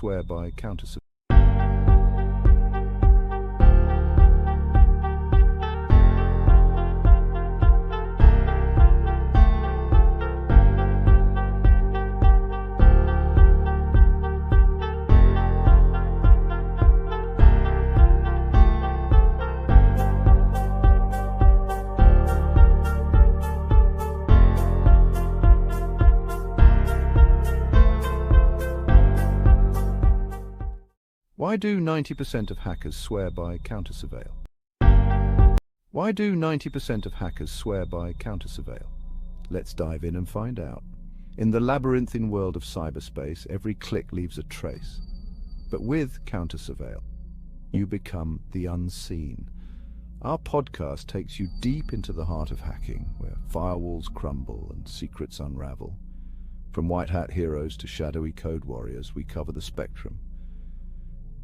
swear by CounterSurveil. Why do 90% of hackers swear by CounterSurveil? Why do 90% of hackers swear by CounterSurveil? Let's dive in and find out. In the labyrinthine world of cyberspace, every click leaves a trace. But with CounterSurveil, you become the unseen. Our podcast takes you deep into the heart of hacking, where firewalls crumble and secrets unravel. From white hat heroes to shadowy code warriors, we cover the spectrum.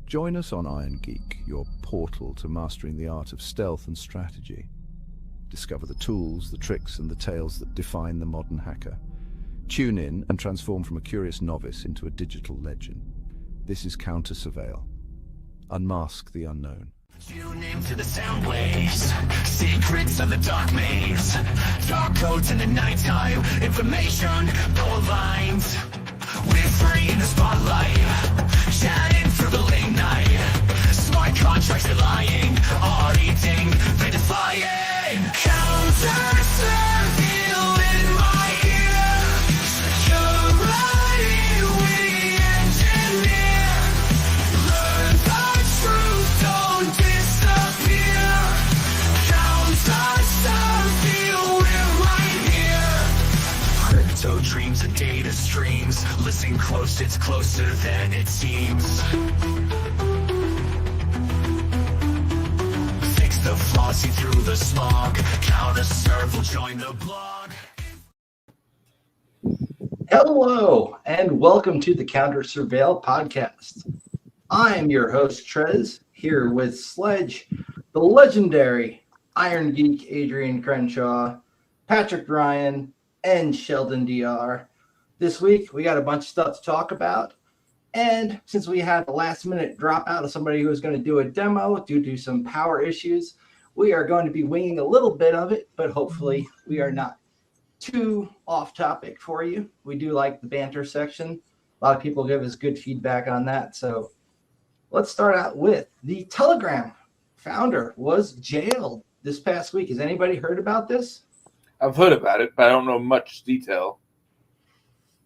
Join us on Iron Geek, your portal to mastering the art of stealth and strategy. Discover the tools, the tricks, and the tales that define the modern hacker. Tune in and transform from a curious novice into a digital legend. This is CounterSurveil. Unmask the unknown. Tune into the sound waves, secrets of the dark maze, dark codes in the nighttime, information, gold lines. We're free in the spotlight, chatting through the late night. Smart contracts are lying, auditing, they're defying. CounterSurveil in my ear, security we engineer. Learn the truth, don't disappear. CounterSurveil, we're right here. Crypto dreams and data streams. Listen close, it's closer than it seems. Fix the flaws, see through the smog. CounterSurveil, join the blog. Hello, and welcome to the CounterSurveil podcast. I am your host, Trez, here with Sledge, the legendary Iron Geek Adrian Crenshaw, Patrick Ryan, and Sheldon DR. This week, we got a bunch of stuff to talk about. And since we had a last-minute dropout of somebody who was going to do a demo due to some power issues, we are going to be winging a little bit of it, but hopefully we are not too off-topic for you. We do like the banter section. A lot of people give us good feedback on that. So let's start out with the Telegram founder was jailed this past week. Has anybody heard about this? I've heard about it, but I don't know much detail.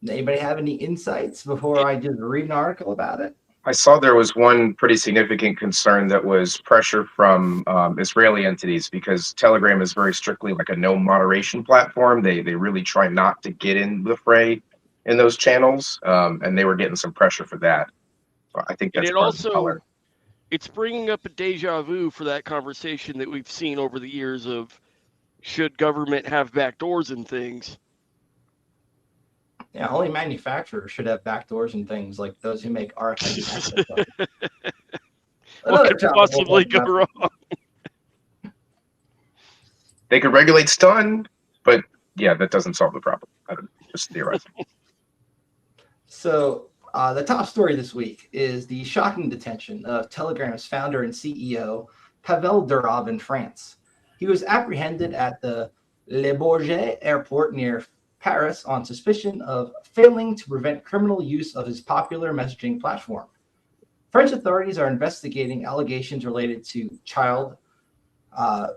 Anybody have any insights before I just read an article about it? I saw there was one pretty significant concern that was pressure from Israeli entities, because Telegram is very strictly like a no moderation platform. They really try not to get in the fray in those channels, and they were getting some pressure for that. So I think that's and it part also, of the color. It's bringing up a deja vu for that conversation that we've seen over the years of should government have backdoors and things. Yeah, only manufacturers should have backdoors and things like those who make RFID Backdoors. What could possibly go wrong? They could regulate stun, but yeah, that doesn't solve the problem. I don't just theorizing. So the top story this week is the shocking detention of Telegram's founder and CEO, Pavel Durov in France. He was apprehended at the Le Bourget airport near Paris on suspicion of failing to prevent criminal use of his popular messaging platform. French authorities are investigating allegations related to child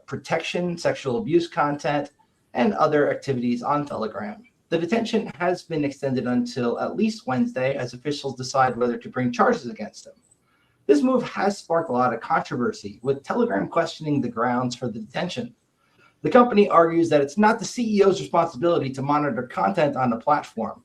protection, sexual abuse content, and other activities on Telegram. The detention has been extended until at least Wednesday as officials decide whether to bring charges against him. This move has sparked a lot of controversy, with Telegram questioning the grounds for the detention. The company argues that it's not the CEO's responsibility to monitor content on the platform.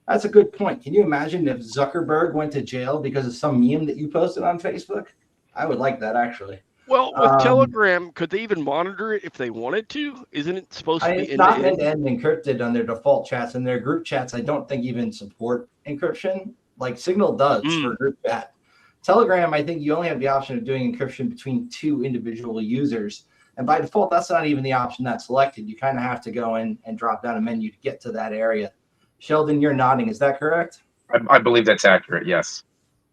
That's a good point. Can you imagine if Zuckerberg went to jail because of some meme that you posted on Facebook? I would like that, actually. Well, with Telegram, could they even monitor it if they wanted to? Isn't it supposed to be it's not end-to-end encrypted on their default chats, and their group chats I don't think even support encryption. Like Signal does for group chat. Telegram, I think you only have the option of doing encryption between two individual users. And by default, that's not even the option that's selected. You kind of have to go in and drop down a menu to get to that area. Sheldon, you're nodding. Is that correct? I believe that's accurate, yes.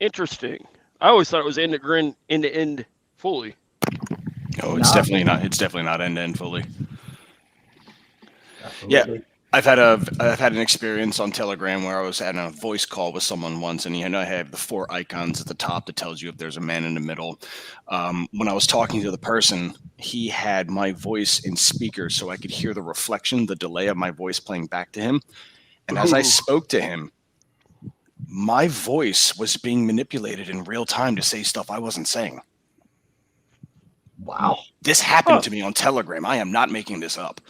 Interesting. I always thought it was end to end fully. Oh, it's definitely not. It's definitely not end to end fully. Absolutely. Yeah, I've had an experience on Telegram where I was having a voice call with someone once, and I have the 4 icons at the top that tells you if there's a man in the middle. When I was talking to the person, he had my voice in speaker, so I could hear the reflection, the delay of my voice playing back to him. And as I spoke to him, my voice was being manipulated in real time to say stuff I wasn't saying. Wow. This happened to me on Telegram. I am not making this up.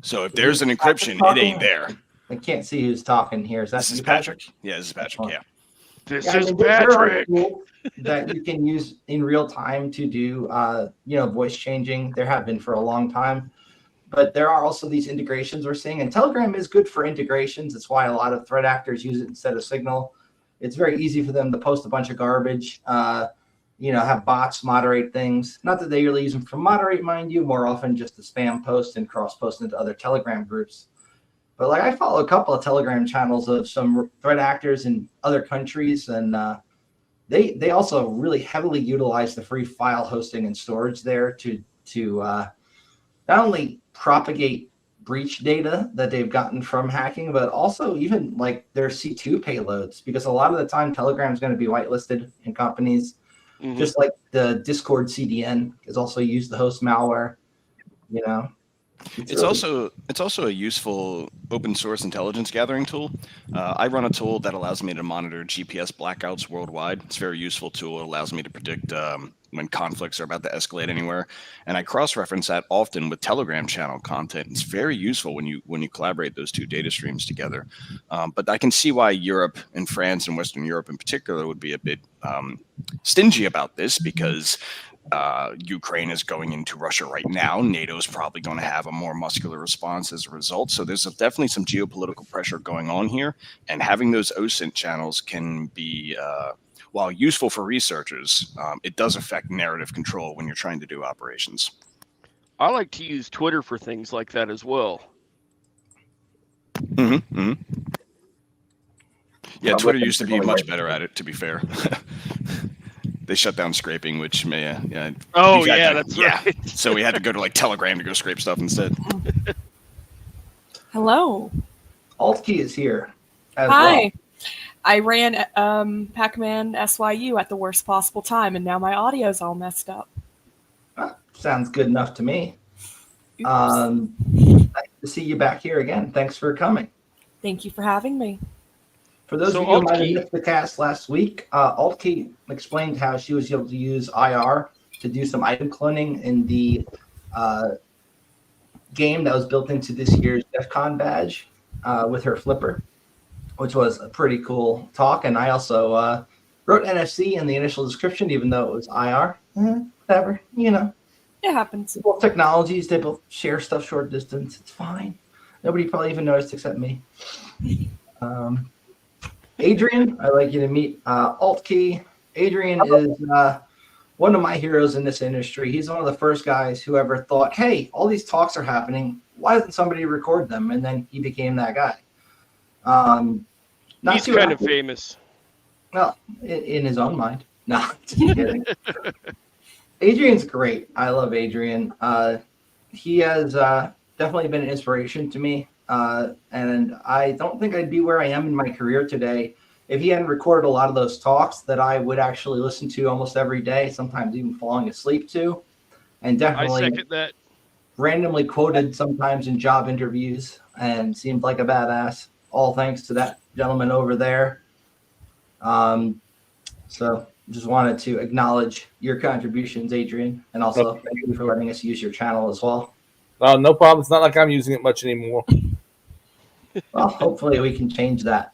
So if there's an encryption, it ain't there. I can't see who's talking here. This is Patrick. Yeah, this is Patrick. Yeah. This is Patrick. There are tools that you can use in real time to do, voice changing. There have been for a long time, but there are also these integrations we're seeing. And Telegram is good for integrations. That's why a lot of threat actors use it instead of Signal. It's very easy for them to post a bunch of garbage. Have bots moderate things. Not that they really use them for moderate, mind you, more often just to spam post and cross post into other Telegram groups. But I follow a couple of Telegram channels of some threat actors in other countries, and they also really heavily utilize the free file hosting and storage there to not only propagate breach data that they've gotten from hacking, but also even their C2 payloads, because a lot of the time Telegram is going to be whitelisted in companies. Mm-hmm. Just like the Discord CDN is also used to host malware, It's also a useful open source intelligence gathering tool. I run a tool that allows me to monitor GPS blackouts worldwide. It's a very useful tool. It allows me to predict when conflicts are about to escalate anywhere, and I cross-reference that often with Telegram channel content. It's very useful when you collaborate those two data streams together. But I can see why Europe and France and Western Europe in particular would be a bit stingy about this, because Ukraine is going into Russia right now. NATO is probably going to have a more muscular response as a result. So there's definitely some geopolitical pressure going on here. And having those OSINT channels can be, while useful for researchers, it does affect narrative control when you're trying to do operations. I like to use Twitter for things like that as well. Mm-hmm, mm-hmm. Yeah, Twitter used to be much better at it, to be fair. They shut down scraping, which may, that's right. So we had to go to Telegram to go scrape stuff instead. Hello. Altkey is here. Hi. Well. I ran Pac-Man SYU at the worst possible time, and now my audio's all messed up. Sounds good enough to me. Nice to see you back here again. Thanks for coming. Thank you for having me. For those of you who might have missed the cast last week, Altkey explained how she was able to use IR to do some item cloning in the game that was built into this year's DEF CON badge with her flipper, which was a pretty cool talk. And I also wrote NFC in the initial description, even though it was IR. Whatever, It happens. Both technologies, they both share stuff short distance. It's fine. Nobody probably even noticed except me. Adrian, I'd like you to meet Altkey. Adrian is one of my heroes in this industry. He's one of the first guys who ever thought, hey, all these talks are happening. Why doesn't somebody record them? And then he became that guy. He's kind of famous. Well, in his own mind. No, just kidding. Adrian's great. I love Adrian. He has definitely been an inspiration to me. And I don't think I'd be where I am in my career today if he hadn't recorded a lot of those talks that I would actually listen to almost every day, sometimes even falling asleep to. And definitely I second that. Randomly quoted sometimes in job interviews and seemed like a badass. All thanks to that gentleman over there. So just wanted to acknowledge your contributions, Adrian, and also thank you for letting us use your channel as well. No problem. It's not like I'm using it much anymore. Well, hopefully we can change that.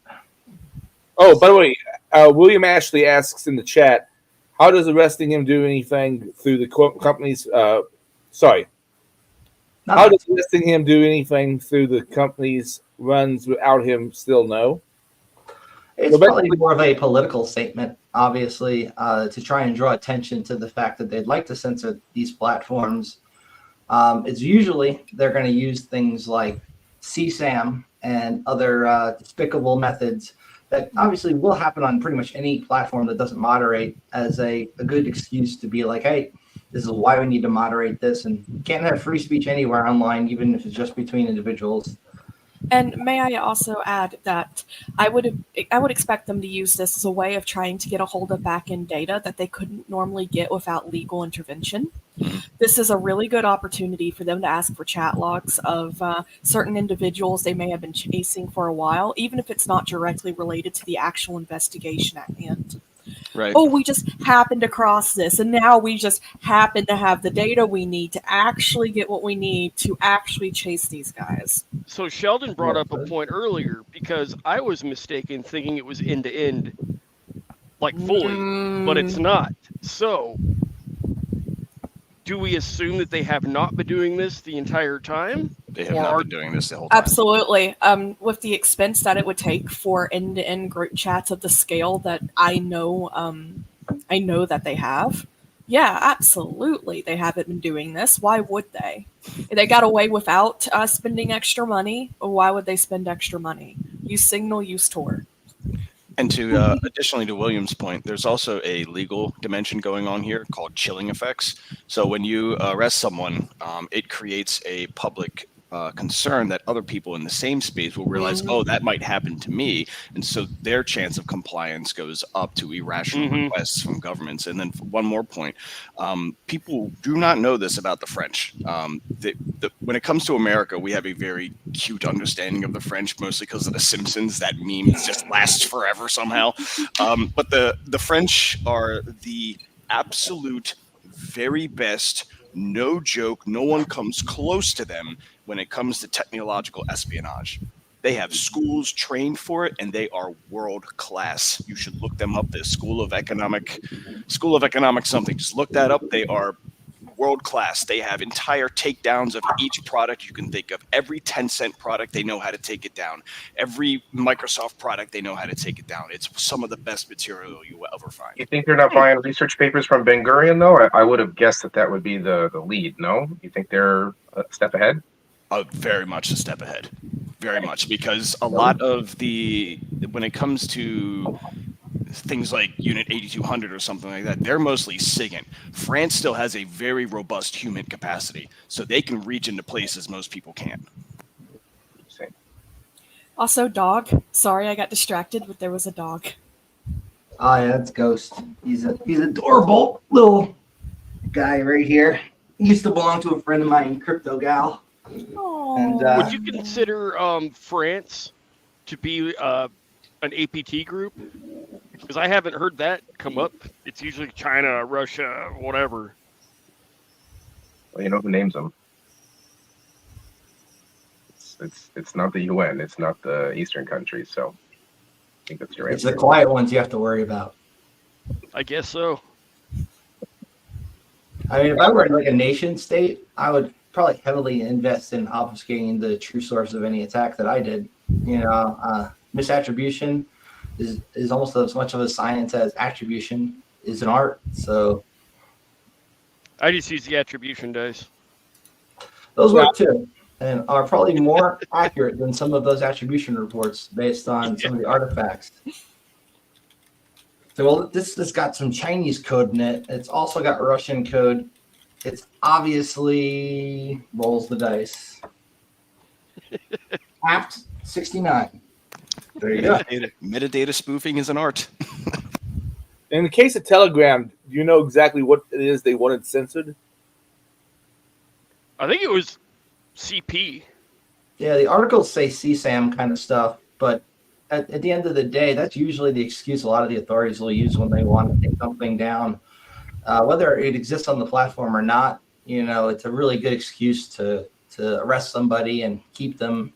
Oh, by the way, William Ashley asks in the chat, how does arresting him do anything through the company's how does arresting him do anything through the company's runs without him still know? It's probably more of a political statement, obviously, to try and draw attention to the fact that they'd like to censor these platforms. It's usually they're going to use things like CSAM and other despicable methods that obviously will happen on pretty much any platform that doesn't moderate, as a good excuse to be like, hey, this is why we need to moderate this, and you can't have free speech anywhere online, even if it's just between individuals. And may I also add that I would expect them to use this as a way of trying to get a hold of back-end data that they couldn't normally get without legal intervention. This is a really good opportunity for them to ask for chat logs of certain individuals they may have been chasing for a while, even if it's not directly related to the actual investigation at hand. Right. Oh, we just happened across this, and now we just happen to have the data we need to actually get what we need to actually chase these guys. So Sheldon brought up a point earlier, because I was mistaken thinking it was end to end, like fully, but it's not. So do we assume that they have not been doing this the entire time? They have not been doing this the whole time. Absolutely. With the expense that it would take for end-to-end group chats of the scale that I know that they have. Yeah, absolutely. They haven't been doing this. Why would they? If they got away without spending extra money, why would they spend extra money? Use Signal, use Tor. And to additionally to William's point, there's also a legal dimension going on here called chilling effects. So when you arrest someone, it creates a public concern that other people in the same space will realize, oh, that might happen to me. And so their chance of compliance goes up to irrational requests from governments. And then one more point, people do not know this about the French. When it comes to America, we have a very cute understanding of the French, mostly because of The Simpsons. That meme just lasts forever somehow. But the French are the absolute very best, no joke, no one comes close to them when it comes to technological espionage. They have schools trained for it, and they are world class. You should look them up. The School of Economic something. Just look that up. They are world class. They have entire takedowns of each product you can think of. Every 10-cent product, they know how to take it down. Every Microsoft product, they know how to take it down. It's some of the best material you will ever find. You think they're not buying research papers from Ben Gurion, though? I would have guessed that would be the lead, no? You think they're a step ahead? Very much a step ahead. Very much, because a lot of when it comes to things like Unit 8200 or something like that, they're mostly SIGINT. France still has a very robust human capacity, so they can reach into places most people can't. Also, dog. Sorry, I got distracted, but there was a dog. Oh yeah, that's Ghost. He's adorable little guy right here. He used to belong to a friend of mine, Crypto Gal. And, would you consider France to be an APT group? Because I haven't heard that come up. It's usually China, Russia, whatever. Well, you know who names them. It's not the UN. It's not the Eastern countries. So I think that's your answer. It's the quiet ones you have to worry about. I guess so. I mean, if I were like a nation state, I would probably heavily invest in obfuscating the true source of any attack that I did. You know, misattribution is almost as much of a science as attribution is an art. So I just use the attribution dice. Those work too, and are probably more accurate than some of those attribution reports based on some of the artifacts. So, well, this has got some Chinese code in it. It's also got Russian code. It's obviously rolls the dice. Apt 69. There you go. Metadata spoofing is an art. In the case of Telegram, do you know exactly what it is they wanted censored? I think it was CP. Yeah, the articles say CSAM kind of stuff, but at the end of the day, that's usually the excuse a lot of the authorities will use when they want to take something down. Whether it exists on the platform or not, you know, it's a really good excuse to arrest somebody and keep them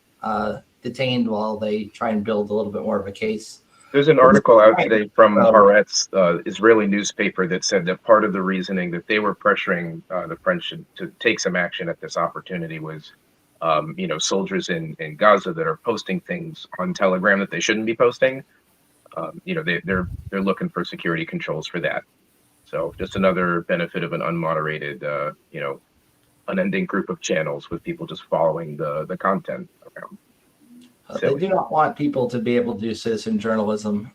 detained while they try and build a little bit more of a case. There's an article out today from Haaretz, Israeli newspaper, that said that part of the reasoning that they were pressuring the French to take some action at this opportunity was, you know, soldiers in Gaza that are posting things on Telegram that they shouldn't be posting. You know, they're looking for security controls for that. So just another benefit of an unmoderated, you know, unending group of channels with people just following the content around. They do not want people to be able to do citizen journalism.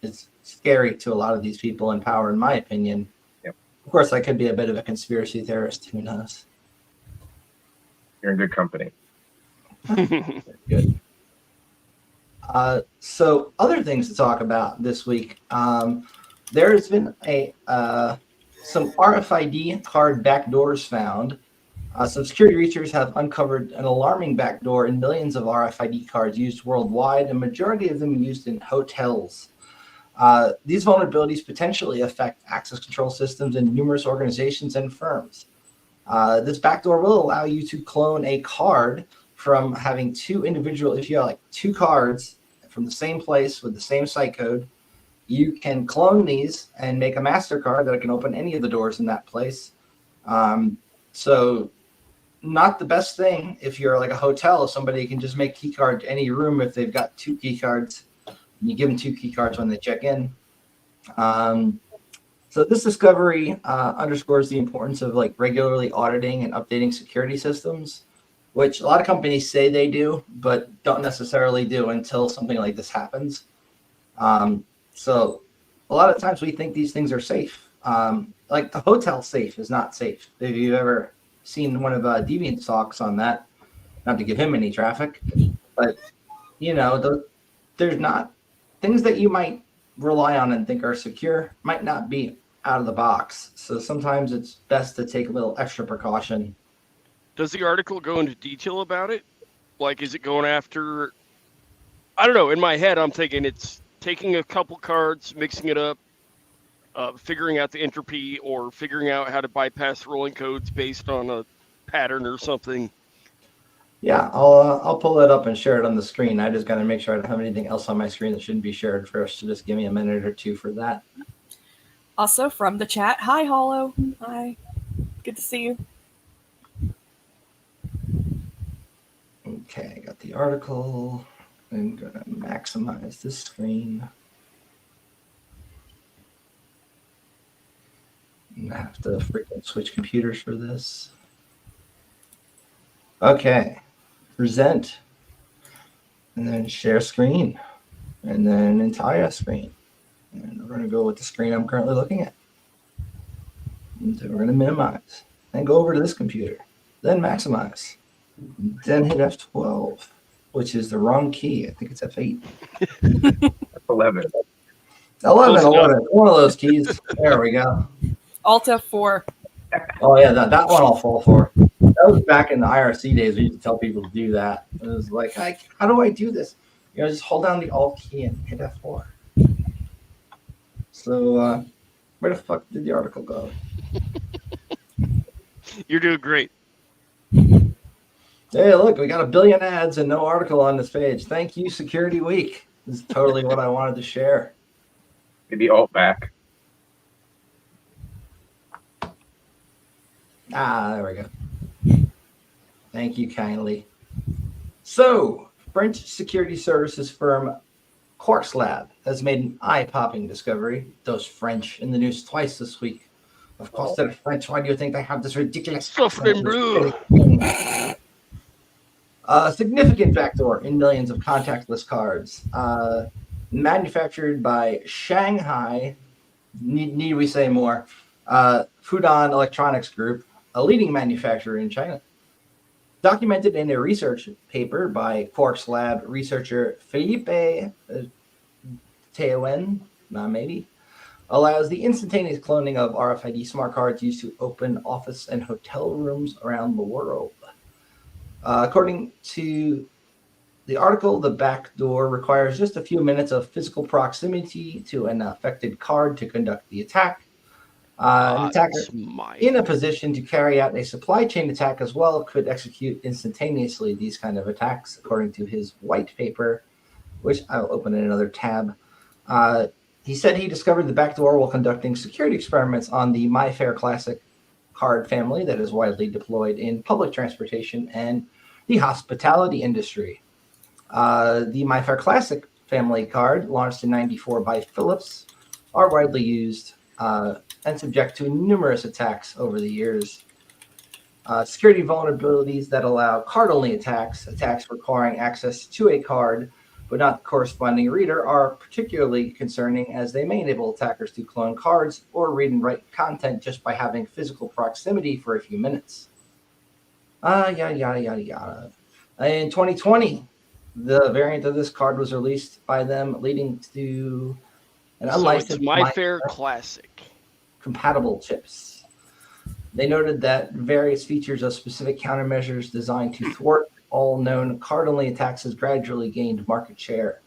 It's scary to a lot of these people in power, in my opinion. Yep. Of course, I could be a bit of a conspiracy theorist. Who knows? You're in good company. Good. So other things to talk about this week. There has been some RFID card backdoors found. Some security researchers have uncovered an alarming backdoor in millions of RFID cards used worldwide, and majority of them used in hotels. These vulnerabilities potentially affect access control systems in numerous organizations and firms. This backdoor will allow you to clone a card from having if you have like two cards from the same place with the same site code, you can clone these and make a MasterCard that can open any of the doors in that place. So not the best thing if you're like a hotel, somebody can just make key card to any room if they've got two key cards. And you give them two key cards when they check in. So this discovery underscores the importance of like regularly auditing and updating security systems, which a lot of companies say they do, but don't necessarily do until something like this happens. So a lot of times we think these things are safe. Like the hotel safe is not safe. If you've ever seen one of Deviant's talks on that, not to give him any traffic, but there's not things that you might rely on and think are secure might not be out of the box. So sometimes it's best to take a little extra precaution. Does the article go into detail about it? Like, is it going after, I don't know, in my head I'm thinking it's taking a couple cards, mixing it up, figuring out the entropy, or figuring out how to bypass rolling codes based on a pattern or something. Yeah, I'll pull it up and share it on the screen. I just got to make sure I don't have anything else on my screen that shouldn't be shared first. So just give me a minute or two for that. Also from the chat, hi Hollow. Hi. Good to see you. Okay, I got the article. I'm going to maximize this screen. I have to freaking switch computers for this. Okay, present, and then share screen, and then entire screen. And we're going to go with the screen I'm currently looking at. And so we're going to minimize, then go over to this computer, then maximize, then hit F12, which is the wrong key. I think it's F8. 11. 11, one of those keys. There we go. Alt F4. Oh yeah, that one I'll fall for. That was back in the IRC days. We used to tell people to do that. It was like, how do I do this? Just hold down the Alt key and hit F4. So where the fuck did the article go? You're doing great. Hey, look, we got 1 billion ads and no article on this page. Thank you, Security Week. This is totally what I wanted to share. Maybe Alt back. There we go. Thank you kindly. So, French security services firm CounterSurveil has made an eye-popping discovery. Those French in the news twice this week. Of course, they're French. Why do you think they have this ridiculous Suffering blue? Significant backdoor in millions of contactless cards. Manufactured by Shanghai, need we say more, Fudan Electronics Group, a leading manufacturer in China. Documented in a research paper by Quarks Lab researcher Philippe Théouen, allows the instantaneous cloning of RFID smart cards used to open office and hotel rooms around the world. According to the article, the backdoor requires just a few minutes of physical proximity to an affected card to conduct the attack. An attacker in a position to carry out a supply chain attack as well could execute instantaneously these kind of attacks, according to his white paper, which I'll open in another tab. He said he discovered the backdoor while conducting security experiments on the MyFair Classic card family that is widely deployed in public transportation and the hospitality industry. The MyFair Classic family card, launched in '94 by Philips, are widely used and subject to numerous attacks over the years. security vulnerabilities that allow card-only attacks, attacks requiring access to a card but not the corresponding reader, are particularly concerning as they may enable attackers to clone cards or read and write content just by having physical proximity for a few minutes. Yada, yada, yada, yada. In 2020, the variant of this card was released by them, leading to an unlicensed So it's My Fair Classic. Compatible chips. They noted that various features of specific countermeasures designed to thwart all known card-only attacks has gradually gained market share.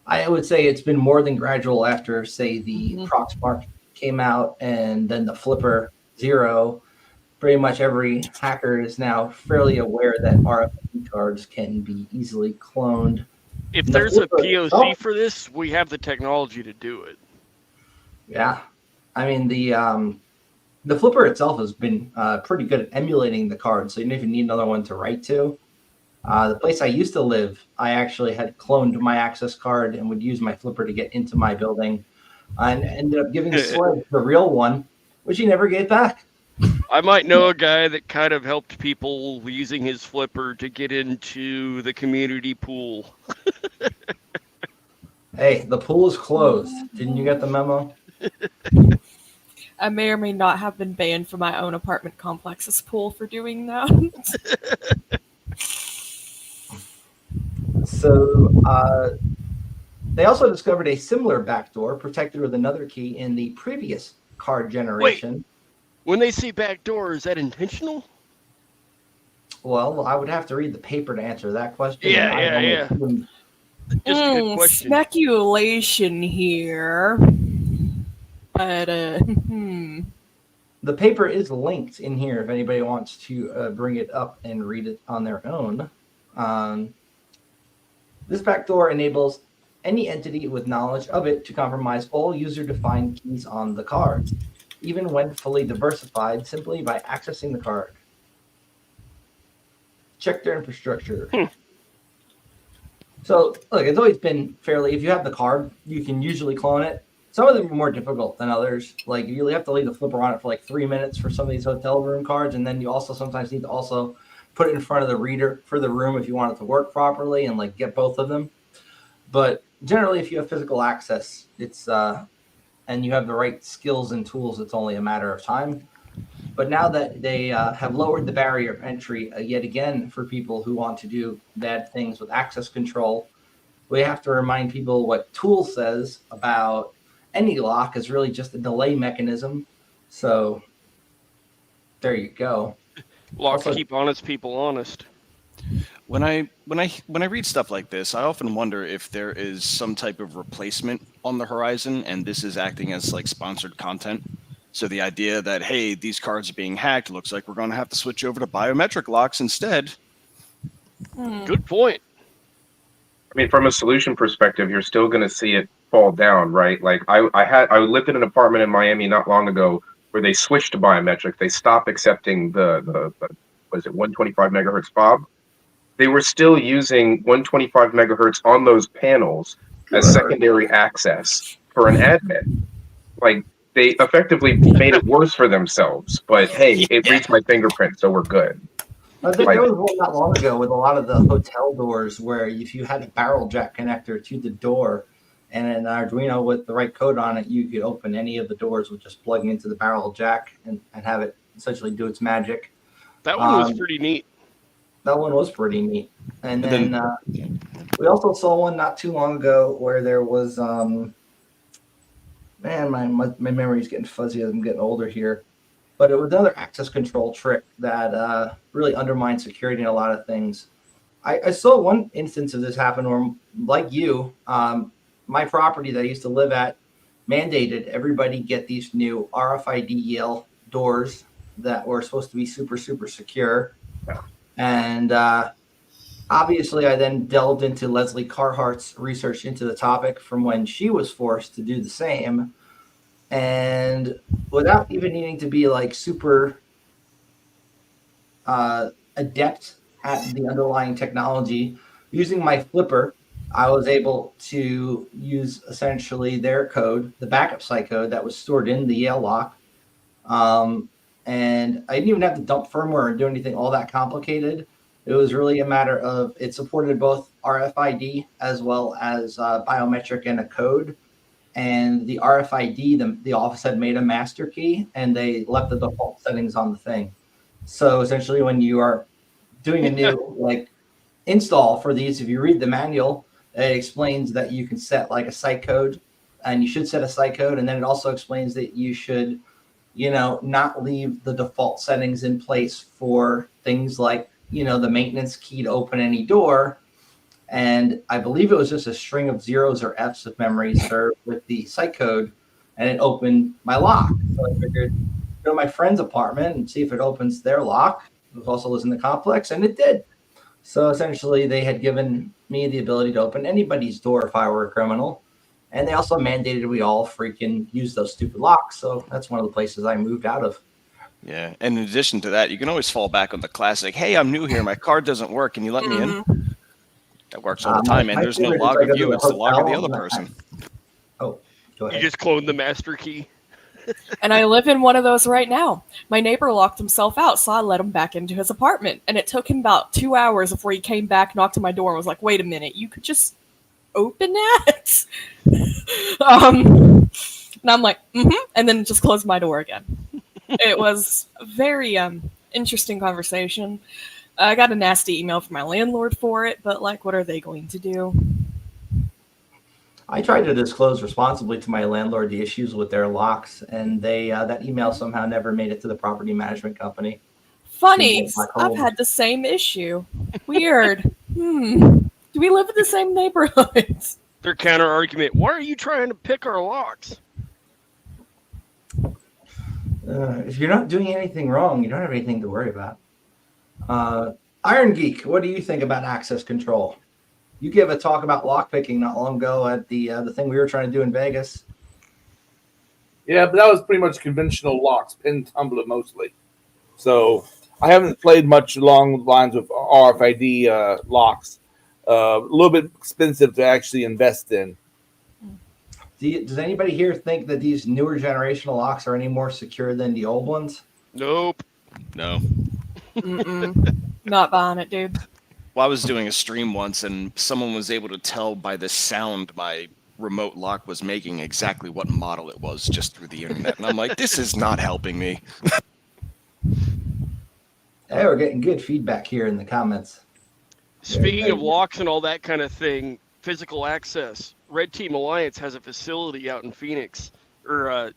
I would say it's been more than gradual after, say, the Proxmark came out and then the Flipper Zero. Pretty much every hacker is now fairly aware that RFID cards can be easily cloned. If there's a POC for this, we have the technology to do it. Yeah. I mean, the Flipper itself has been pretty good at emulating the card, so you don't even need another one to write to. The place I used to live, I actually had cloned my access card and would use my Flipper to get into my building, and ended up giving Sled the real one, which he never gave back. I might know a guy that kind of helped people using his Flipper to get into the community pool. Hey, the pool is closed. Didn't you get the memo? I may or may not have been banned from my own apartment complex's pool for doing that. So they also discovered a similar backdoor protected with another key in the previous card generation. Wait, when they say backdoor, is that intentional? Well, I would have to read the paper to answer that question. Yeah. Just a good question. Speculation here. But, The paper is linked in here if anybody wants to bring it up and read it on their own. This backdoor enables any entity with knowledge of it to compromise all user-defined keys on the card, even when fully diversified, simply by accessing the card. Check their infrastructure. So, look, it's always been fairly, if you have the card, you can usually clone it. Some of them are more difficult than others. Like, you have to leave the Flipper on it for like 3 minutes for some of these hotel room cards, and then you also sometimes need to also put it in front of the reader for the room if you want it to work properly and like get both of them. But generally, if you have physical access, it's and you have the right skills and tools, it's only a matter of time. But now that they have lowered the barrier of entry yet again for people who want to do bad things with access control, we have to remind people what Tool says about any lock is really just a delay mechanism. So there you go. Locks keep honest people honest. When I read stuff like this, I often wonder if there is some type of replacement on the horizon, and this is acting as like sponsored content. So the idea that, hey, these cards are being hacked, looks like we're going to have to switch over to biometric locks instead. Good point. I mean, from a solution perspective, you're still going to see it fall down, right? Like I lived in an apartment in Miami not long ago where they switched to biometric. They stopped accepting the was it 125 megahertz fob? They were still using 125 megahertz on those panels as secondary access for an admin. Like, they effectively made it worse for themselves. But hey, it reads my fingerprint, so we're good. I think there was one not long ago with a lot of the hotel doors where if you had a barrel jack connector to the door and an Arduino with the right code on it, you could open any of the doors with just plugging into the barrel jack and have it essentially do its magic. That one was pretty neat. That one was pretty neat. And then we also saw one not too long ago where there was, man, my memory's getting fuzzy as I'm getting older here. But it was another access control trick that really undermined security in a lot of things. I saw one instance of this happen where, like you, my property that I used to live at mandated everybody get these new RFID EL doors that were supposed to be super, super secure. And obviously, I then delved into Leslie Carhart's research into the topic from when she was forced to do the same. And without even needing to be like super adept at the underlying technology, using my Flipper, I was able to use essentially their code, the backup site code that was stored in the Yale lock, and I didn't even have to dump firmware or do anything all that complicated. It was really a matter of it supported both RFID as well as biometric and a code. And the RFID, the office had made a master key, and they left the default settings on the thing. So essentially, when you are doing a new like install for these, if you read the manual, it explains that you can set like a site code, and you should set a site code, and then it also explains that you should, not leave the default settings in place for things like, the maintenance key to open any door. And I believe it was just a string of zeros or F's if memory served with the site code, and it opened my lock. So I figured go to my friend's apartment and see if it opens their lock, who also lives in the complex, and it did. So essentially, they had given me the ability to open anybody's door if I were a criminal. And they also mandated we all freaking use those stupid locks. So that's one of the places I moved out of. Yeah, and in addition to that, you can always fall back on the classic, hey, I'm new here, my card doesn't work, can you let me in? That works all the time, and there's no log of you, it's the log of the other person. Oh, go ahead. You just cloned the master key. And I live in one of those right now. My neighbor locked himself out, so I let him back into his apartment. And it took him about 2 hours before he came back, knocked on my door, and was like, wait a minute, you could just open it? And I'm like, and then just closed my door again. It was a very interesting conversation. I got a nasty email from my landlord for it, but what are they going to do? I tried to disclose responsibly to my landlord the issues with their locks, and they that email somehow never made it to the property management company. Funny, I've had the same issue. Weird. Do we live in the same neighborhoods? Their counter argument: why are you trying to pick our locks? If you're not doing anything wrong, you don't have anything to worry about. Iron Geek, what do you think about access control? You gave a talk about lockpicking not long ago at the thing we were trying to do in Vegas. Yeah, but that was pretty much conventional locks, pin tumbler mostly. So I haven't played much along the lines of RFID locks. A little bit expensive to actually invest in. Does anybody here think that these newer generational locks are any more secure than the old ones? Nope. No. Not buying it, dude. Well, I was doing a stream once, and someone was able to tell by the sound my remote lock was making exactly what model it was just through the internet. And I'm like, this is not helping me. Hey, we're getting good feedback here in the comments. Speaking of locks and all that kind of thing, physical access. Red Team Alliance has a facility out in Phoenix, or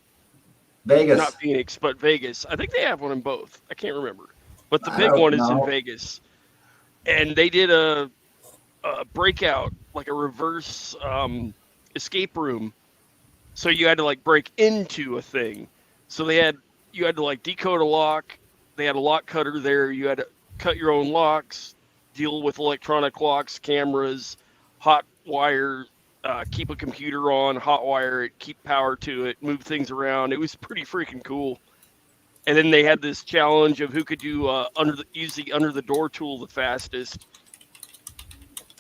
Vegas. Not Phoenix, but Vegas. I think they have one in both. I can't remember. But the big one is in Vegas. And they did a breakout, like a reverse escape room. So you had to break into a thing. So you had to decode a lock. They had a lock cutter there. You had to cut your own locks, deal with electronic locks, cameras, hot wire, keep a computer on, hot wire it, keep power to it, move things around. It was pretty freaking cool. And then they had this challenge of who could do use the under the door tool the fastest.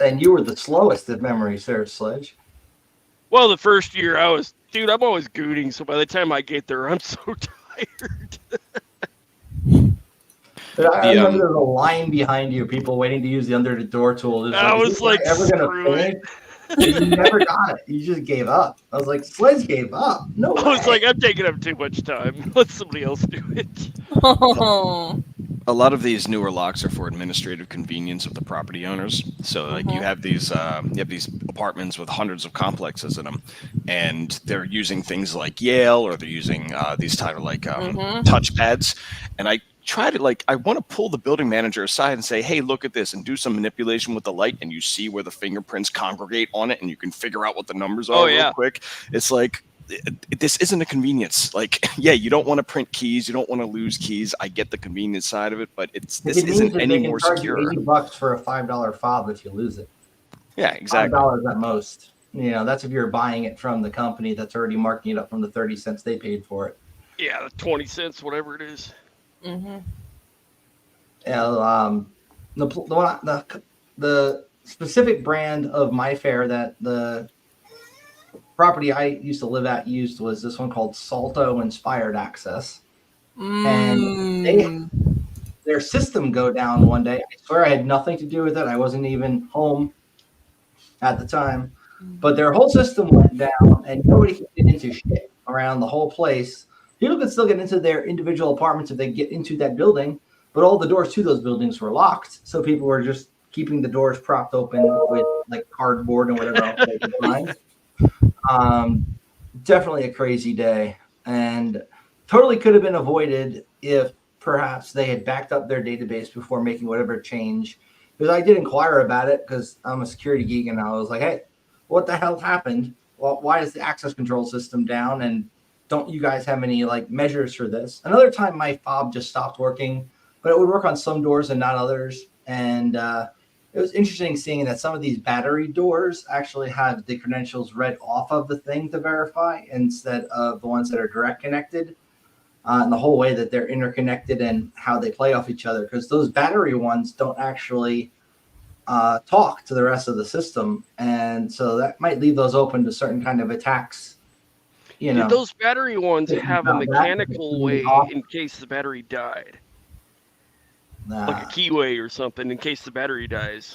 And you were the slowest if memory serves, Sledge. Well, the first year I'm always gooning, so by the time I get there, I'm so tired. I remember there was a line behind you, people waiting to use the under the door tool. I was like, ever gonna finish? You never got it. You just gave up. I was like, Sledge gave up. No way. I was like, I'm taking up too much time. Let somebody else do it. A lot of these newer locks are for administrative convenience of the property owners. So you have these apartments with hundreds of complexes in them, and they're using things like Yale, or they're using these type of touchpads. And I try to I want to pull the building manager aside and say, hey, look at this, and do some manipulation with the light, and you see where the fingerprints congregate on it, and you can figure out what the numbers are real quick. It's this isn't a convenience. You don't want to print keys, you don't want to lose keys. I get the convenience side of it, but this isn't any more secure. $80 for a $5 fob if you lose it. Yeah, exactly. $5 at most. That's if you're buying it from the company that's already marking it up from the 30 cents they paid for it. Yeah, 20 cents, whatever it is. Yeah, the specific brand of MyFair that the property I used to live at used was this one called Salto Inspired Access. and their system go down one day. I swear I had nothing to do with it. I wasn't even home at the time, but their whole system went down, and nobody could get into shit around the whole place. People could still get into their individual apartments if they get into that building, but all the doors to those buildings were locked. So people were just keeping the doors propped open with like cardboard and whatever else they could find. Definitely a crazy day, and totally could have been avoided if perhaps they had backed up their database before making whatever change. Because I did inquire about it because I'm a security geek, and I was like, hey, what the hell happened? Well, why is the access control system down? And don't you guys have any like measures for this? Another time my fob just stopped working, but it would work on some doors and not others. And it was interesting seeing that some of these battery doors actually have the credentials read off of the thing to verify instead of the ones that are direct connected, and the whole way that they're interconnected and how they play off each other. Because those battery ones don't actually talk to the rest of the system. And so that might leave those open to certain kind of attacks. You know, did those battery ones have a mechanical way in case the battery died? Like a keyway or something in case the battery dies.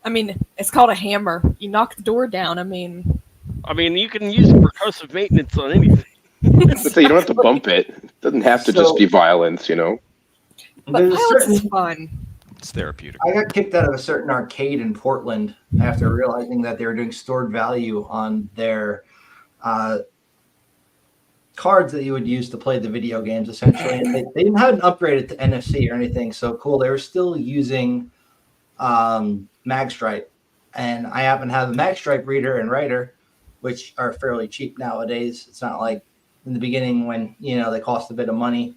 I mean, it's called a hammer. You knock the door down. I mean, you can use percussive maintenance on anything. But you don't have to bump it. It doesn't have to just be violence, you know. but violence is fun. It's therapeutic. I got kicked out of a certain arcade in Portland after realizing that they were doing stored value on their cards that you would use to play the video games, essentially. And they hadn't upgraded to NFC or anything so cool. They were still using Magstripe. And I happen to have a Magstripe reader and writer, which are fairly cheap nowadays. It's not like in the beginning when, they cost a bit of money.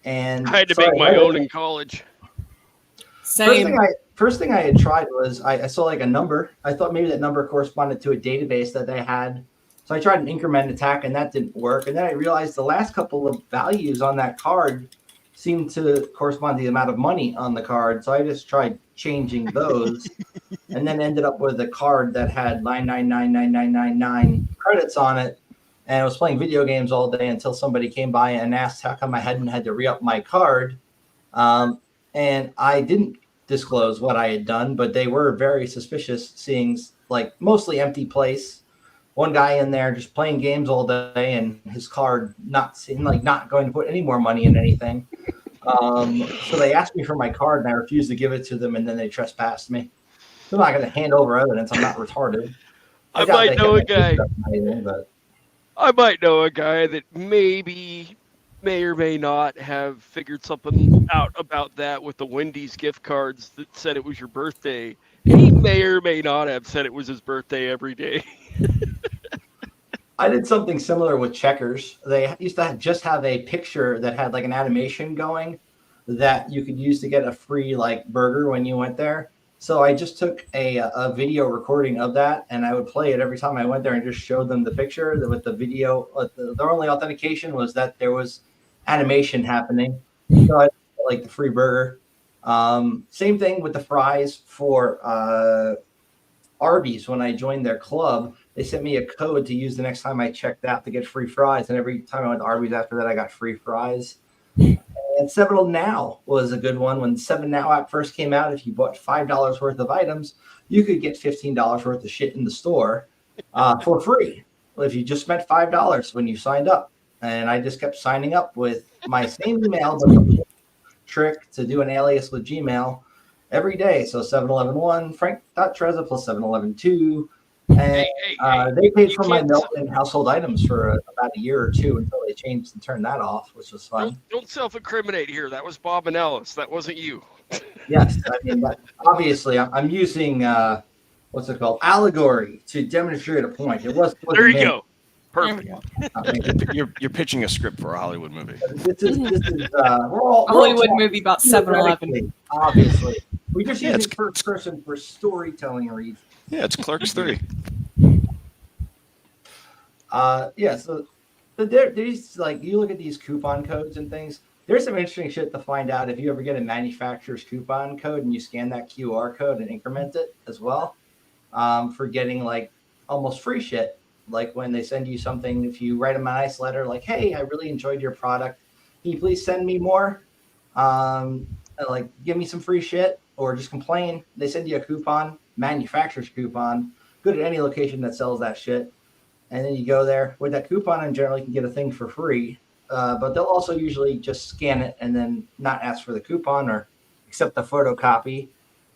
And I had to make my own in college. Same. First thing I had tried was I saw like a number. I thought maybe that number corresponded to a database that they had. So I tried an increment attack, and that didn't work. And then I realized the last couple of values on that card seemed to correspond to the amount of money on the card. So I just tried changing those and then ended up with a card that had 9999999 credits on it. And I was playing video games all day until somebody came by and asked how come I hadn't had to re-up my card. And I didn't disclose what I had done, but they were very suspicious, seeing like mostly empty place. One guy in there just playing games all day, and his card not going to put any more money in anything. So they asked me for my card, and I refused to give it to them, and then they trespassed me. I'm not going to hand over evidence. I'm not retarded. I might know a guy that may or may not have figured something out about that with the Wendy's gift cards that said it was your birthday. He may or may not have said it was his birthday every day. I did something similar with Checkers. They used to just have a picture that had like an animation going that you could use to get a free like burger when you went there. So I just took a video recording of that, and I would play it every time I went there and just showed them the picture with the video. The only authentication was that there was animation happening. So I like the free burger. Same thing with the fries for Arby's. When I joined their club, they sent me a code to use the next time I checked out to get free fries. And every time I went to Arby's after that, I got free fries. And 7NOW was a good one. When 7NOW app first came out, if you bought $5 worth of items, you could get $15 worth of shit in the store for free. Well, if you just spent $5 when you signed up. And I just kept signing up with my same email, but the trick to do an alias with Gmail every day. So 711 Frank.Trezza plus 711 and they paid for my milk and household items for about a year or two until they changed and turned that off, which was fun. Don't self-incriminate here. That was Bob and Alice. That wasn't you. Yes, I mean, but obviously I'm using what's it called, allegory to demonstrate a point. There you go. Perfect. You're pitching a script for a Hollywood movie. This is we're all Hollywood movie about 7-Eleven. Obviously, we just use it first person for storytelling reasons. Yeah, it's Clerks 3. So there's like, you look at these coupon codes and things. There's some interesting shit to find out if you ever get a manufacturer's coupon code and you scan that QR code and increment it as well, for getting like almost free shit. Like when they send you something, if you write them a nice letter like, hey, I really enjoyed your product, can you please send me more? Like, give me some free shit or just complain. They send you a coupon, manufacturer's coupon. Go to any location that sells that shit. And then you go there with that coupon and generally can get a thing for free. But they'll also usually just scan it and then not ask for the coupon or accept the photocopy.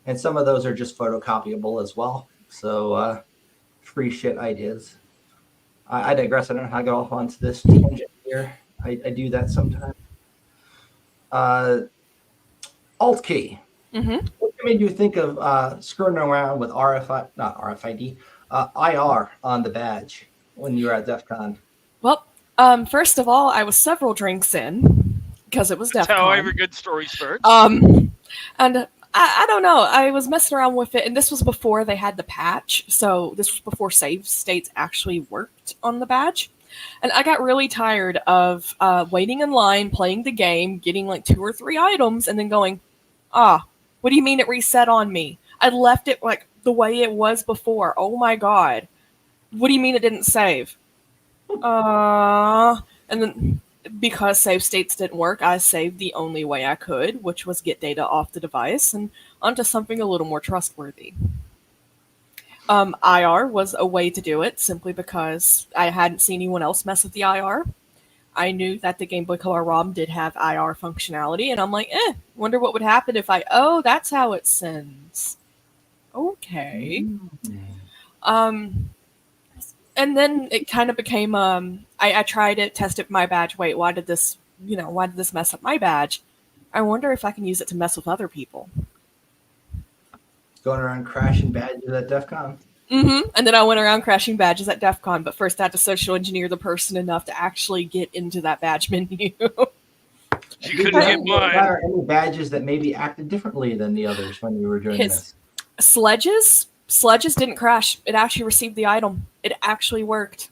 And some of those are just photocopyable as well. So free shit ideas. I digress. I don't know how I got off onto this tangent here. I do that sometimes. Alt key. Mm-hmm. What made you think of screwing around with RFID, IR on the badge when you were at DEF CON? Well, first of all, I was several drinks in because it was DEF CON. That's how every good story starts. And I don't know. I was messing around with it, and this was before they had the patch. So this was before save states actually worked on the badge. And I got really tired of waiting in line, playing the game, getting like 2 or 3 items, and then going, what do you mean it reset on me? I left it like the way it was before. Oh my god. What do you mean it didn't save? And then because save states didn't work, I saved the only way I could, which was get data off the device and onto something a little more trustworthy. IR was a way to do it simply because I hadn't seen anyone else mess with the IR. I knew that the Game Boy Color ROM did have IR functionality, and I'm like, wonder what would happen if that's how it sends. Okay. And then it kind of became, I tried it, tested my badge. Wait, why did this mess up my badge? I wonder if I can use it to mess with other people. Going around crashing badges at DEF CON. Mm-hmm. And then I went around crashing badges at DEF CON, but first I had to social engineer the person enough to actually get into that badge menu. You couldn't get mine. Are there any badges that maybe acted differently than the others when you were doing this? Sledges didn't crash. It actually received the item. It actually worked.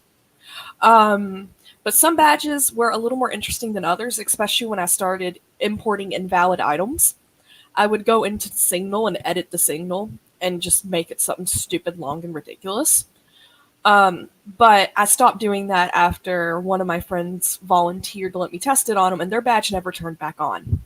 But some badges were a little more interesting than others, especially when I started importing invalid items. I would go into the signal and edit the signal and just make it something stupid, long, and ridiculous. But I stopped doing that after one of my friends volunteered to let me test it on them, and their badge never turned back on.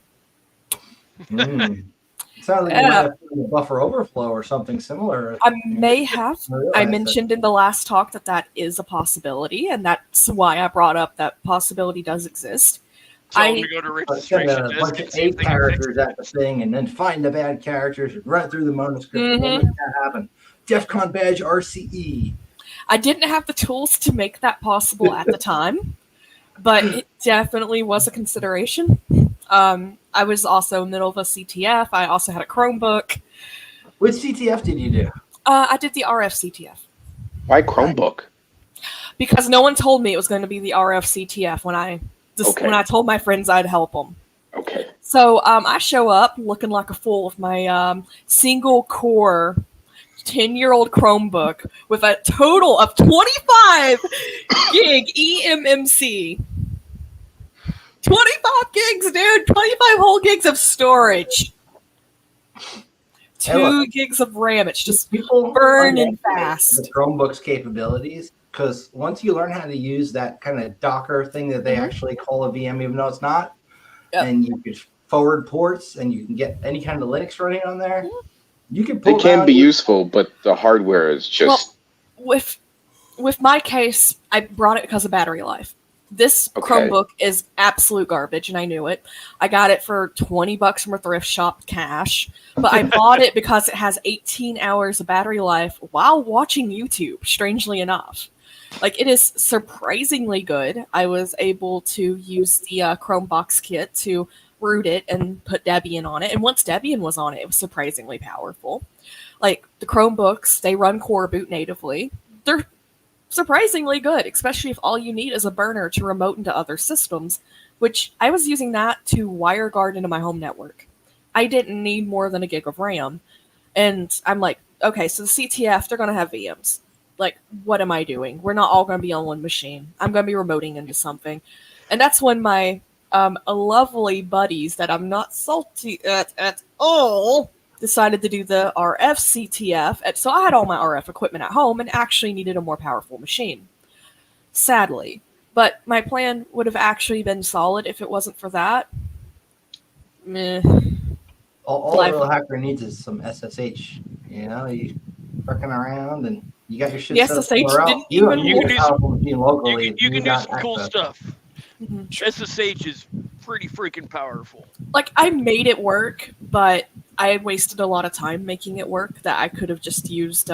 Sounds like you might have a buffer overflow or something similar. I may have. I mentioned in the last talk that is a possibility, and that's why I brought up that possibility does exist. Tell them to go to registration send a bunch of 8 characters at the thing and then find the bad characters and run through the manuscript. Make that happen. DEF CON badge RCE. I didn't have the tools to make that possible at the time, but it definitely was a consideration. I was also in the middle of a CTF. I also had a Chromebook. Which CTF did you do? I did the RF CTF. Why Chromebook? Because no one told me it was going to be the RF CTF when I told my friends I'd help them. Okay. So I show up looking like a fool with my single core 10-year-old Chromebook with a total of 25 gig eMMC. 25 gigs, dude! 25 whole gigs of storage. 2 gigs of RAM. It's just burning fast. The Chromebook's capabilities, because once you learn how to use that kind of Docker thing that they actually call a VM, even though it's not, and you can forward ports and you can get any kind of Linux running on there, you can pull. They can be useful, but the hardware is just. Well, with my case, I brought it because of battery life. This Chromebook is absolute garbage, and I knew it. I got it for $20 from a thrift shop cash, but I bought it because it has 18 hours of battery life while watching YouTube, strangely enough. Like, it is surprisingly good. I was able to use the Chromebox kit to root it and put Debian on it, and once Debian was on it, it was surprisingly powerful. Like, the Chromebooks, they run Core Boot natively. They're surprisingly good, especially if all you need is a burner to remote into other systems, which I was using that to WireGuard into my home network. I didn't need more than a gig of RAM. And I'm like, okay, so the CTF, they're going to have VMs. Like, what am I doing? We're not all going to be on one machine. I'm going to be remoting into something. And that's when my lovely buddies that I'm not salty at all decided to do the RF CTF, and so I had all my RF equipment at home and actually needed a more powerful machine. Sadly, But my plan would have actually been solid if it wasn't for that. Meh. All a real hacker needs is some SSH. You know, you fucking around and you got your shit The set up SSH somewhere else. didn't You don't even need work. a powerful machine locally. You if you can do got some cool access. stuff. Mhm. SSH is pretty freaking powerful. Like, I made it work, but I had wasted a lot of time making it work that I could have just used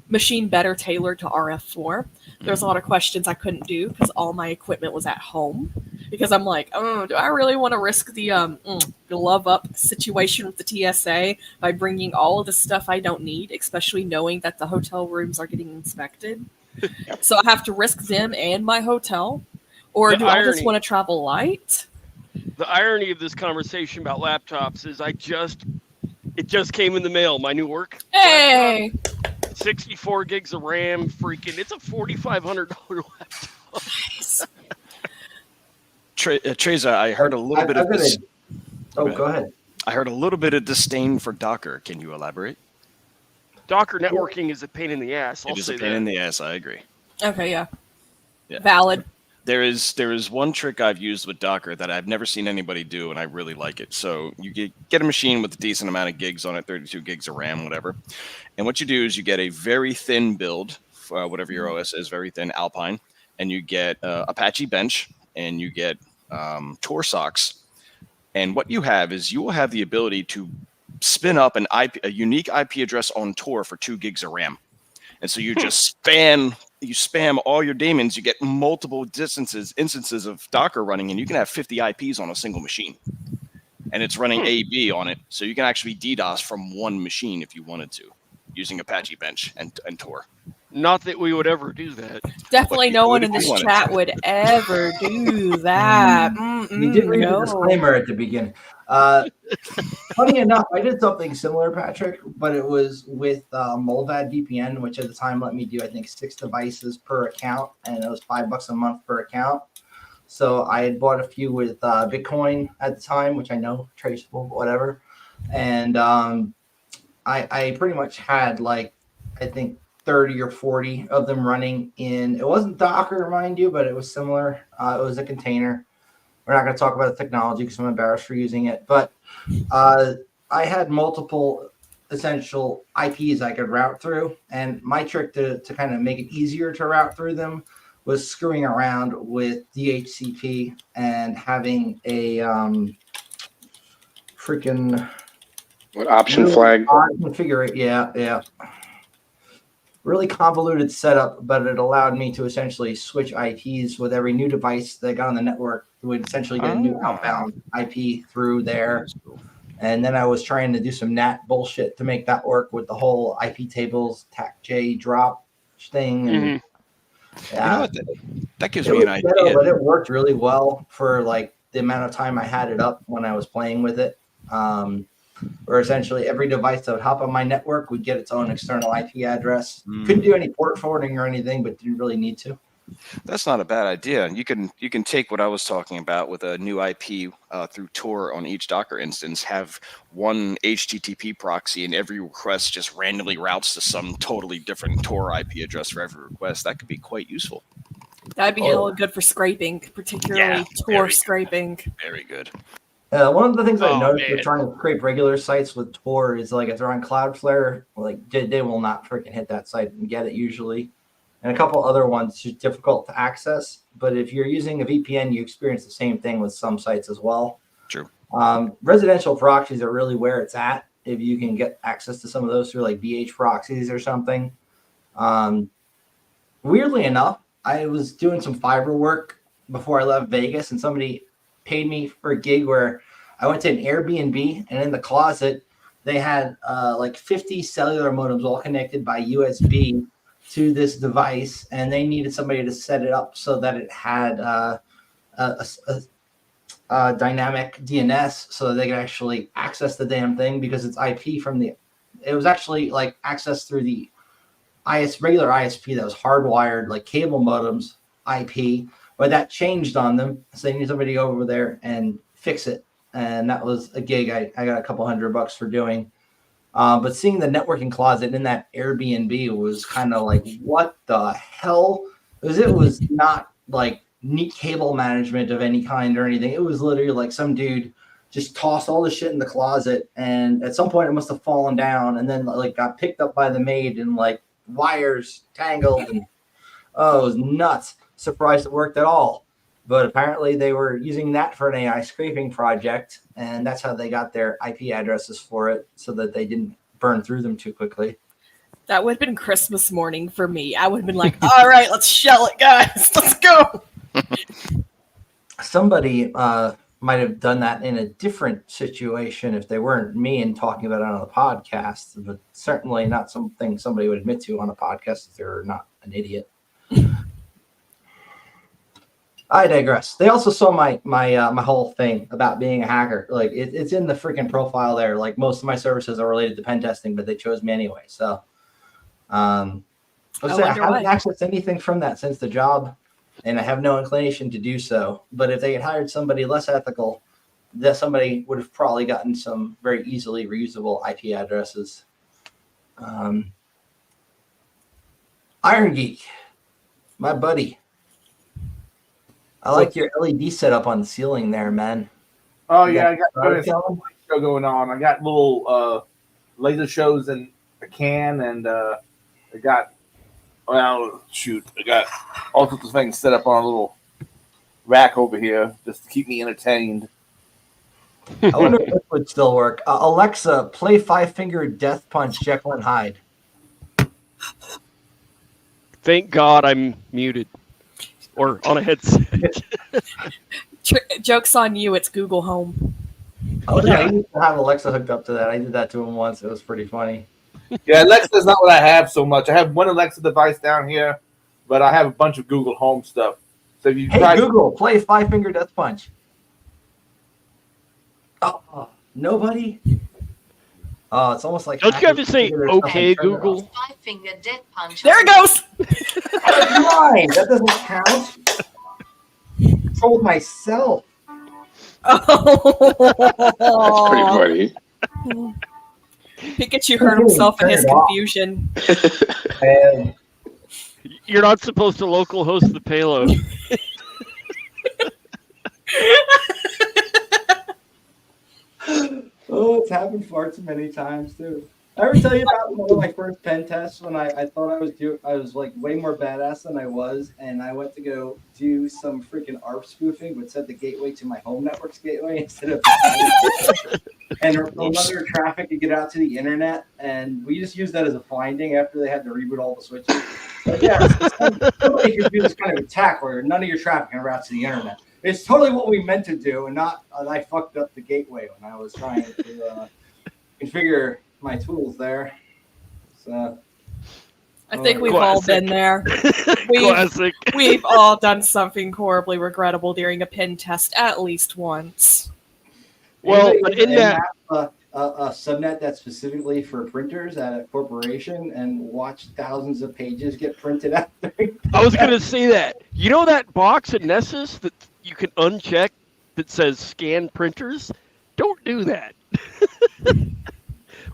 machine better tailored to RF4. There's a lot of questions I couldn't do because all my equipment was at home. Because I'm like, oh, do I really want to risk the glove up situation with the TSA by bringing all of the stuff I don't need, especially knowing that the hotel rooms are getting inspected? So I have to risk them and my hotel? Or The do I just irony- want to travel light? The irony of this conversation about laptops is it just came in the mail. My new work Hey! laptop, 64 gigs of RAM, freaking, it's a $4,500 laptop. Treza, I heard a little bit of this. Oh, go ahead. I heard a little bit of disdain for Docker. Can you elaborate? Docker networking is a pain in the ass. It is a pain in the ass. I agree. Okay, yeah. Yeah. Valid. There is one trick I've used with Docker that I've never seen anybody do, and I really like it. So you get a machine with a decent amount of gigs on it, 32 gigs of RAM, whatever. And what you do is you get a very thin build, whatever your OS is, very thin Alpine, and you get Apache Bench, and you get Tor socks. And what you have is you will have the ability to spin up a unique IP address on Tor for 2 gigs of RAM. And so you just spam all your daemons, you get multiple instances of Docker running, and you can have 50 IPs on a single machine. And it's running AB on it. So you can actually DDoS from one machine if you wanted to, using Apache Bench and Tor. Not that we would ever do that. Definitely no one in this chat would ever do that. We did read the disclaimer at the beginning. Funny enough, I did something similar, Patrick, but it was with Molvad VPN, which at the time let me do, I think, 6 devices per account, and it was $5 a month per account. So I had bought a few with Bitcoin at the time, which I know traceable, whatever. And I pretty much had, like, I think 30 or 40 of them running in. It wasn't Docker, mind you, but it was similar. It was a container. We're not going to talk about the technology because I'm embarrassed for using it. But I had multiple essential IPs I could route through. And my trick to kind of make it easier to route through them was screwing around with DHCP and having a freaking... What, option flag? Configure it, yeah. Really convoluted setup, but it allowed me to essentially switch IPs with every new device that got on the network. It would essentially get a new outbound IP through there. And then I was trying to do some NAT bullshit to make that work with the whole IP tables, TACJ drop thing. And, you know what? That gives me an idea. But it worked really well for like the amount of time I had it up when I was playing with it. Or essentially every device that would hop on my network would get its own external IP address. Couldn't do any port forwarding or anything, but didn't really need to. That's not a bad idea. You can take what I was talking about with a new IP through Tor on each Docker instance, have one HTTP proxy, and every request just randomly routes to some totally different Tor IP address for every request. That could be quite useful. That'd be hella good for scraping, particularly Tor scraping. Very good. One of the things I noticed with trying to scrape regular sites with Tor is like if they're on Cloudflare, like they will not freaking hit that site and get it usually. And a couple other ones just difficult to access. But if you're using a VPN, you experience the same thing with some sites as well. True. Residential proxies are really where it's at. If you can get access to some of those through like BH proxies or something. Weirdly enough, I was doing some fiber work before I left Vegas, and somebody paid me for a gig where I went to an Airbnb, and in the closet they had like 50 cellular modems all connected by USB to this device, and they needed somebody to set it up so that it had a dynamic DNS so that they could actually access the damn thing, because it's IP from it was actually like access through the regular ISP that was hardwired, like cable modems IP, but that changed on them. So they need somebody to go over there and fix it. And that was a gig I got a couple $100 for doing. But seeing the networking closet in that Airbnb was kind of like, what the hell? Because it was not like neat cable management of any kind or anything. It was literally like some dude just tossed all the shit in the closet, and at some point it must have fallen down, and then like got picked up by the maid and like wires tangled, and oh, it was nuts. Surprised it worked at all. But apparently they were using that for an AI scraping project, and that's how they got their IP addresses for it, so that they didn't burn through them too quickly. That would have been Christmas morning for me. I would have been like, all right, let's shell it, guys. Let's go. Somebody might have done that in a different situation if they weren't me and talking about it on a podcast, but certainly not something somebody would admit to on a podcast if they're not an idiot. I digress. They also saw my whole thing about being a hacker. Like it's in the freaking profile there. Like most of my services are related to pen testing, but they chose me anyway. So I haven't accessed anything from that since the job, and I have no inclination to do so. But if they had hired somebody less ethical, that somebody would have probably gotten some very easily reusable IP addresses. Iron Geek, my buddy. I like your LED setup on the ceiling there, man. Oh, yeah, I got a show going on. I got little laser shows in a can, and I got all sorts of things set up on a little rack over here just to keep me entertained. I wonder if this would still work. Alexa, play Five-Finger Death Punch, Jekyll and Hyde. Thank God I'm muted. Or on a headset. Joke's on you, it's Google Home. Oh, yeah, I used to have Alexa hooked up to that. I did that to him once. It was pretty funny. Yeah, Alexa's not what I have so much. I have one Alexa device down here, but I have a bunch of Google Home stuff. So if you Google, play Five-Finger Death Punch. Oh, nobody? Oh, it's almost like... Don't you have to say, okay, Google? Five-Finger Death Punch. There it goes! Why? That doesn't count. I told myself. That's pretty funny. Pikachu hurt himself in his confusion. And you're not supposed to local host the payload. Oh, it's happened far too many times too. I ever tell you about one of my first pen tests when I thought I was like way more badass than I was, and I went to go do some freaking ARP spoofing, but set the gateway to my home network's gateway instead of and another traffic to get out to the internet, and we just used that as a finding after they had to reboot all the switches. But yeah, somebody could do this kind of attack where none of your traffic can route to the internet. It's totally what we meant to do, and not I fucked up the gateway when I was trying to configure my tools there. So I think we've all been there. We've all done something horribly regrettable during a pen test at least once. Well, but in that a subnet that's specifically for printers at a corporation and watch thousands of pages get printed out. I was going to say that. You know that box at Nessus that you can uncheck that says scan printers? Don't do that.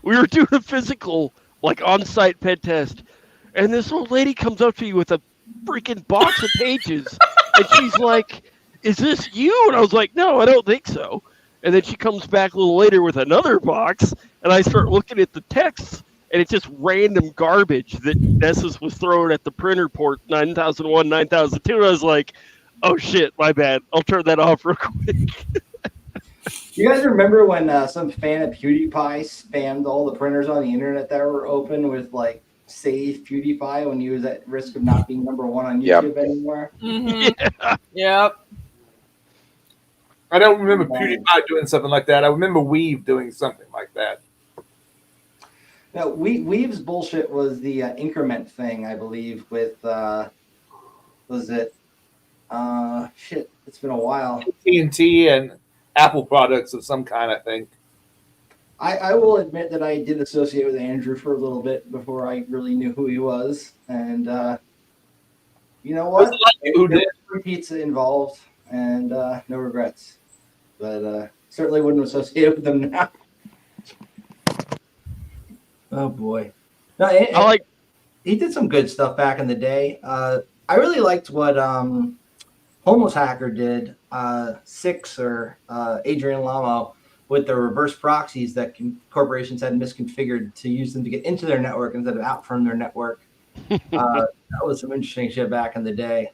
We were doing a physical, like, on-site pen test, and this old lady comes up to me with a freaking box of pages, and she's like, "Is this you?" And I was like, "No, I don't think so." And then she comes back a little later with another box, and I start looking at the text, and it's just random garbage that Nessus was throwing at the printer port 9001, 9002. And I was like, "Oh shit, my bad. I'll turn that off real quick." You guys remember when some fan of PewDiePie spammed all the printers on the internet that were open with like "Save PewDiePie" when he was at risk of not being number one on YouTube anymore? Mm-hmm. Yeah. Yep. I don't remember PewDiePie doing something like that. I remember Weave doing something like that. No, Weave's bullshit was the increment thing, I believe, with was it? Shit, it's been a while. TNT and Apple products of some kind, I think. I will admit that I did associate with Andrew for a little bit before I really knew who he was, and you know what? Who did? Free pizza involved, and no regrets. But certainly wouldn't associate with them now. Oh boy! No, he did some good stuff back in the day. I really liked what Home homeless hacker did, Six or Adrian Lamo, with the reverse proxies that corporations had misconfigured to use them to get into their network instead of out from their network. That was some interesting shit back in the day.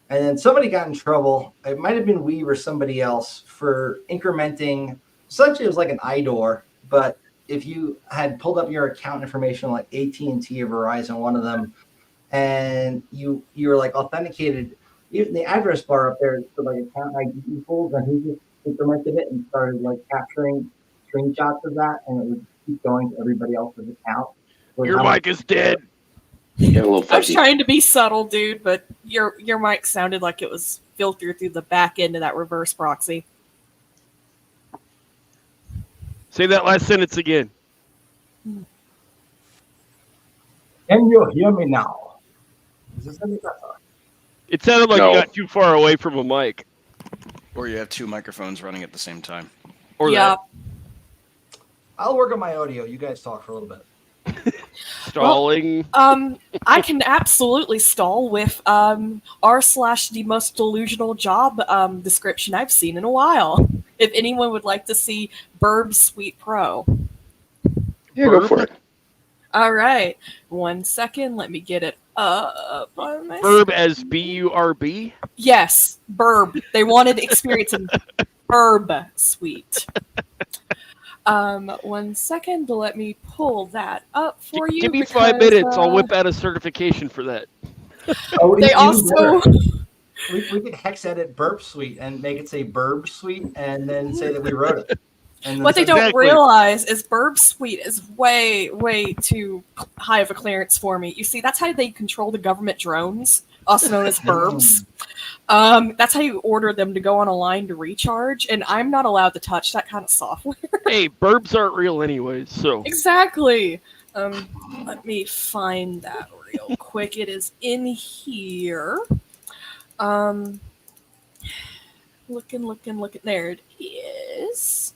And then somebody got in trouble. It might have been Weave or somebody else for incrementing. Essentially, it was like an IDOR, but if you had pulled up your account information, like AT&T or Verizon, one of them, and you were like authenticated, even the address bar up there for like account ID equals, and he just implemented it and started like capturing screenshots of that, and it would keep going to everybody else's account. Your mic is dead. Yeah, a little I was fuzzy. trying to be subtle, dude, but your mic sounded like it was filtered through the back end of that reverse proxy. Say that last sentence again. Can you hear me now? Is this any better? It sounded like No. you got too far away from a mic. Or you have two microphones running at the same time. Or Yeah. that. I'll work on my audio. You guys talk for a little bit. Stalling. I can absolutely stall with r/the most delusional job description I've seen in a while. If anyone would like to see Burb Suite Pro. Yeah, go for it. All right. 1 second. Let me get it up on my Verb as B-U-R-B. Yes, Burb. They wanted experience in Burb Suite. 1 second. Let me pull that up for you. Give me because, 5 minutes. I'll whip out a certification for that. Oh, They even also. better. We could hex edit Burp Suite and make it say Burb Suite and then say that we wrote it. And then What they say- don't Exactly. realize is Burb Suite is way, way too high of a clearance for me. You see, that's how they control the government drones, also known as Burbs. That's how you order them to go on a line to recharge, and I'm not allowed to touch that kind of software. Hey, burbs aren't real anyways, so. Exactly. Let me find that real quick. It is in here. Looking. There it is.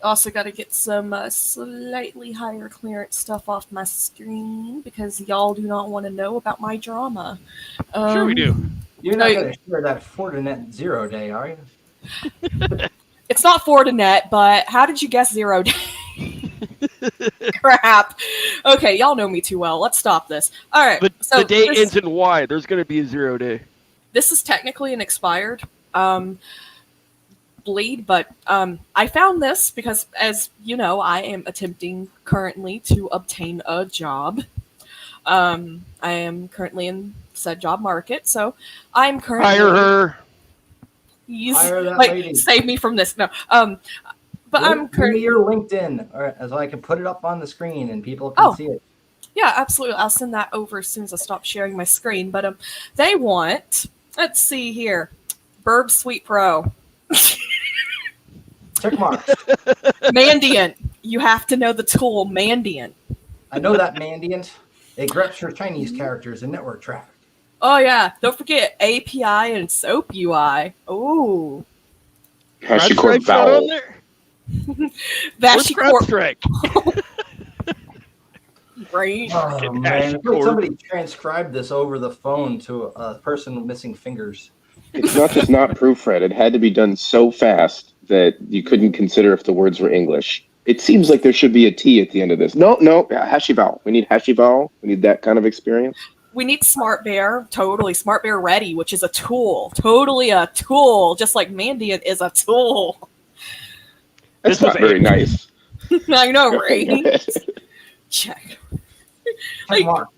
Also got to get some slightly higher clearance stuff off my screen because y'all do not want to know about my drama. Sure we do. You're not going to share that Fortinet 0 day, are you? It's not Fortinet, but how did you guess 0 day? Crap. Okay, y'all know me too well. Let's stop this. All right. But so the day this, ends in Y. There's going to be a 0 day. This is technically an expired bleed, but I found this because, as you know, I am attempting currently to obtain a job. I am currently in said job market, so I'm currently Hire her. Hire that like lady. save me from this. No, but I'm Give me currently your LinkedIn, or so I can put it up on the screen and people can see it. yeah, absolutely. I'll send that over as soon as I stop sharing my screen. But they want, let's see here, Burb Suite Pro. Check mark. Mandiant. You have to know the tool Mandiant. I know that Mandiant. It greps your Chinese characters in network traffic. Oh yeah, don't forget API and SOAP UI. Ooh, HashiCorp CrowdStrike's not on Vowel. there? Vashi Where's Corp. CrowdStrike? Right. Oh man! HashiCorp. Somebody transcribed this over the phone to a person with missing fingers. It's not just not proofread. It had to be done so fast that you couldn't consider if the words were English. It seems like there should be a T at the end of this. No, HashiVowel. We need HashiVowel. We need that kind of experience. We need Smart Bear, totally. Smart Bear Ready, which is a tool. Totally a tool, just like Mandiant is a tool. That's This not was very a- nice. I know, right? Check. Check mark.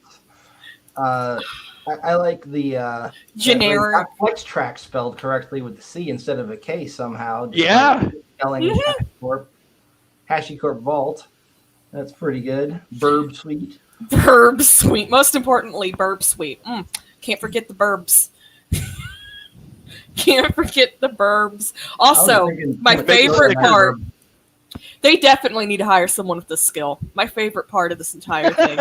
I like the Generic. Flex track spelled correctly with the C instead of a K somehow. Yeah. Spelling HashiCorp Vault. That's pretty good. Burb Suite. Burb Suite. Most importantly, Burb Suite. Can't forget the burbs. Can't forget the burbs. Also, my favorite part. They definitely need to hire someone with this skill. My favorite part of this entire thing.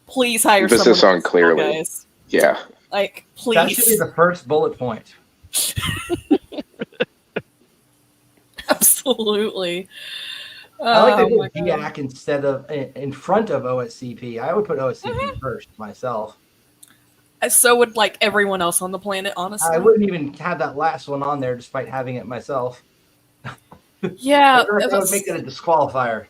Please hire Emphasis someone on with this skill, clearly. guys. Yeah. Like, That should be please. the first bullet point. Absolutely. I like Oh to my put God. GAC instead of in front of OSCP. I would put OSCP first myself. So would like everyone else on the planet, honestly. I wouldn't even have that last one on there despite having it myself. Yeah, That would make it a disqualifier.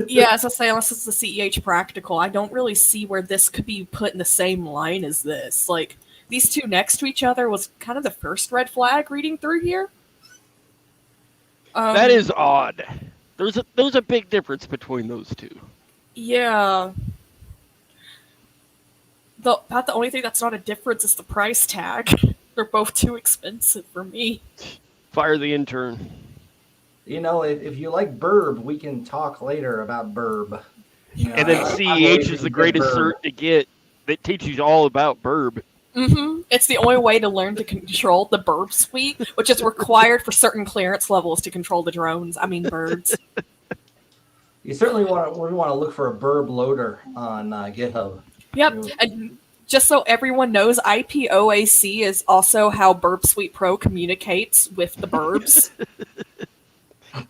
Yeah, as I say, unless it's the CEH practical, I don't really see where this could be put in the same line as this. Like, these two next to each other was kind of the first red flag reading through here. That is odd. There's a big difference between those two. Yeah. About the only thing that's not a difference is the price tag. They're both too expensive for me. Fire the intern. You know, if you like burb, we can talk later about burb. You know, And then CEH is the greatest cert to get that teaches you all about burb. It's the only way to learn to control the burb suite, which is required for certain clearance levels to control the drones. I mean, birds. You certainly want to look for a burb loader on GitHub. Yep, and just so everyone knows, IPOAC is also how Burb Suite Pro communicates with the burbs.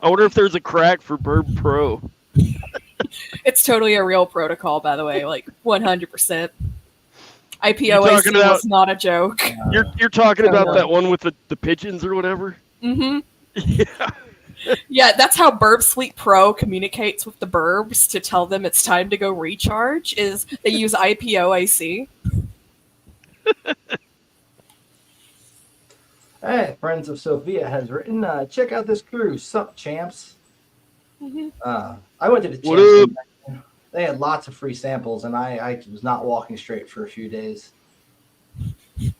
I wonder if there's a crack for Burb Pro. It's totally a real protocol, by the way, like 100%. IPOAC was not a joke. You're talking about that one with the pigeons or whatever? Mm-hmm. Yeah. Yeah, that's how Burb Suite Pro communicates with the burbs to tell them it's time to go recharge, is they use IPOAC. Hey, Friends of Sophia has written, check out this crew. Sup, champs. I went to the champs convention. They had lots of free samples, and I was not walking straight for a few days. You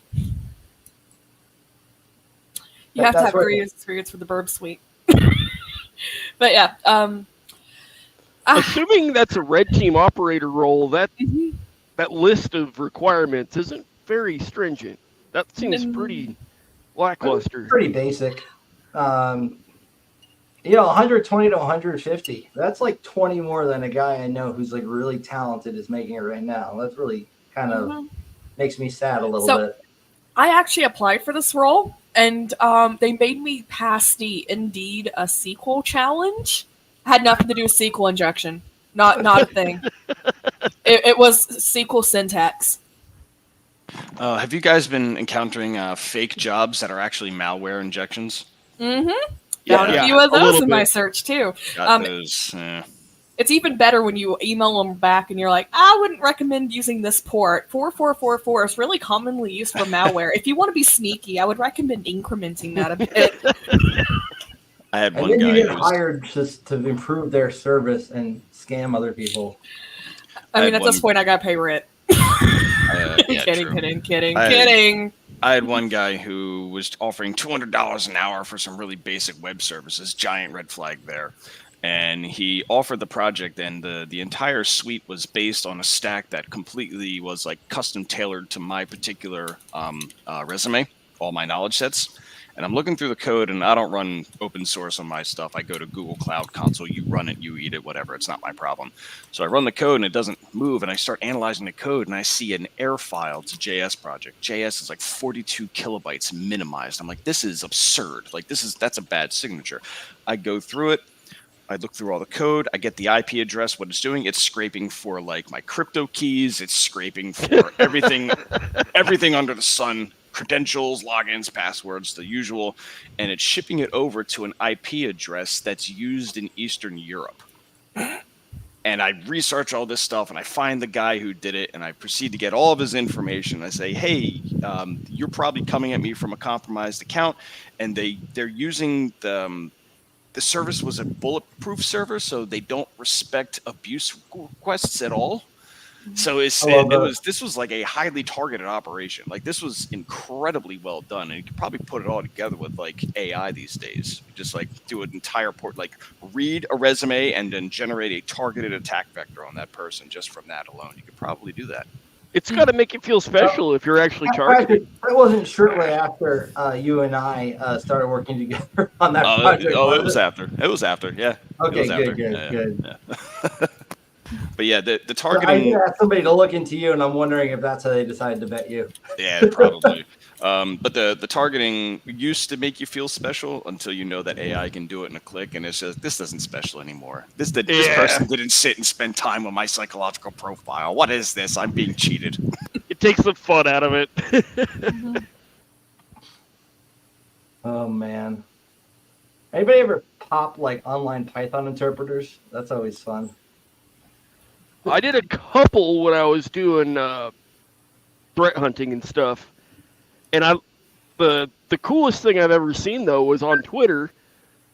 have to have great experience for the Burb Suite. But yeah, assuming that's a red team operator role, that list of requirements isn't very stringent. That seems pretty lackluster. Pretty basic. 120 to 150. That's like 20 more than a guy I know who's like really talented is making it right now. That's really kind of makes me sad a little bit. I actually applied for this role, and they made me pass the Indeed a SQL challenge. Had nothing to do with SQL injection. Not a thing. It was SQL syntax. Have you guys been encountering fake jobs that are actually malware injections? Found a few of those in my search too. Got those. It's even better when you email them back and you're like, I wouldn't recommend using this port. 4444 is really commonly used for malware. If you want to be sneaky, I would recommend incrementing that a bit. I had one guy. And then you get who hired just to improve their service and scam other people. I mean, at this point, I got to pay rent. Kidding. I had one guy who was offering $200 an hour for some really basic web services, giant red flag there. And he offered the project, and the entire suite was based on a stack that completely was like custom tailored to my particular resume, all my knowledge sets. And I'm looking through the code, and I don't run open source on my stuff. I go to Google Cloud Console. You run it, you eat it, whatever. It's not my problem. So I run the code, and it doesn't move. And I start analyzing the code, and I see an error file. It's a JS project. JS is like 42 kilobytes minimized. I'm like, this is absurd. Like, that's a bad signature. I go through it. I look through all the code. I get the IP address, what it's doing. It's scraping for like my crypto keys. It's scraping for everything under the sun. Credentials, logins, passwords, the usual, and it's shipping it over to an IP address that's used in Eastern Europe. And I research all this stuff, and I find the guy who did it, and I proceed to get all of his information. I say, hey, you're probably coming at me from a compromised account, and they're using the service was a bulletproof server, so they don't respect abuse requests at all. So this was like a highly targeted operation. Like, this was incredibly well done, and you could probably put it all together with like AI these days. Just like do an entire port, like read a resume and then generate a targeted attack vector on that person just from that alone. You could probably do that. It's got to make you feel special if you're actually targeted. That wasn't shortly after you and I started working together on that project. It was after. It was after, yeah. Okay, good. Yeah. But yeah, the targeting. I did ask somebody to look into you, and I'm wondering if that's how they decided to bet you. Yeah, probably. But the targeting used to make you feel special until you know that AI can do it in a click, and it's just, this isn't special anymore. This person didn't sit and spend time on my psychological profile. What is this? I'm being cheated. It takes the fun out of it. Oh man. Anybody ever pop like online Python interpreters? That's always fun. I did a couple when I was doing threat hunting and stuff, and the coolest thing I've ever seen though was on Twitter.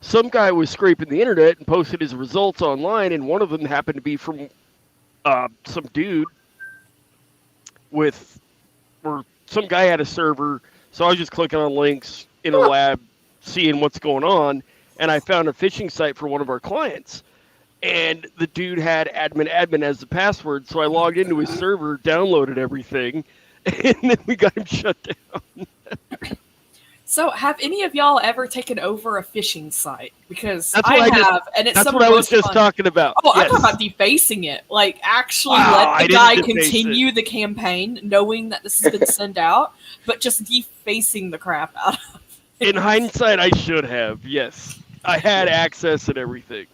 Some guy was scraping the internet and posted his results online, and one of them happened to be from some dude or some guy had a server. So I was just clicking on links in a lab, seeing what's going on, and I found a phishing site for one of our clients. And the dude had admin as the password, so I logged into his server, downloaded everything, and then we got him shut down. So, have any of y'all ever taken over a phishing site? Because That's I what have, and it's That's some what of I the was most just fun. talking about. Oh, I'm Yes. talking about defacing it. Like, actually Wow, let I the guy didn't deface continue the campaign, knowing that this has been sent out, but just defacing the crap out of it. In hindsight, I should have. Yes, I had access and everything.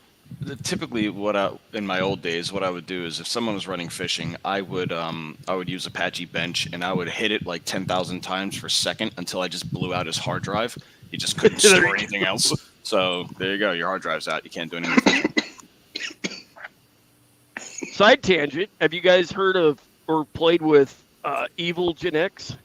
Typically, in my old days, what I would do is if someone was running phishing, I would use Apache Bench and I would hit it like 10,000 times per second until I just blew out his hard drive. He just couldn't There store you anything else. So there you go. Your hard drive's out. You can't do any more phishing. Side tangent. Have you guys heard of or played with Evil Gen X?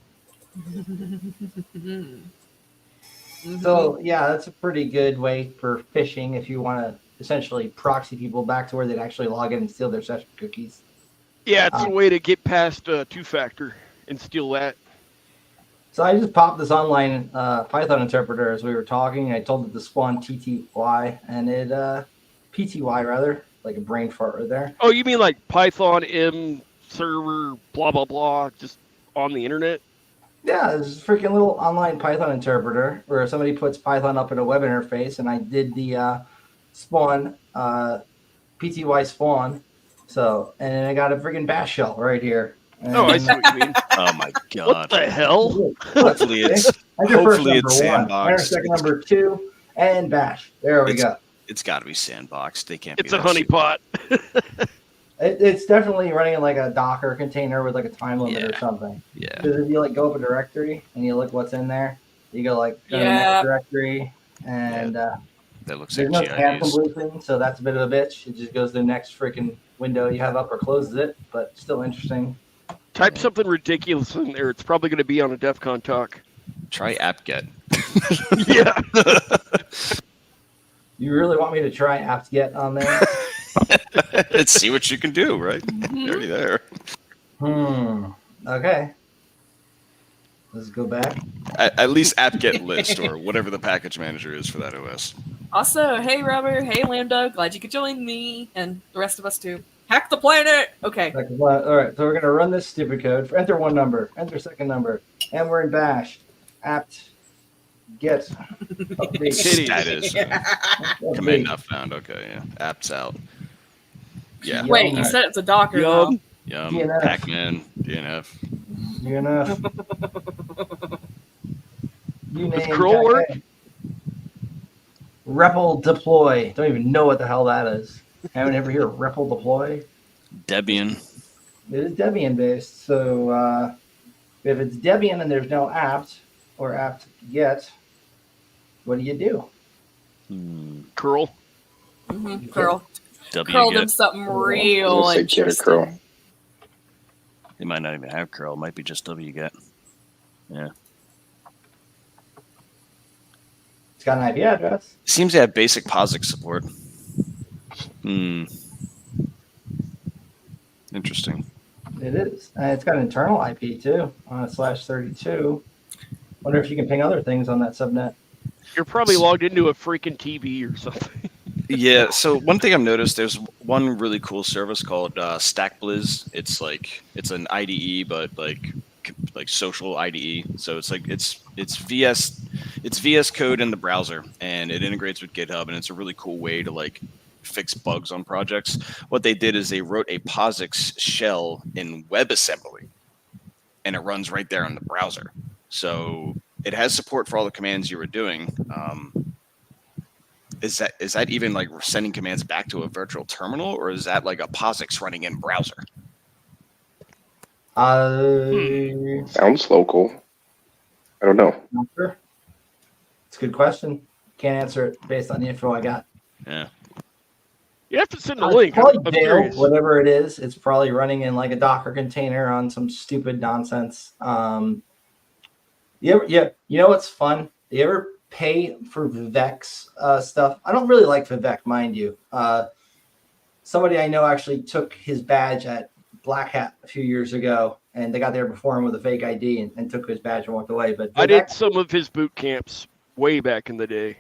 So yeah, that's a pretty good way for phishing if you want to essentially proxy people back to where they'd actually log in and steal their session cookies. Yeah, it's a way to get past two-factor and steal that. So I just popped this online Python interpreter as we were talking. I told it to spawn TTY and it PTY rather, like a brain fart right there. Oh, you mean like Python M server blah blah blah, just on the internet? Yeah, this is a freaking little online Python interpreter where somebody puts Python up in a web interface, and I did the spawn PTY spawn. So, and then I got a freaking bash shell right here. And Oh, I see what you mean. Oh my god! What the hell? Hopefully it's Enter sandboxed. second number 2 and bash. There we go. It's got to be sandboxed. They can't. It's be a that honeypot. It's definitely running in like a Docker container with like a time limit or something. Yeah. Because if you like go up a directory and you look what's in there, you go like go to the Yeah. next directory and That looks there's like no tab GIDs. completion, so that's a bit of a bitch. It just goes to the next freaking window you have up or closes it, but still interesting. Type something ridiculous in there. It's probably going to be on a DEF CON talk. Try apt-get. Yeah. You really want me to try apt-get on there? Let's see what you can do, right? You're already there. Okay. Let's go back. At least apt-get list or whatever the package manager is for that OS. Also, hey Rubber, hey Lambda, glad you could join me, and the rest of us too. Hack the planet! Okay. All right, so we're going to run this stupid code. Enter one number, enter second number, and we're in bash. Apt get update. That is command not found. Okay, yeah. App's out. Yeah. Wait, you said it's a Docker though. Yum. DNF. Pac-Man. DNF. DNF. You Does name curl work? REPL deploy. Don't even know what the hell that is. Haven't ever heard of REPL deploy? Debian. It is Debian based. So if it's Debian and there's no apt or apt get, what do you do? Curl. Curl. W Curl them get. something I real was gonna say get or interesting. curl. They might not even have curl. It might be just W get. Yeah. It's got an IP address. Seems to have basic POSIX support. Interesting. It is. It's got an internal IP too on /32. Wonder if you can ping other things on that subnet. You're probably logged into a freaking TV or something. Yeah, so one thing I've noticed, there's one really cool service called StackBlizz. It's an IDE, but like social IDE. So it's VS Code in the browser, and it integrates with GitHub, and it's a really cool way to like fix bugs on projects. What they did is they wrote a POSIX shell in WebAssembly, and it runs right there in the browser. So it has support for all the commands you were doing. Is that even like sending commands back to a virtual terminal, or is that like a POSIX running in browser? Sounds local. I don't know. Not sure. It's a good question. Can't answer it based on the info I got. Yeah. You have to send a It's link. probably I'm jail, curious. whatever it is. It's probably running in like a Docker container on some stupid nonsense. You know what's fun? You ever pay for Vivek's stuff? I don't really like Vivek, mind you. Somebody I know actually took his badge at Black Hat a few years ago, and they got there before him with a fake ID and took his badge and walked away. But I Vivek, did some of his boot camps way back in the day.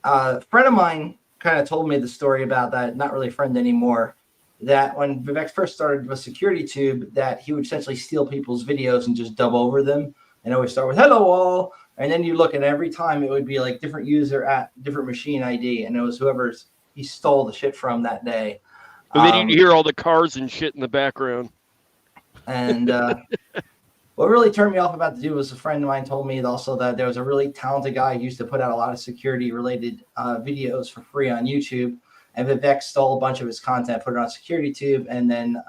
a friend of mine kind of told me the story about that, not really a friend anymore, that when Vivek first started with SecurityTube, that he would essentially steal people's videos and just dub over them and always start with hello all. And then you look at every time it would be like different user at different machine ID. And it was whoever's he stole the shit from that day. And then you'd hear all the cars and shit in the background. And what really turned me off about the dude was a friend of mine told me also that there was a really talented guy who used to put out a lot of security related videos for free on YouTube. And Vivek stole a bunch of his content, put it on SecurityTube. And then,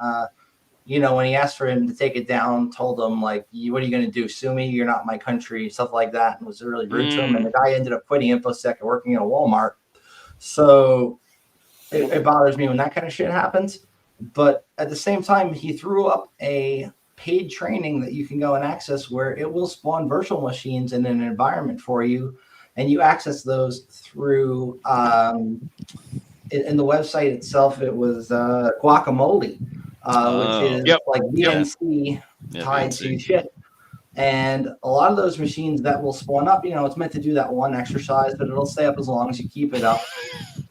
when he asked for him to take it down, told him, like, what are you going to do? Sue me? You're not my country, stuff like that. And was really rude to him. And the guy ended up quitting InfoSec and working at a Walmart. So it bothers me when that kind of shit happens. But at the same time, he threw up a paid training that you can go and access where it will spawn virtual machines in an environment for you. And you access those through, in the website itself, it was Guacamole, which is like VNC tied to shit. And a lot of those machines that will spawn up, it's meant to do that one exercise, but it'll stay up as long as you keep it up.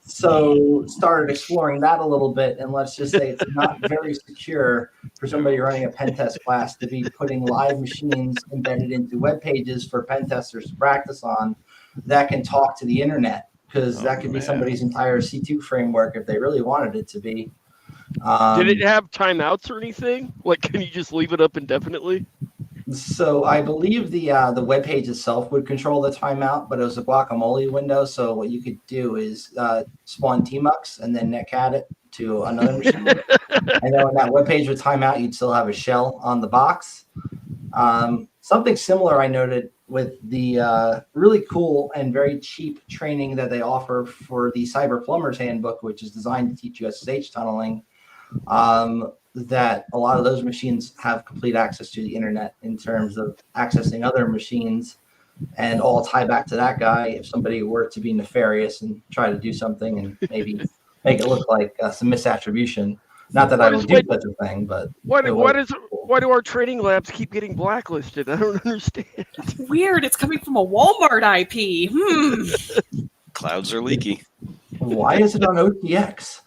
So started exploring that a little bit, and let's just say it's not very secure for somebody running a pen test class to be putting live machines embedded into web pages for pen testers to practice on that can talk to the internet, because that could be somebody's entire C2 framework if they really wanted it to be. Did it have timeouts or anything? Like, can you just leave it up indefinitely? So I believe the web page itself would control the timeout, but it was a Guacamole window. So what you could do is spawn tmux and then netcat it to another machine. And then when that web page would timeout, you'd still have a shell on the box. Something similar I noted with the really cool and very cheap training that they offer for the Cyber Plumber's Handbook, which is designed to teach you SSH tunneling. That a lot of those machines have complete access to the internet in terms of accessing other machines, and all tie back to that guy if somebody were to be nefarious and try to do something and maybe make it look like some misattribution. Not that I would do such a thing, but why do our training labs keep getting blacklisted? I don't understand. Weird. It's coming from a Walmart IP. Clouds are leaky. Why is it on OTX?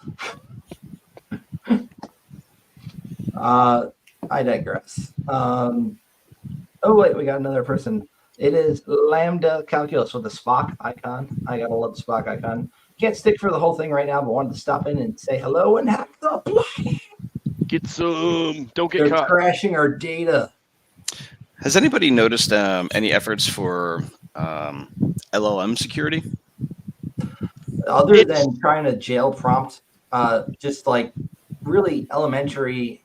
I digress. Oh, wait, we got another person. It is Lambda Calculus with the Spock icon. I gotta love the Spock icon. Can't stick for the whole thing right now, but wanted to stop in and say hello and have the play. Get some. Don't get They're caught. crashing our data. Has anybody noticed any efforts for LLM security? Other than trying to jail prompt, just like really elementary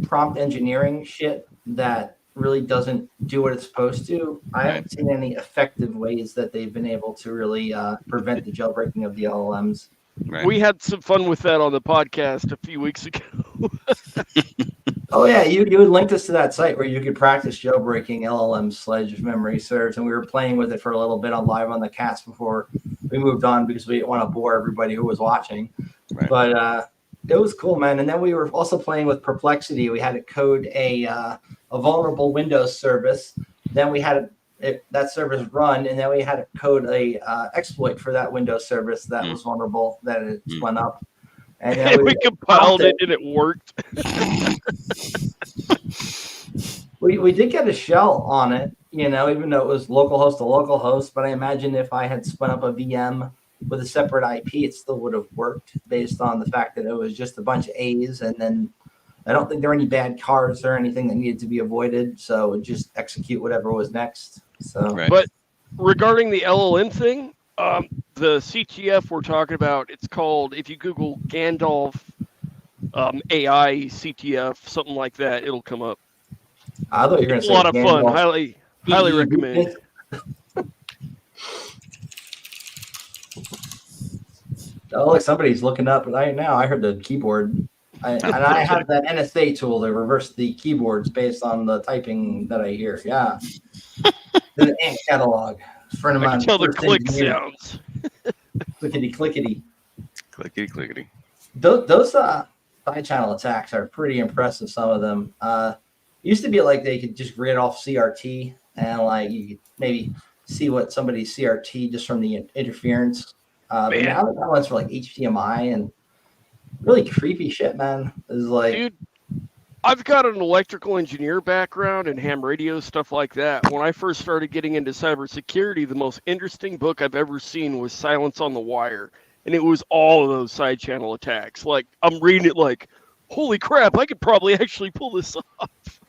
prompt engineering shit that really doesn't do what it's supposed to. I haven't seen any effective ways that they've been able to really prevent the jailbreaking of the LLMs. Right. We had some fun with that on the podcast a few weeks ago. Oh yeah, you would link us to that site where you could practice jailbreaking LLM Sledge if memory serves, and we were playing with it for a little bit on live on the cast before we moved on because we didn't want to bore everybody who was watching. Right. But it was cool, man. And then we were also playing with Perplexity. We had to code a vulnerable Windows service. Then we had that service run, and then we had to code a exploit for that Windows service that was vulnerable, that it spun up. And then we compiled it, and it worked. We did get a shell on it, even though it was localhost to localhost. But I imagine if I had spun up a VM with a separate IP, it still would have worked based on the fact that it was just a bunch of A's. And then I don't think there were any bad cards or anything that needed to be avoided. So it would just execute whatever was next. So, But regarding the LLM thing, the CTF we're talking about, it's called, if you Google Gandalf AI, CTF, something like that. It'll come up. I thought you were going It's to a say lot of fun. Gandalf. Highly recommend. Oh, look, somebody's looking up right now. I heard the keyboard. And I have that NSA tool to reverse the keyboards based on the typing that I hear. Yeah. The ant catalog. A friend of I can mine, tell the first click engineer. sounds. Clickety clickety. Clickety clickety. Those side channel attacks are pretty impressive. Some of them used to be like they could just read off CRT and like you could maybe see what somebody's CRT just from the interference. But Man. now that one's for like HDMI and really creepy shit, man. Is like, Dude, I've got an electrical engineer background and ham radio, stuff like that. When I first started getting into cybersecurity, the most interesting book I've ever seen was Silence on the Wire. And it was all of those side channel attacks. Like, I'm reading it like, holy crap, I could probably actually pull this off.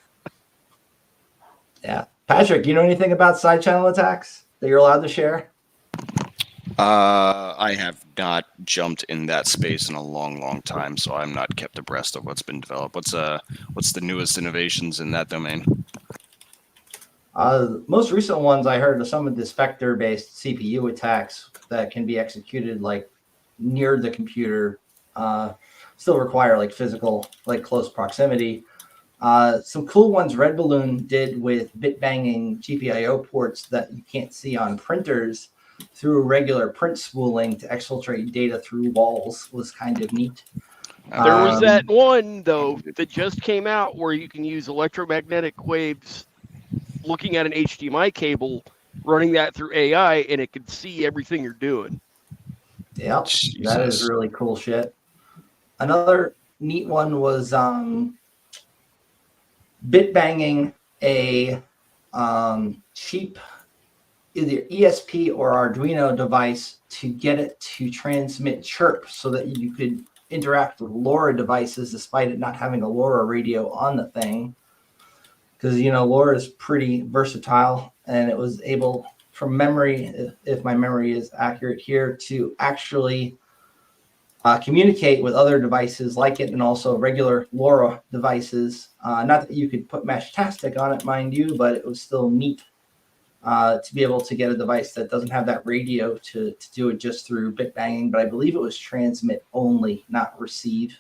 yeah. Patrick, you know anything about side channel attacks that you're allowed to share? I have not jumped in that space in a long time, so I'm not kept abreast of what's been developed. What's the newest innovations in that domain? Most recent ones I heard are some of this vector-based CPU attacks that can be executed like near the computer, still require like physical, like close proximity. Some cool ones Red Balloon did with bit banging GPIO ports that you can't see on printers through regular print spooling to exfiltrate data through walls was kind of neat. There was that one, though, that just came out where you can use electromagnetic waves looking at an HDMI cable, running that through AI, and it could see everything you're doing. Yep, that is really cool shit. Another neat one was bit banging a cheap either ESP or Arduino device to get it to transmit chirp so that you could interact with LoRa devices despite it not having a LoRa radio on the thing. Because, you know, LoRa is pretty versatile and it was able, from memory, if my memory is accurate here, to actually communicate with other devices like it and also regular LoRa devices. Not that you could put Meshtastic on it, mind you, but it was still neat to be able to get a device that doesn't have that radio to do it just through bit banging. But I believe it was transmit only, not receive.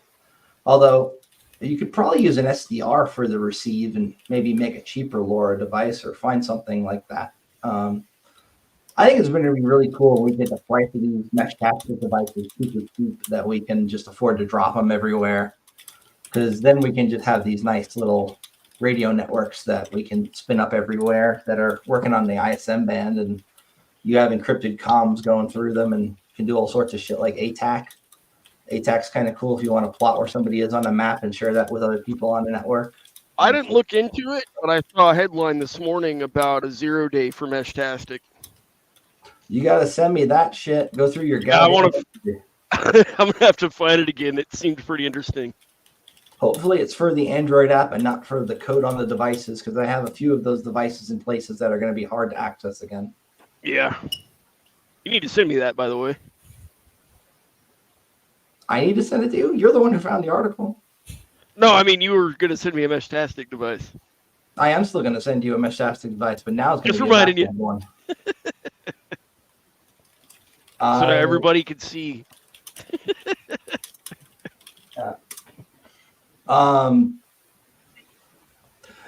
Although you could probably use an SDR for the receive and maybe make a cheaper LoRa device or find something like that. I think it's going to be really cool when we get the price of these Meshtastic devices super cheap that we can just afford to drop them everywhere. Because then we can just have these nice little radio networks that we can spin up everywhere that are working on the ISM band, and you have encrypted comms going through them and can do all sorts of shit like ATAC. ATAC's kind of cool if you want to plot where somebody is on a map and share that with other people on the network. I didn't look into it, but I saw a headline this morning about a 0 day for Meshtastic. You got to send me that shit. Go through your guide. I want to. I'm gonna have to find it again. It seemed pretty interesting. Hopefully it's for the Android app and not for the code on the devices, because I have a few of those devices in places that are going to be hard to access again. Yeah. You need to send me that, by the way. I need to send it to you? You're the one who found the article. No, I mean, you were going to send me a Meshtastic device. I am still going to send you a Meshtastic device, but now it's going to be reminding you. One. So that everybody could see.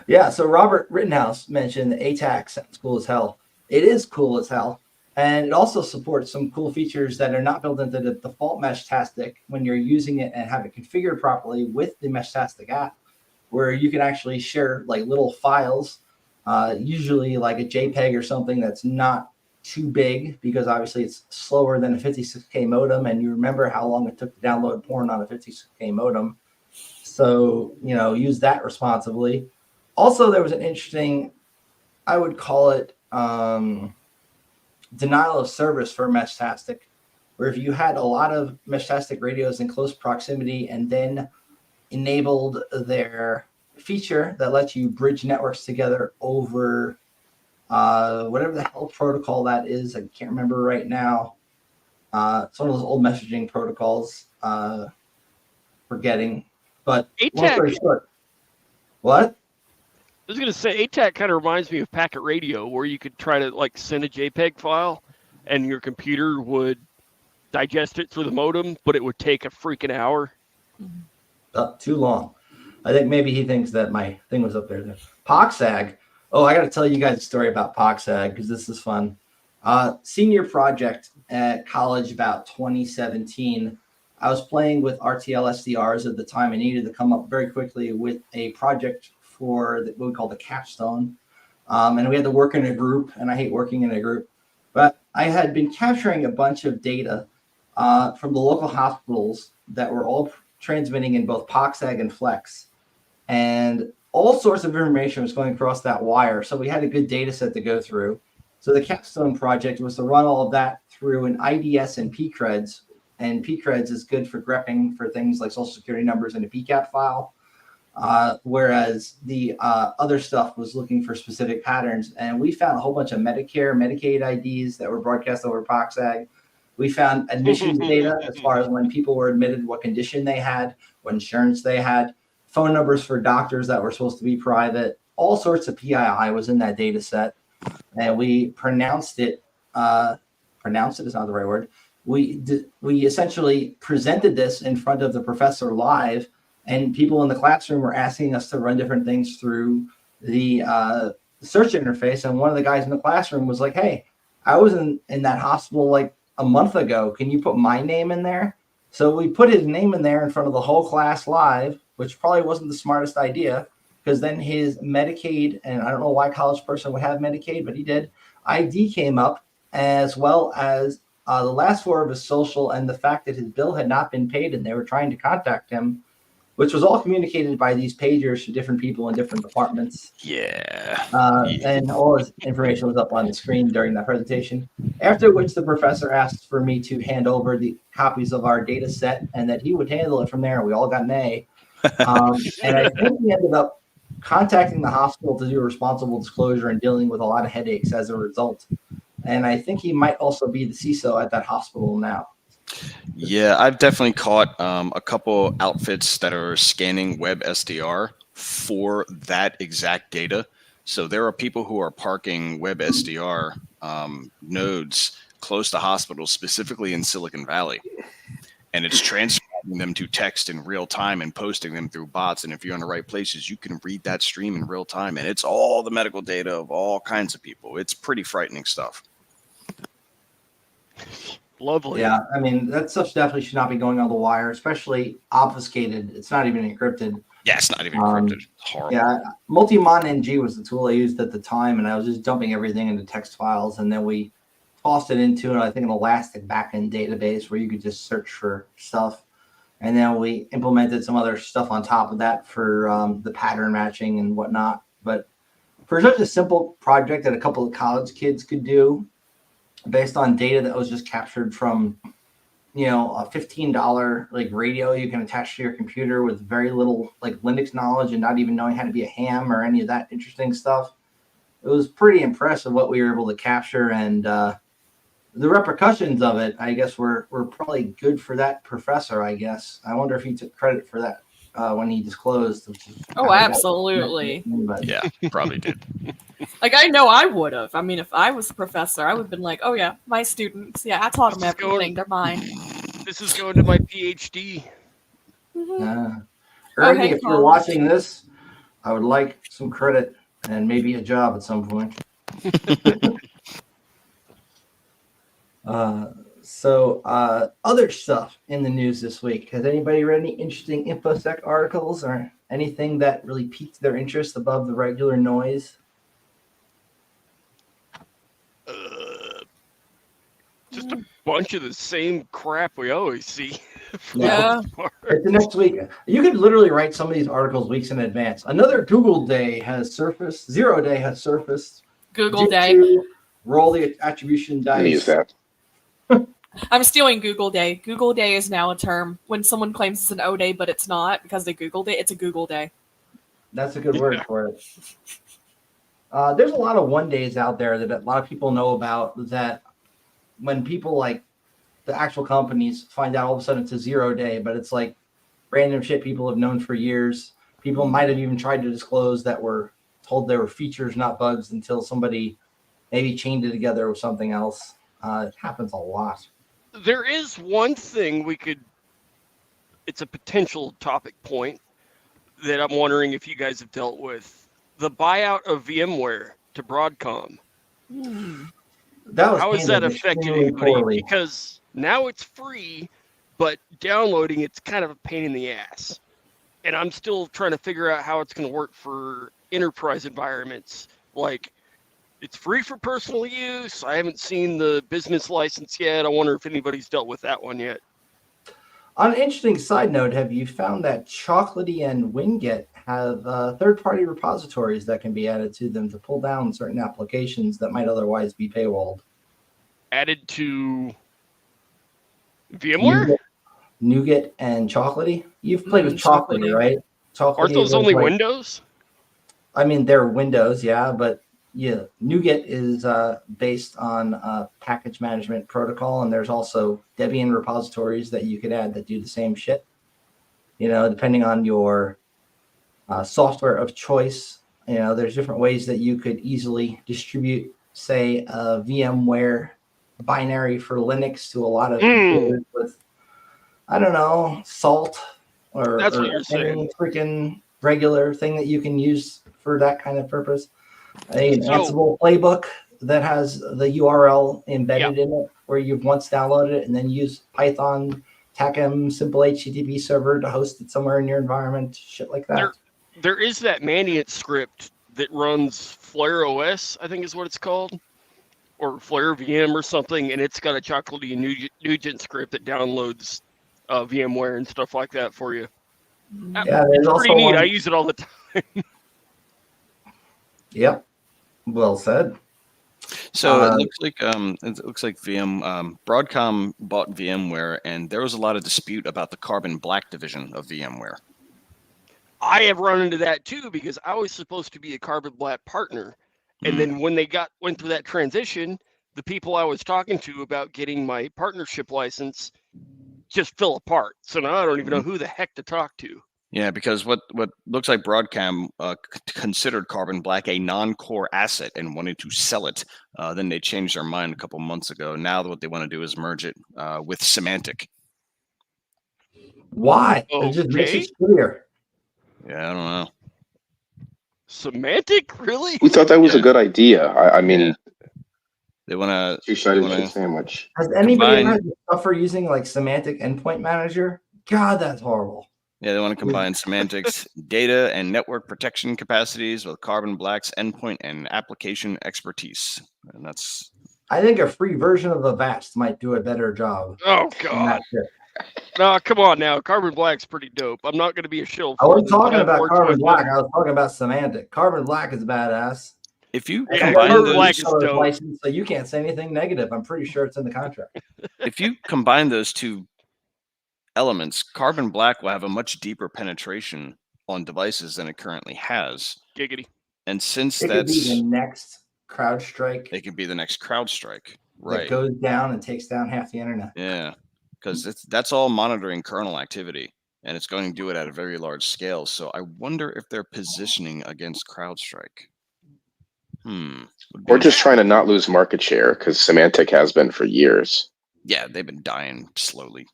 Yeah, so Robert Rittenhouse mentioned that ATAC sounds cool as hell. It is cool as hell. And it also supports some cool features that are not built into the default Meshtastic when you're using it and have it configured properly with the Meshtastic app, where you can actually share like little files, usually like a JPEG or something that's not too big, because obviously it's slower than a 56K modem. And you remember how long it took to download porn on a 56K modem. So, you know, use that responsibly. Also, there was an interesting, I would call it denial of service for Meshtastic, where if you had a lot of Meshtastic radios in close proximity and then enabled their feature that lets you bridge networks together over whatever the hell protocol that is, I can't remember right now. It's one of those old messaging protocols. Forgetting But long ATAC. story short, what? I was gonna say ATAC kind of reminds me of packet radio, where you could try to like send a JPEG file, and your computer would digest it through the modem, but it would take a freaking hour. Too long. I think maybe he thinks that my thing was up there. POXAG. Oh, I got to tell you guys a story about POXAG because this is fun. Senior project at college about 2017. I was playing with RTL SDRs at the time. I needed to come up very quickly with a project for what we call the capstone. And we had to work in a group, and I hate working in a group. But I had been capturing a bunch of data from the local hospitals that were all transmitting in both POXAG and Flex. And all sorts of information was going across that wire. So we had a good data set to go through. So the capstone project was to run all of that through an IDS and PCREDS. And PCREDS is good for grepping for things like social security numbers in a PCAP file. Whereas the other stuff was looking for specific patterns. And we found a whole bunch of Medicare, Medicaid IDs that were broadcast over POXAG. We found admissions data as far as when people were admitted, what condition they had, what insurance they had, phone numbers for doctors that were supposed to be private. All sorts of PII was in that data set. And we pronounced it is not the right word. We essentially presented this in front of the professor live, and people in the classroom were asking us to run different things through the search interface. And one of the guys in the classroom was like, hey, I was in that hospital like a month ago. Can you put my name in there? So we put his name in there in front of the whole class live, which probably wasn't the smartest idea, because then his Medicaid, and I don't know why a college person would have Medicaid, but he did, ID came up, as well as the last four of his social and the fact that his bill had not been paid and they were trying to contact him, which was all communicated by these pagers to different people in different departments. Yeah. And all his information was up on the screen during that presentation. After which the professor asked for me to hand over the copies of our data set and that he would handle it from there. We all got an A. And I think he ended up contacting the hospital to do a responsible disclosure and dealing with a lot of headaches as a result. And I think he might also be the CISO at that hospital now. Yeah, I've definitely caught a couple outfits that are scanning web SDR for that exact data. So there are people who are parking web SDR nodes close to hospitals, specifically in Silicon Valley. And it's transferring them to text in real time and posting them through bots. And if you're in the right places, you can read that stream in real time. And it's all the medical data of all kinds of people. It's pretty frightening stuff. Lovely. Yeah, I mean, that stuff definitely should not be going on the wire, especially obfuscated. It's not even encrypted. Yeah, it's not even encrypted. It's horrible. Yeah, Multimon NG was the tool I used at the time, and I was just dumping everything into text files, and then we tossed it into, I think, an Elastic backend database where you could just search for stuff. And then we implemented some other stuff on top of that for the pattern matching and whatnot. But for such a simple project that a couple of college kids could do, based on data that was just captured from, a $15 like radio you can attach to your computer with very little like Linux knowledge and not even knowing how to be a ham or any of that interesting stuff. It was pretty impressive what we were able to capture, and the repercussions of it, I guess, were probably good for that professor, I guess. I wonder if he took credit for that when he disclosed. Oh, absolutely. But, Yeah, probably did. Like, I know I would have. I mean, if I was the professor, I would have been like, oh, yeah, my students. Yeah, I taught them everything. They're mine. This is going to my PhD. Ernie, hey, if you're watching this, I would like some credit and maybe a job at some point. Other stuff in the news this week. Has anybody read any interesting InfoSec articles or anything that really piqued their interest above the regular noise? Just a bunch of the same crap we always see. Yeah. It's the next week. You could literally write some of these articles weeks in advance. Another Google Day has surfaced. 0 Day has surfaced. Google Day. Roll the attribution dice. Use that. I'm stealing Google Day. Google Day is now a term. When someone claims it's an O Day, but it's not because they Googled it, it's a Google Day. That's a good word for it. There's a lot of 1 days out there that a lot of people know about, that when people like the actual companies find out all of a sudden it's a 0 day, but it's like random shit people have known for years. People might have even tried to disclose that were told they were features, not bugs, until somebody maybe chained it together with something else. It happens a lot. There is one thing it's a potential topic point that I'm wondering if you guys have dealt with. The buyout of VMware to Broadcom. How has that affected anybody? Poorly. Because now it's free, but downloading it's kind of a pain in the ass. And I'm still trying to figure out how it's going to work for enterprise environments. Like, it's free for personal use. I haven't seen the business license yet. I wonder if anybody's dealt with that one yet. On an interesting side note, have you found that Chocolatey and Winget have third-party repositories that can be added to them to pull down certain applications that might otherwise be paywalled? Added to VMware? Nougat and Chocolatey? You've played with Chocolatey, right? Chocolatey. Aren't those only Windows? I mean, they're Windows, yeah, but yeah, Nougat is based on a package management protocol, and there's also Debian repositories that you could add that do the same shit. You know, depending on your software of choice, you know, there's different ways that you could easily distribute, say, a VMware binary for Linux to a lot of computers with, I don't know, Salt or any freaking regular thing that you can use for that kind of purpose. An Ansible playbook that has the URL embedded in it, where you've once downloaded it, and then use Python, TACM, simple HTTP server to host it somewhere in your environment, shit like that. There is that Mandiant script that runs Flare OS, I think is what it's called, or Flare VM or something, and it's got a Chocolatey and Nougat script that downloads VMware and stuff like that for you. Yeah, it's pretty neat. I use it all the time. Yep. Well said. So it looks like Broadcom bought VMware, and there was a lot of dispute about the Carbon Black division of VMware. I have run into that too, because I was supposed to be a Carbon Black partner, and then when they went through that transition, the people I was talking to about getting my partnership license just fell apart. So now I don't even know who the heck to talk to. Yeah, because what looks like Broadcom considered Carbon Black a non-core asset and wanted to sell it. Then they changed their mind a couple months ago. Now what they want to do is merge it with Symantec. Why? It just makes it shittier. Yeah, I don't know. Symantec, really? We thought that was a good idea. I mean, they want to two-sided sandwich. Has anybody ever had to suffer using like Symantec Endpoint Manager? God, that's horrible. Yeah, they want to combine Symantec's data and network protection capacities with Carbon Black's endpoint and application expertise. And that's... I think a free version of Avast might do a better job. Oh, God. No, come on now. Carbon Black's pretty dope. I'm not going to be a shill. I wasn't talking about Carbon Black. I was talking about Symantec. Carbon Black is badass. If you combine those, Black is dope. License, so you can't say anything negative. I'm pretty sure it's in the contract. If you combine those two elements, Carbon Black will have a much deeper penetration on devices than it currently has. Giggity. And since it could be the next CrowdStrike. It could be the next CrowdStrike. Right. That goes down and takes down half the internet. Yeah. Because that's all monitoring kernel activity, and it's going to do it at a very large scale. So I wonder if they're positioning against CrowdStrike. Or just trying to not lose market share, because Symantec has been for years. Yeah, they've been dying slowly.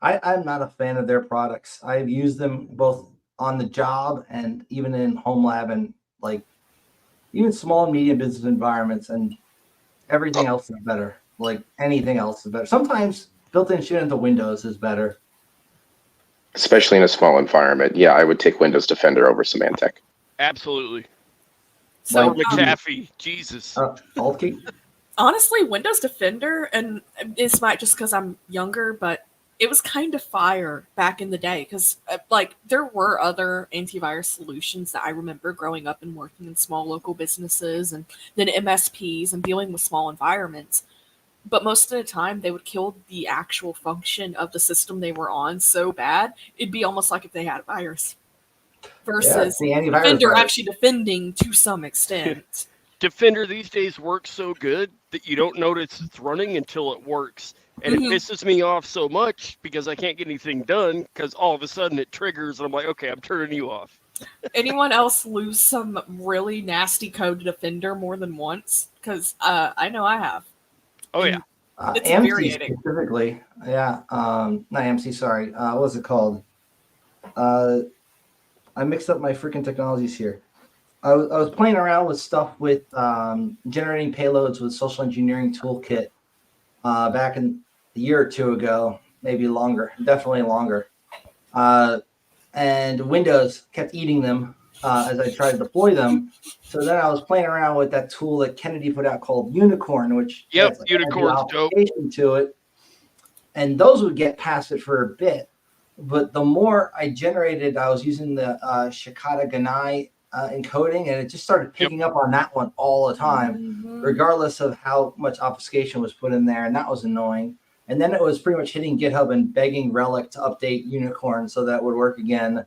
I'm not a fan of their products. I've used them both on the job and even in home lab and like even small and medium business environments, and everything else is better. Like anything else is better. Sometimes built-in shit into Windows is better. Especially in a small environment. Yeah, I would take Windows Defender over Symantec. Absolutely. So McAfee, Jesus. Alt key? Honestly, Windows Defender, and this might just because I'm younger, but it was kind of fire back in the day because like there were other antivirus solutions that I remember growing up and working in small local businesses and then MSPs and dealing with small environments. But most of the time they would kill the actual function of the system they were on so bad, it'd be almost like if they had a virus. Versus the Defender actually defending to some extent. Defender these days works so good that you don't notice it's running until it works. And it pisses me off so much because I can't get anything done because all of a sudden it triggers and I'm like, okay, I'm turning you off. Anyone else lose some really nasty code to Defender more than once? Because I know I have. Oh, yeah. It's AMC infuriating. specifically. Yeah. Not AMC, sorry. What was it called? I mixed up my freaking technologies here. I was playing around with stuff with generating payloads with social engineering toolkit back in a year or two ago, maybe longer, definitely longer. And Windows kept eating them as I tried to deploy them. So then I was playing around with that tool that Kennedy put out called Unicorn, which has like Unicorn's dope. application to it. And those would get past it for a bit. But the more I generated, I was using the Shikata Ganai encoding, and it just started picking up on that one all the time, regardless of how much obfuscation was put in there. And that was annoying. And then it was pretty much hitting GitHub and begging Relic to update Unicorn so that it would work again,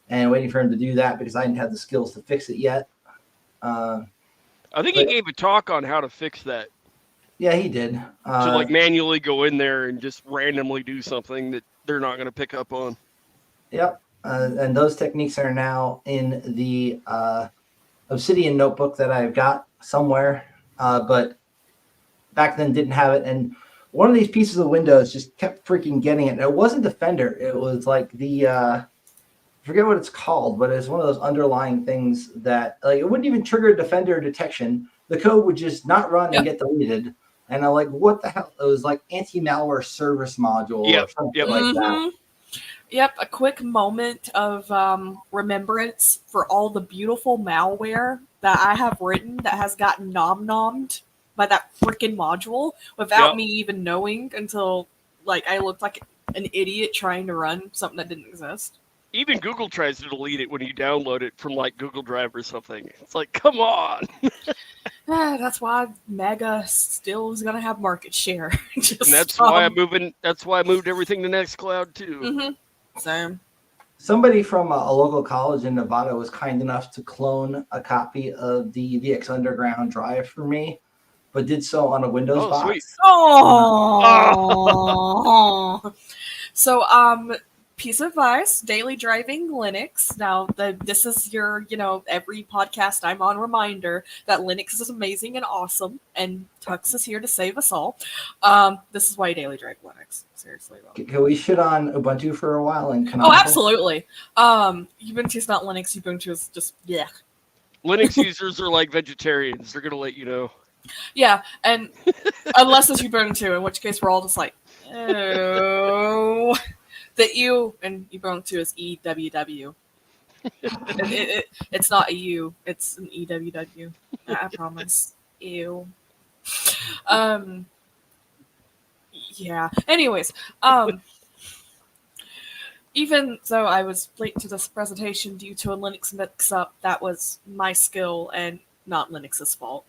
and waiting for him to do that because I didn't have the skills to fix it yet. I think he gave a talk on how to fix that. Yeah, he did. To like manually go in there and just randomly do something that they're not going to pick up on. Yep. And those techniques are now in the Obsidian notebook that I've got somewhere, but back then didn't have it. And one of these pieces of Windows just kept freaking getting it. And it wasn't Defender. It was like the, I forget what it's called, but it's one of those underlying things that like it wouldn't even trigger Defender detection. The code would just not run and get deleted. And I'm like, what the hell? It was like anti-malware service module or something like that. Yep, a quick moment of remembrance for all the beautiful malware that I have written that has gotten nom-nommed by that freaking module without me even knowing until like I looked like an idiot trying to run something that didn't exist. Even Google tries to delete it when you download it from like Google Drive or something. It's like, come on. That's why Mega still is gonna have market share. And that's why I'm moving. That's why I moved everything to Nextcloud too. Same. Somebody from a local college in Nevada was kind enough to clone a copy of the VX Underground drive for me, but did so on a Windows box. Sweet. Oh. So piece of advice: daily driving Linux. Now, this is your, every podcast I'm on reminder that Linux is amazing and awesome, and Tux is here to save us all. This is why you daily drive Linux. Seriously, though. Can we shit on Ubuntu for a while and Oh, absolutely. Ubuntu is not Linux. Ubuntu is just Linux users are like vegetarians. They're gonna let you know. Yeah, and unless it's Ubuntu, in which case we're all just like, oh. The U in Ubuntu is EWW. It's not a U, it's an EWW. I promise. Ew. Yeah. Anyways, even though I was late to this presentation due to a Linux mix-up, that was my skill and not Linux's fault.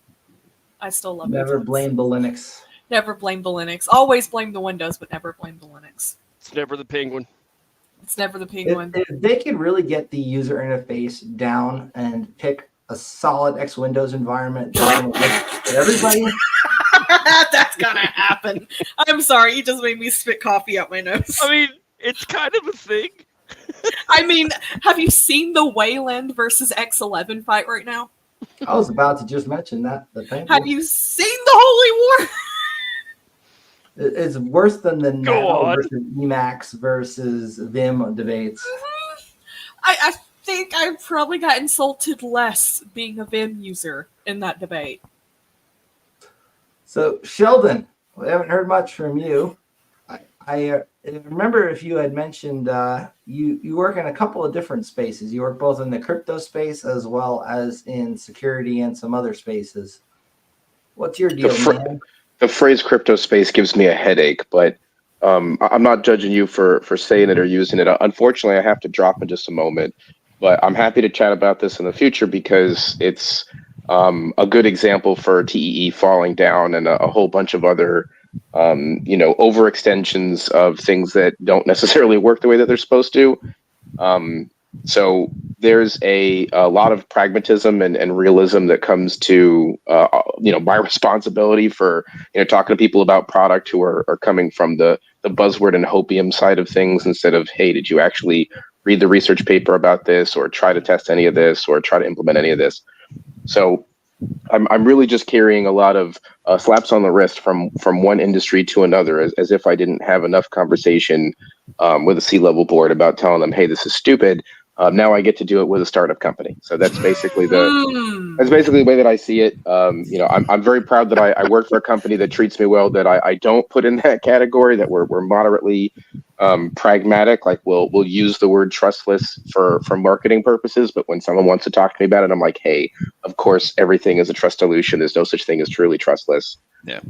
I still love it. Never blame the Linux. Never blame the Linux. Always blame the Windows, but never blame the Linux. It's never the penguin. It's never the penguin. If they could really get the user interface down and pick a solid X Windows environment for everybody. That's gonna happen. I'm sorry, you just made me spit coffee out my nose. I mean, it's kind of a thing. I mean, have you seen the Wayland versus X11 fight right now? I was about to just mention that. Have you seen the Holy War? It's worse than the Nano versus Emacs versus Vim debates. I think I probably got insulted less being a Vim user in that debate. So, Sheldon, we haven't heard much from you. I remember if you had mentioned you work in a couple of different spaces. You work both in the crypto space as well as in security and some other spaces. What's your deal, man? The phrase crypto space gives me a headache, but I'm not judging you for saying it or using it. Unfortunately, I have to drop in just a moment, but I'm happy to chat about this in the future because it's a good example for TEE falling down and a whole bunch of other, overextensions of things that don't necessarily work the way that they're supposed to. So there's a lot of pragmatism and realism that comes to my responsibility for talking to people about product who are coming from the buzzword and hopium side of things instead of, hey, did you actually read the research paper about this or try to test any of this or try to implement any of this? So I'm really just carrying a lot of slaps on the wrist from one industry to another, as if I didn't have enough conversation with a C-level board about telling them, hey, this is stupid. Now I get to do it with a startup company. So that's basically the way that I see it. I'm very proud that I work for a company that treats me well, that I don't put in that category, that we're moderately pragmatic. Like we'll use the word trustless for marketing purposes, but when someone wants to talk to me about it, I'm like, hey, of course everything is a trust illusion. There's no such thing as truly trustless. Yeah.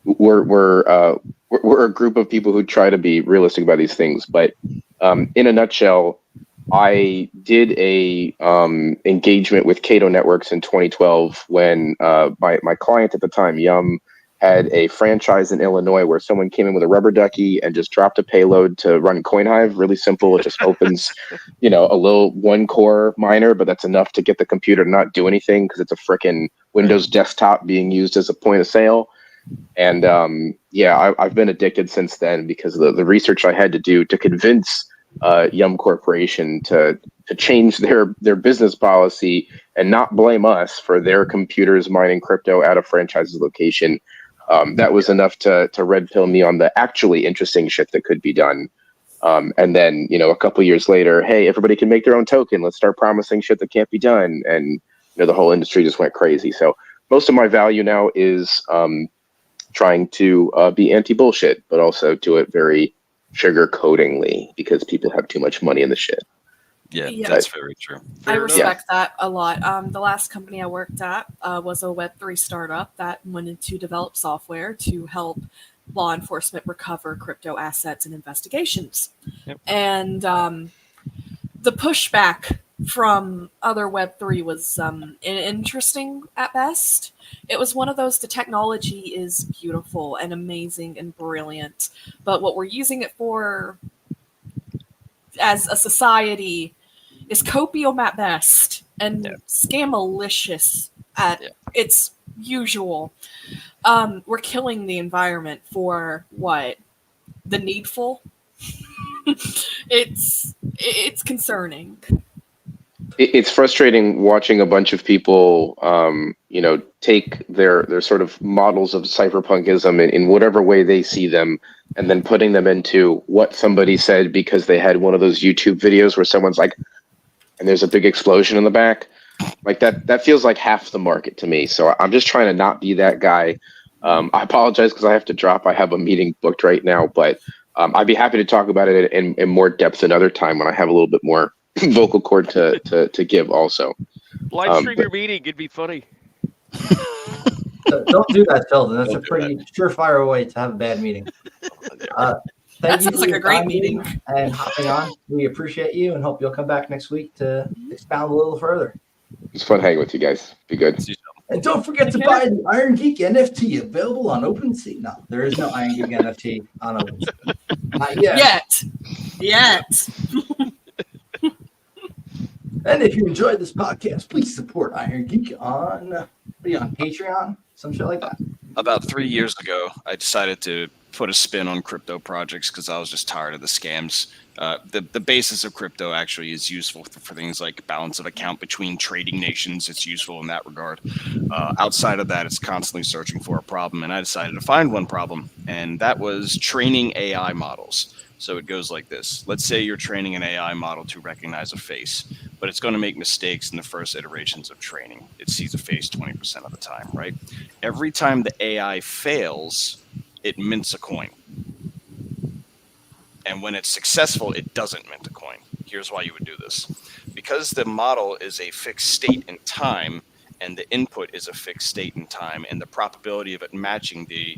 We're a group of people who try to be realistic about these things, but in a nutshell, I did a engagement with Cato Networks in 2012 when my client at the time, Yum, had a franchise in Illinois where someone came in with a rubber ducky and just dropped a payload to run CoinHive. Really simple. It just opens, a little one-core miner, but that's enough to get the computer to not do anything because it's a frickin' Windows desktop being used as a point of sale. And I've been addicted since then because of the research I had to do to convince Yum Corporation to change their business policy and not blame us for their computers mining crypto at a franchise's location. That was enough to red pill me on the actually interesting shit that could be done. And then, a couple years later, hey, everybody can make their own token. Let's start promising shit that can't be done. And, the whole industry just went crazy. So most of my value now is trying to be anti-bullshit, but also do it very sugar-coatingly because people have too much money in the shit. Yeah, that's very true. I respect that a lot. The last company I worked at was a Web3 startup that wanted to develop software to help law enforcement recover crypto assets in investigations. Yep. And the pushback from other Web3 was interesting at best. It was one of those, the technology is beautiful and amazing and brilliant, but what we're using it for as a society is copium at best and scamalicious at its usual. We're killing the environment for what? The needful? It's concerning. It's frustrating watching a bunch of people, take their sort of models of cypherpunkism in whatever way they see them, and then putting them into what somebody said because they had one of those YouTube videos where someone's like, and there's a big explosion in the back. Like that feels like half the market to me. So I'm just trying to not be that guy. I apologize because I have to drop. I have a meeting booked right now, but I'd be happy to talk about it in more depth another time when I have a little bit more vocal cord to give also. Live stream your meeting. It'd be funny. Don't do that, Sheldon. That's a pretty surefire way to have a bad meeting. Thank you sounds like a great meeting. And hopping on. We appreciate you and hope you'll come back next week to expound a little further. It's fun hanging with you guys. Be good. And don't forget to buy the Iron Geek NFT available on OpenSea. No, there is no Iron Geek NFT on OpenSea. Not yet. Yet. And if you enjoyed this podcast, please support Iron Geek on Patreon, some shit like that. About 3 years ago, I decided to put a spin on crypto projects because I was just tired of the scams. The basis of crypto actually is useful for things like balance of account between trading nations. It's useful in that regard. Outside of that, it's constantly searching for a problem, and I decided to find one problem, and that was training AI models. So it goes like this. Let's say you're training an AI model to recognize a face, but it's going to make mistakes in the first iterations of training. It sees a face 20% of the time, right? Every time the AI fails, it mints a coin. And when it's successful, it doesn't mint a coin. Here's why you would do this. Because the model is a fixed state in time, and the input is a fixed state in time, and the probability of it matching the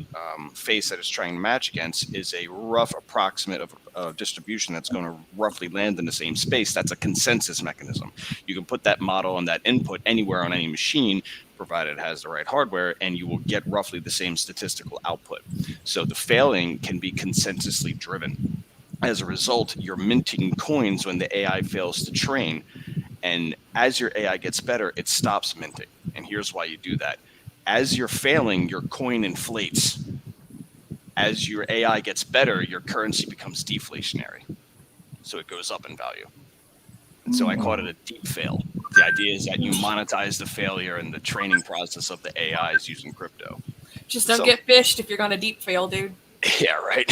face that it's trying to match against is a rough approximate of distribution that's going to roughly land in the same space. That's a consensus mechanism. You can put that model and that input anywhere on any machine, provided it has the right hardware, and you will get roughly the same statistical output. So the failing can be consensusly driven. As a result, you're minting coins when the AI fails to train. And as your AI gets better, it stops minting. And here's why you do that. As you're failing, your coin inflates. As your AI gets better, your currency becomes deflationary. So it goes up in value. And so I call it a deep fail. The idea is that you monetize the failure and the training process of the AIs using crypto. Just don't get phished if you're going to deep fail, dude. Yeah, right.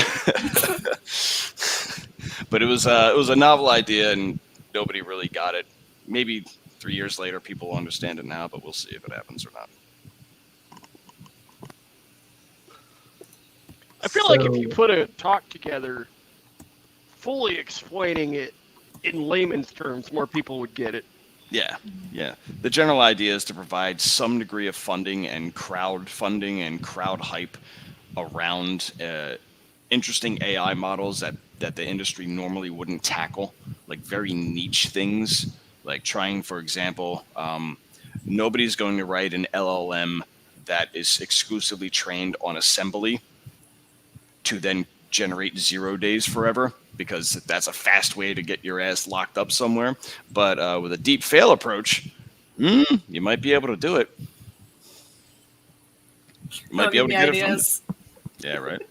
But it was a novel idea, and nobody really got it. Maybe 3 years later, people will understand it now, but we'll see if it happens or not. I feel like if you put a talk together, fully explaining it in layman's terms, more people would get it. Yeah. The general idea is to provide some degree of funding and crowdfunding and crowd hype around interesting AI models that the industry normally wouldn't tackle, like very niche things, like trying, for example, nobody's going to write an LLM that is exclusively trained on assembly to then generate 0 days forever, because that's a fast way to get your ass locked up somewhere. But with a deep fail approach, you might be able to do it. You might be able to get it funded. Yeah, right.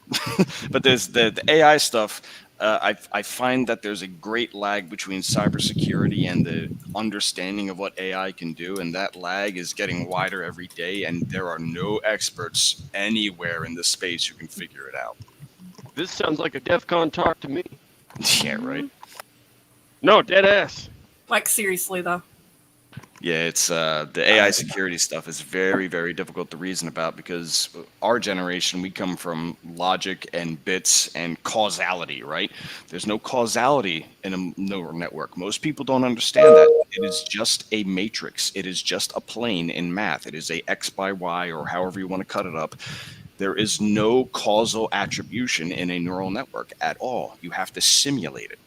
But there's the AI stuff. I find that there's a great lag between cybersecurity and the understanding of what AI can do, and that lag is getting wider every day, and there are no experts anywhere in this space who can figure it out. This sounds like a DEF CON talk to me. Yeah, right. No, dead ass. Like, seriously, though. Yeah, it's the AI security stuff is very, very difficult to reason about, because our generation, we come from logic and bits and causality, right? There's no causality in a neural network. Most people don't understand that. It is just a matrix. It is just a plane in math. It is a X by Y, or however you want to cut it up. There is no causal attribution in a neural network at all. You have to simulate it.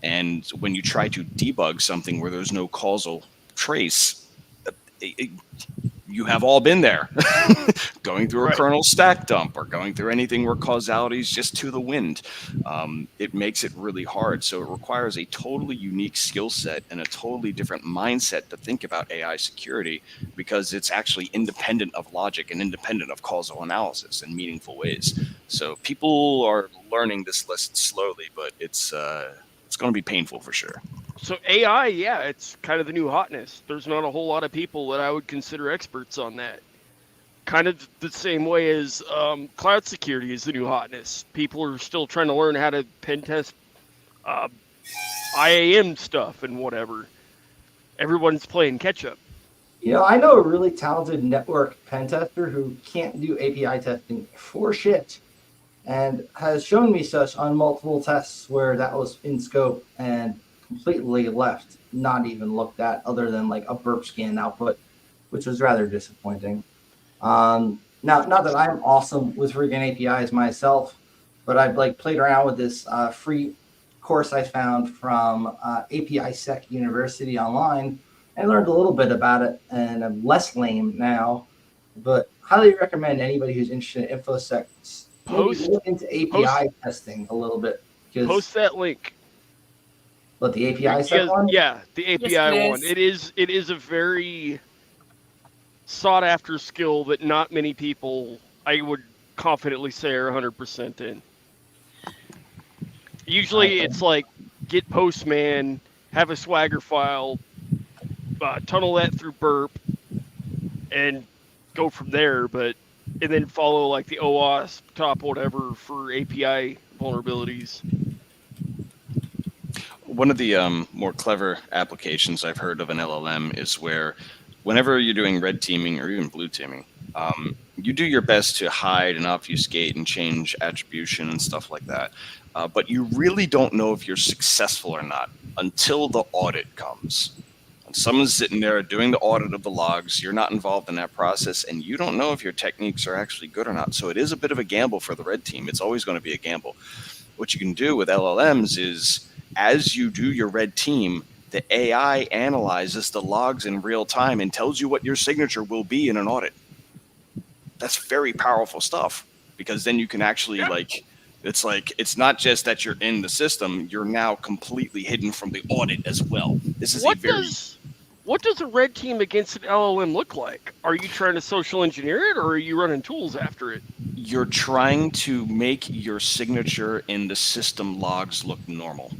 And when you try to debug something where there's no causal trace, you have all been there. Going through a kernel stack dump, or going through anything where causality is just to the wind. It makes it really hard. So it requires a totally unique skill set and a totally different mindset to think about AI security, because it's actually independent of logic and independent of causal analysis in meaningful ways. So people are learning this lesson slowly, but it's going to be painful for sure. So AI, yeah, it's kind of the new hotness. There's not a whole lot of people that I would consider experts on that. Kind of the same way as cloud security is the new hotness. People are still trying to learn how to pen test IAM stuff and whatever. Everyone's playing catch up. You know, I know a really talented network pen tester who can't do API testing for shit, and has shown me such on multiple tests where that was in scope and completely left, not even looked at, other than like a burp scan output, which was rather disappointing. Now, not that I'm awesome with rigging APIs myself, but I've like played around with this free course I found from API Sec University online. I learned a little bit about it, and I'm less lame now, but highly recommend anybody who's interested in InfoSec look into API testing a little bit. Post that link. But the API Sec one? Yeah, the API one. It is a very sought after skill that not many people, I would confidently say, are 100% in. Usually it's like get Postman, have a Swagger file, tunnel that through Burp, and go from there, and then follow like the OWASP top whatever for API vulnerabilities. One of the more clever applications I've heard of an LLM is where whenever you're doing red teaming or even blue teaming, you do your best to hide and obfuscate and change attribution and stuff like that. But you really don't know if you're successful or not until the audit comes. When someone's sitting there doing the audit of the logs, you're not involved in that process, and you don't know if your techniques are actually good or not. So it is a bit of a gamble for the red team. It's always going to be a gamble. What you can do with LLMs is, as you do your red team, the AI analyzes the logs in real time and tells you what your signature will be in an audit. That's very powerful stuff, because then you can actually It's like, it's not just that you're in the system, you're now completely hidden from the audit as well. This is What does a red team against an LLM look like? Are you trying to social engineer it, or are you running tools after it? You're trying to make your signature in the system logs look normal.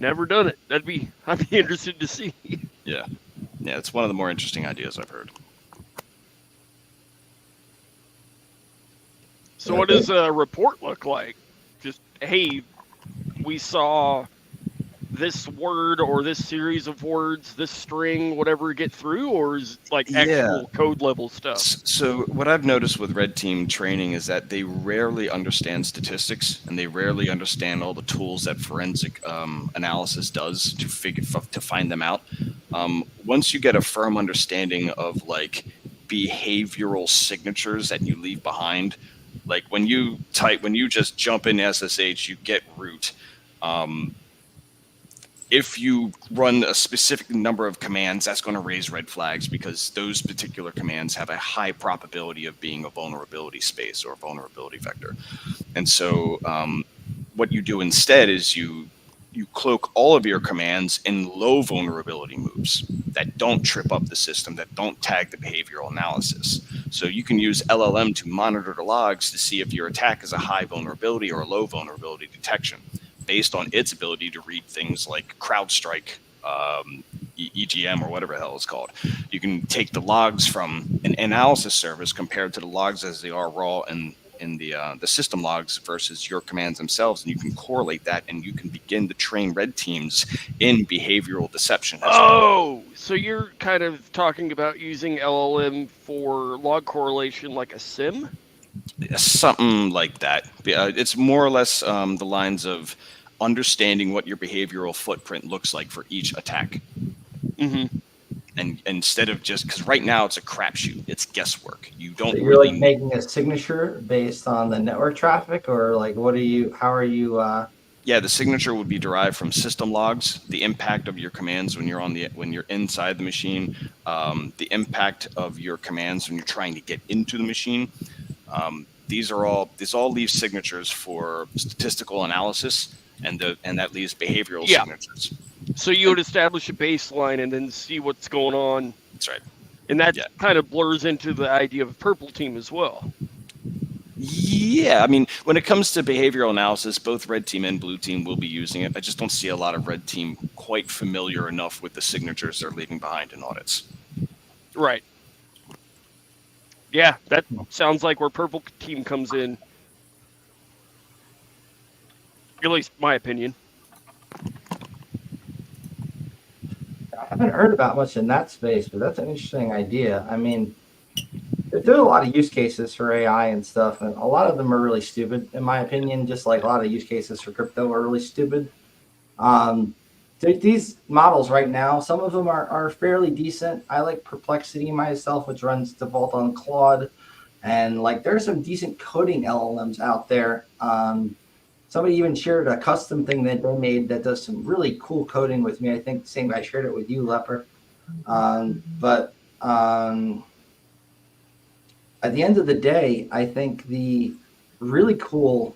Never done it. I'd be interested to see. Yeah, it's one of the more interesting ideas I've heard. So what does a report look like? Just, hey, we saw this word or this series of words, this string, whatever, get through, or is it like actual code level stuff? So what I've noticed with red team training is that they rarely understand statistics, and they rarely understand all the tools that forensic analysis does to find them out. Once you get a firm understanding of like behavioral signatures that you leave behind, like when you just jump in SSH, you get root. If you run a specific number of commands, that's going to raise red flags, because those particular commands have a high probability of being a vulnerability space or a vulnerability vector. And so what you do instead is you cloak all of your commands in low vulnerability moves that don't trip up the system, that don't tag the behavioral analysis. So you can use LLM to monitor the logs to see if your attack is a high vulnerability or a low vulnerability detection, based on its ability to read things like CrowdStrike, EGM, or whatever the hell it's called. You can take the logs from an analysis service compared to the logs as they are raw in the system logs versus your commands themselves, and you can correlate that, and you can begin to train red teams in behavioral deception. So you're kind of talking about using LLM for log correlation like a SIM? Something like that. It's more or less the lines of understanding what your behavioral footprint looks like for each attack. And instead of just, because right now it's a crapshoot, it's guesswork. You don't. So you're like making a signature based on the network traffic, or like how are you? Yeah, the signature would be derived from system logs, the impact of your commands when you're inside the machine, the impact of your commands when you're trying to get into the machine. These all leave signatures for statistical analysis, and that leaves behavioral signatures. So you would establish a baseline and then see what's going on. That's right. And that kind of blurs into the idea of purple team as well. Yeah, I mean, when it comes to behavioral analysis, both red team and blue team will be using it. I just don't see a lot of red team quite familiar enough with the signatures they're leaving behind in audits. Right. Yeah, that sounds like where purple team comes in. At least my opinion. I haven't heard about much in that space, but that's an interesting idea. I mean, there's a lot of use cases for AI and stuff, and a lot of them are really stupid, in my opinion, just like a lot of use cases for crypto are really stupid. These models right now, some of them are fairly decent. I like Perplexity myself, which runs default on Claude, and like there's some decent coding LLMs out there. Somebody even shared a custom thing that they made that does some really cool coding with me. I think the same guy shared it with you, Leper. But at the end of the day, I think the really cool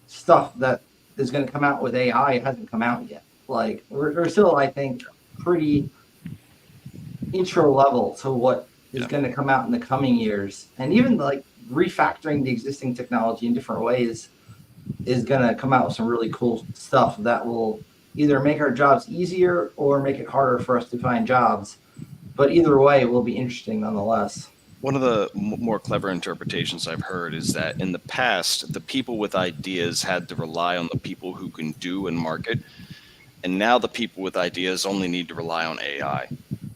stuff that is going to come out with AI hasn't come out yet. Like we're still, I think, pretty intro level to what is going to come out in the coming years. And even like refactoring the existing technology in different ways is going to come out with some really cool stuff that will either make our jobs easier or make it harder for us to find jobs. But either way, it will be interesting nonetheless. One of the more clever interpretations I've heard is that in the past, the people with ideas had to rely on the people who can do and market. And now the people with ideas only need to rely on AI.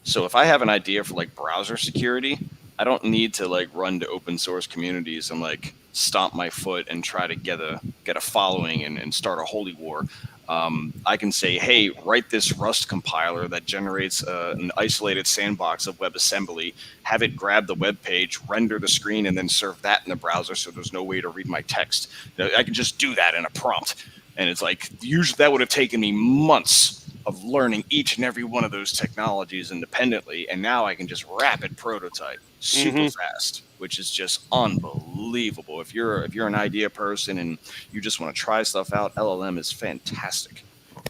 So if I have an idea for like browser security, I don't need to like run to open source communities and like stomp my foot and try to get a following and start a holy war. I can say, hey, write this Rust compiler that generates an isolated sandbox of WebAssembly, have it grab the web page, render the screen, and then serve that in the browser so there's no way to read my text. I can just do that in a prompt. And it's like, usually that would have taken me months of learning each and every one of those technologies independently, and now I can just rapid prototype super fast, which is just unbelievable. If you're an idea person and you just want to try stuff out, LLM is fantastic.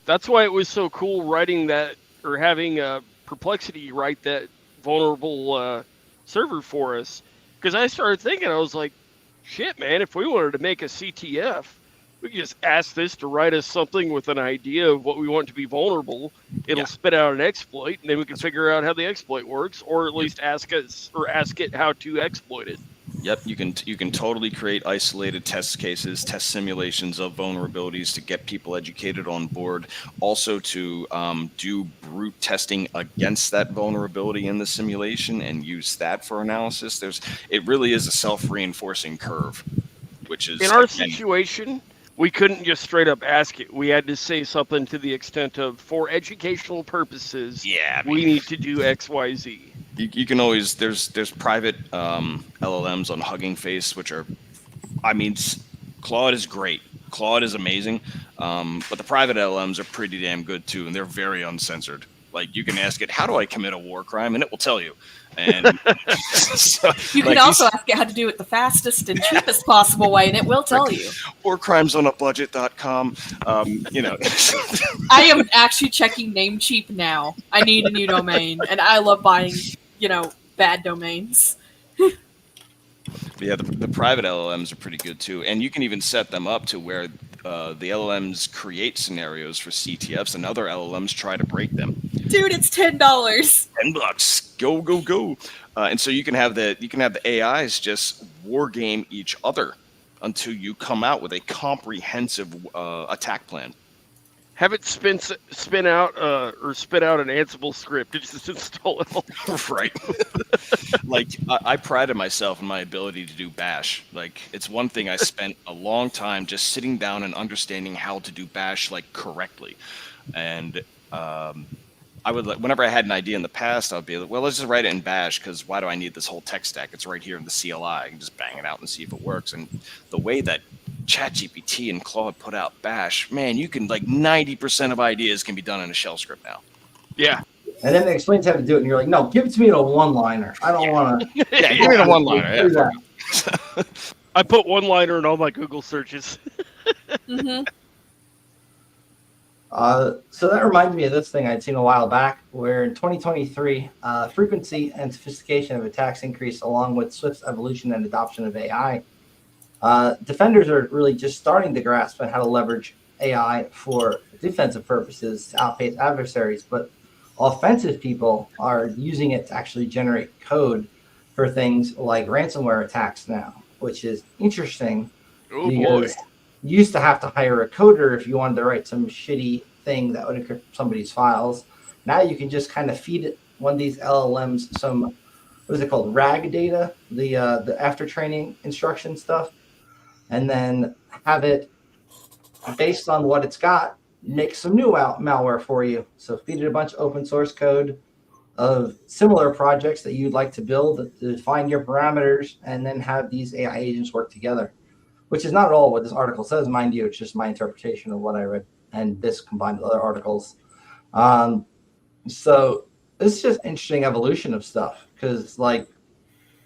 That's why it was so cool writing that, or having Perplexity write that vulnerable server for us, because I started thinking, I was like, shit, man, if we wanted to make a CTF, we could just ask this to write us something with an idea of what we want to be vulnerable. It'll spit out an exploit, and then we can figure out how the exploit works, or at least ask it how to exploit it. Yep, you can totally create isolated test cases, test simulations of vulnerabilities to get people educated on board. Also to do brute testing against that vulnerability in the simulation and use that for analysis. It really is a self-reinforcing curve, which is in our situation. We couldn't just straight up ask it. We had to say something to the extent of, for educational purposes, we need to do X, Y, Z. You can always, there's private LLMs on Hugging Face, which are, I mean, Claude is great. Claude is amazing. But the private LLMs are pretty damn good too, and they're very uncensored. Like, you can ask it, how do I commit a war crime? And it will tell you. And so, you can also ask it how to do it the fastest and cheapest possible way, and it will tell you. Warcrimesonabudget.com. I am actually checking Namecheap now. I need a new domain, and I love buying, bad domains. Yeah, the private LLMs are pretty good too, and you can even set them up to where the LLMs create scenarios for CTFs, and other LLMs try to break them. Dude, it's $10. $10. Go. And so you can have the AIs just war game each other until you come out with a comprehensive attack plan. Have it spin out or spit out an Ansible script. Just install it all. Right. Like, I prided myself in my ability to do Bash. Like, it's one thing I spent a long time just sitting down and understanding how to do Bash correctly. And I would, whenever I had an idea in the past, I'd be like, well, let's just write it in Bash, because why do I need this whole tech stack? It's right here in the CLI. I can just bang it out and see if it works. And the way that ChatGPT and Claude put out Bash, man, you can 90% of ideas can be done in a shell script now. Yeah. And then they explain how to do it, and you're like, no, give it to me in a one-liner. I don't want to. Yeah, give me a one-liner. Yeah. I put one-liner in all my Google searches. So that reminds me of this thing I'd seen a while back, where in 2023, frequency and sophistication of attacks increased along with Swift's evolution and adoption of AI. Defenders are really just starting to grasp on how to leverage AI for defensive purposes to outpace adversaries, but offensive people are using it to actually generate code for things like ransomware attacks now, which is interesting. Oh boy. You used to have to hire a coder if you wanted to write some shitty thing that would encrypt somebody's files. Now you can just kind of feed it one of these LLMs some, what is it called, RAG data, the after training instruction stuff, and then have it, based on what it's got, make some new malware for you. So feed it a bunch of open source code of similar projects that you'd like to build to define your parameters, and then have these AI agents work together. Which is not at all what this article says, mind you. It's just my interpretation of what I read, and this combined with other articles. So this is just interesting evolution of stuff, because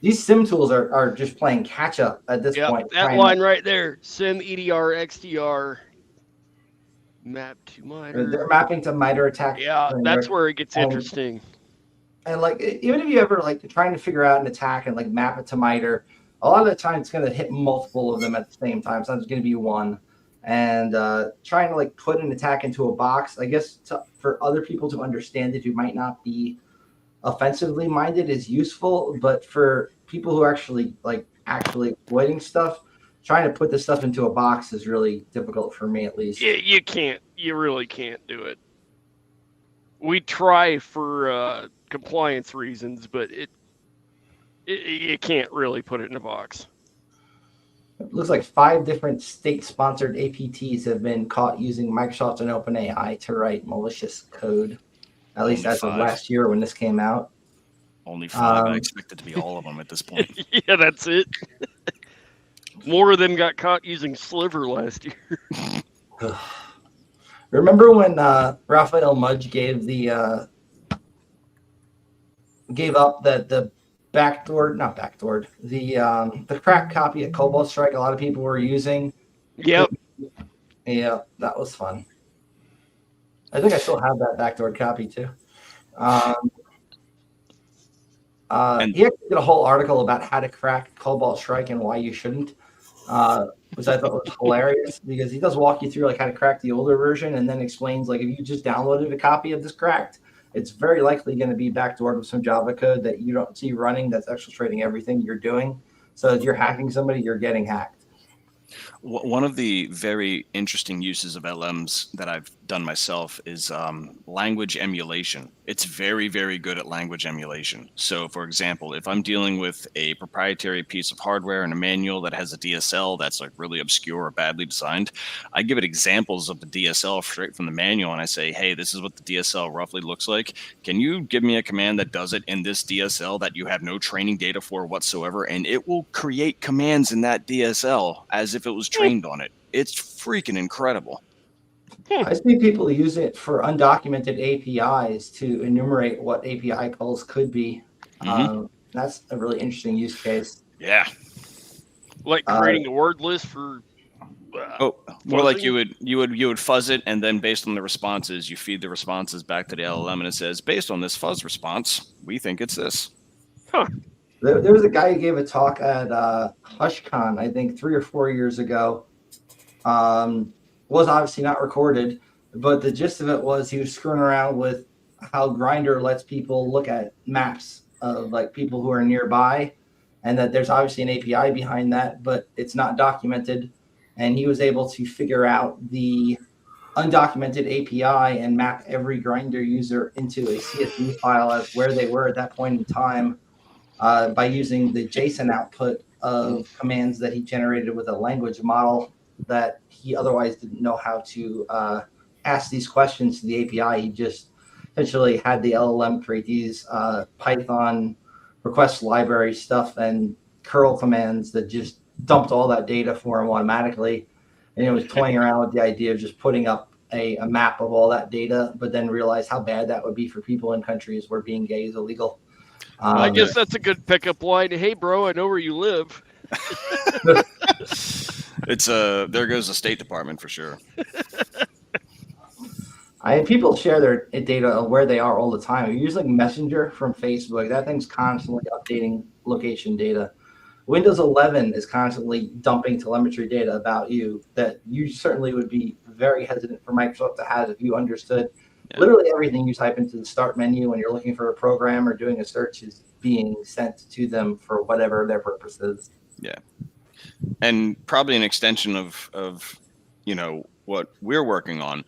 these sim tools are just playing catch up at this point. That line right there, sim EDR XDR map to MITRE. They're mapping to MITRE attack. Yeah, that's where it gets interesting. And even if you ever trying to figure out an attack and map it to MITRE, a lot of the time it's going to hit multiple of them at the same time. Sometimes it's going to be one. And trying to put an attack into a box, I guess for other people to understand it who might not be offensively minded is useful. But for people who are actually exploiting stuff, trying to put this stuff into a box is really difficult for me, at least. Yeah, you can't. You really can't do it. We try for compliance reasons, but you can't really put it in a box. It looks like 5 different state-sponsored APTs have been caught using Microsoft and OpenAI to write malicious code, at least as of last year when this came out. Only 5. I expect it to be all of them at this point. Yeah, that's it. More than got caught using Sliver last year. Remember when Raphael Mudge gave up the the cracked copy of Cobalt Strike a lot of people were using? Yep. Yeah, that was fun. I think I still have that backdoored copy too. He actually did a whole article about how to crack Cobalt Strike and why you shouldn't, which I thought was hilarious because he does walk you through like how to crack the older version and then explains like if you just downloaded a copy of this cracked, it's very likely going to be backdoored with some Java code that you don't see running that's exfiltrating everything you're doing. So if you're hacking somebody, you're getting hacked. One of the very interesting uses of LLMs that I've done myself is language emulation. It's very, very good at language emulation. So, for example, if I'm dealing with a proprietary piece of hardware and a manual that has a DSL that's like really obscure or badly designed, I give it examples of the DSL straight from the manual and I say, hey, this is what the DSL roughly looks like. Can you give me a command that does it in this DSL that you have no training data for whatsoever? And it will create commands in that DSL as if it was trained on it. It's freaking incredible. I see people use it for undocumented APIs to enumerate what API calls could be. That's a really interesting use case. Yeah. Like creating a word list for. More like you would fuzz it, and then based on the responses, you feed the responses back to the LLM, and it says, based on this fuzz response, we think it's this. Huh. There was a guy who gave a talk at HushCon, I think 3 or 4 years ago. Was obviously not recorded, but the gist of it was he was screwing around with how Grindr lets people look at maps of like people who are nearby, and that there's obviously an API behind that, but it's not documented. And he was able to figure out the undocumented API and map every Grindr user into a CSV file as where they were at that point in time by using the JSON output of commands that he generated with a language model that he otherwise didn't know how to ask these questions to the API. He just essentially had the LLM create these Python request library stuff and curl commands that just dumped all that data for him automatically. And it was toying around with the idea of just putting up a map of all that data, but then realized how bad that would be for people in countries where being gay is illegal. I guess that's a good pickup line. Hey, bro, I know where you live. It's there goes the State Department for sure. People share their data of where they are all the time. If you're using Messenger from Facebook, that thing's constantly updating location data. Windows 11 is constantly dumping telemetry data about you that you certainly would be very hesitant for Microsoft to have if you understood. Yeah. Literally everything you type into the start menu when you're looking for a program or doing a search is being sent to them for whatever their purpose is. Yeah. And probably an extension of what we're working on,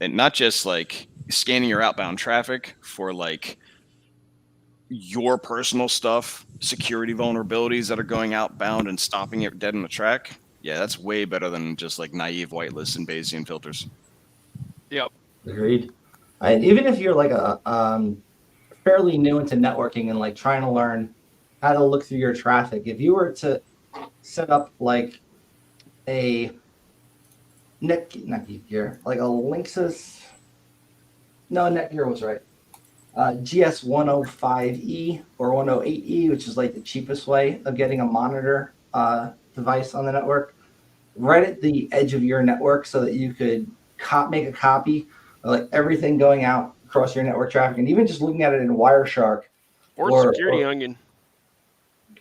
and not just like scanning your outbound traffic for like your personal stuff, security vulnerabilities that are going outbound and stopping it dead in the track. Yeah, that's way better than just like naive whitelists and Bayesian filters. Yep. Agreed. Even if you're like a fairly new into networking and like trying to learn how to look through your traffic, if you were to set up like a Netgear, like a Linksys. No, Netgear was right. GS105E or 108E, which is like the cheapest way of getting a monitor device on the network, right at the edge of your network so that you could make a copy of like everything going out across your network traffic. And even just looking at it in Wireshark. Or Security Onion.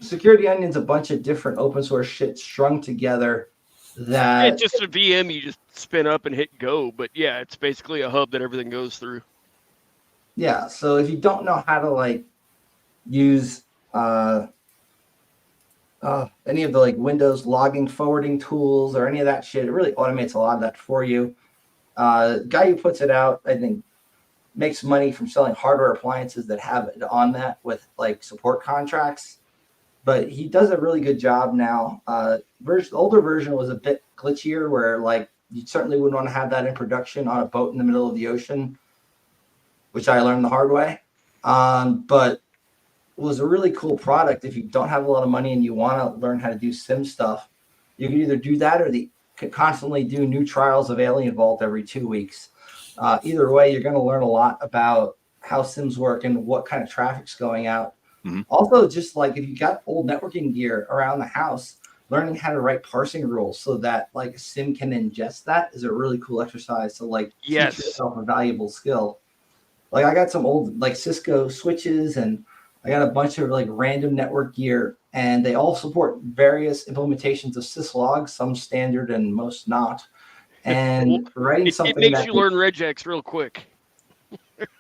Security Onion's a bunch of different open source shit strung together. It's just a VM you just spin up and hit go, but yeah, it's basically a hub that everything goes through. Yeah, so if you don't know how to like use any of the like Windows logging forwarding tools or any of that shit, it really automates a lot of that for you. Guy who puts it out, I think, makes money from selling hardware appliances that have it on that with like support contracts. But he does a really good job now. The older version was a bit glitchier where like you certainly wouldn't want to have that in production on a boat in the middle of the ocean, which I learned the hard way. But it was a really cool product. If you don't have a lot of money and you want to learn how to do SIM stuff, you can either do that or they could constantly do new trials of Alien Vault every 2 weeks. Either way, you're going to learn a lot about how SIMs work and what kind of traffic's going out. Also, just like if you got old networking gear around the house, learning how to write parsing rules so that like a SIM can ingest that is a really cool exercise to like teach yourself a valuable skill. Like I got some old like Cisco switches and I got a bunch of like random network gear, and they all support various implementations of syslogs, some standard and most not. And writing something it makes you learn regex real quick.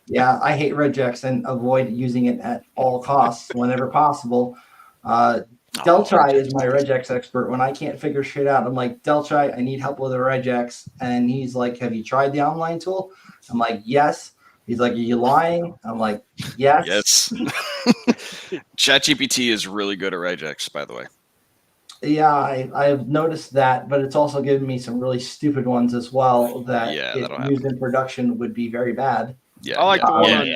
Yeah, I hate regex and avoid using it at all costs whenever possible. Deltrai is my regex expert. When I can't figure shit out, I'm like, Deltrai, I need help with a regex. And he's like, have you tried the online tool? I'm like, yes. He's like, are you lying? I'm like, yes. Yes. ChatGPT is really good at regex, by the way. Yeah, I've noticed that, but it's also given me some really stupid ones as well that if used in production would be very bad. Yeah, I like the one.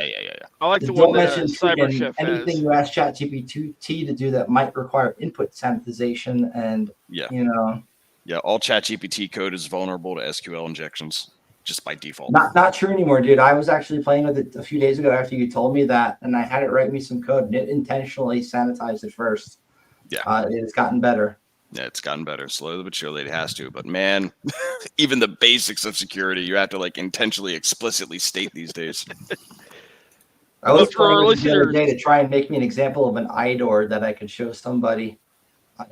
I like the one that CyberChef anything you ask ChatGPT to do that might require input sanitization and you know. Yeah, all ChatGPT code is vulnerable to SQL injections just by default. Not true anymore, dude. I was actually playing with it a few days ago after you told me that, and I had it write me some code, and it intentionally sanitized it first. Yeah, it's gotten better. Yeah, it's gotten better. Slowly but surely it has to. But man, even the basics of security, you have to like intentionally, explicitly state these days. I was playing with it the other day to try and make me an example of an IDOR that I could show somebody.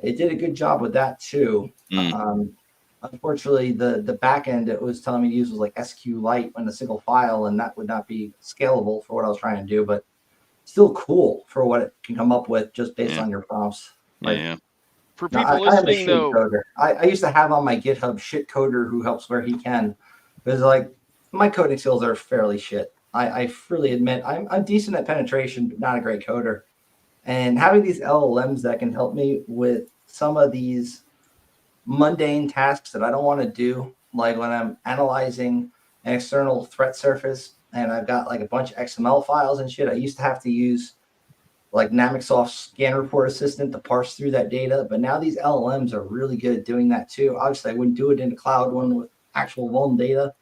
It did a good job with that too. Unfortunately, the back end it was telling me to use was like SQLite in a single file, and that would not be scalable for what I was trying to do, but still cool for what it can come up with just based on your prompts. Like, for people listening, though, I used to have on my GitHub shit coder who helps where he can. Because like my coding skills are fairly shit. I freely admit I'm decent at penetration, but not a great coder. And having these LLMs that can help me with some of these mundane tasks that I don't want to do, like when I'm analyzing an external threat surface and I've got like a bunch of XML files and shit. I used to have to use like Namixoft Scan Report Assistant to parse through that data, but now these LLMs are really good at doing that too. Obviously, I wouldn't do it in a cloud one with actual vuln data,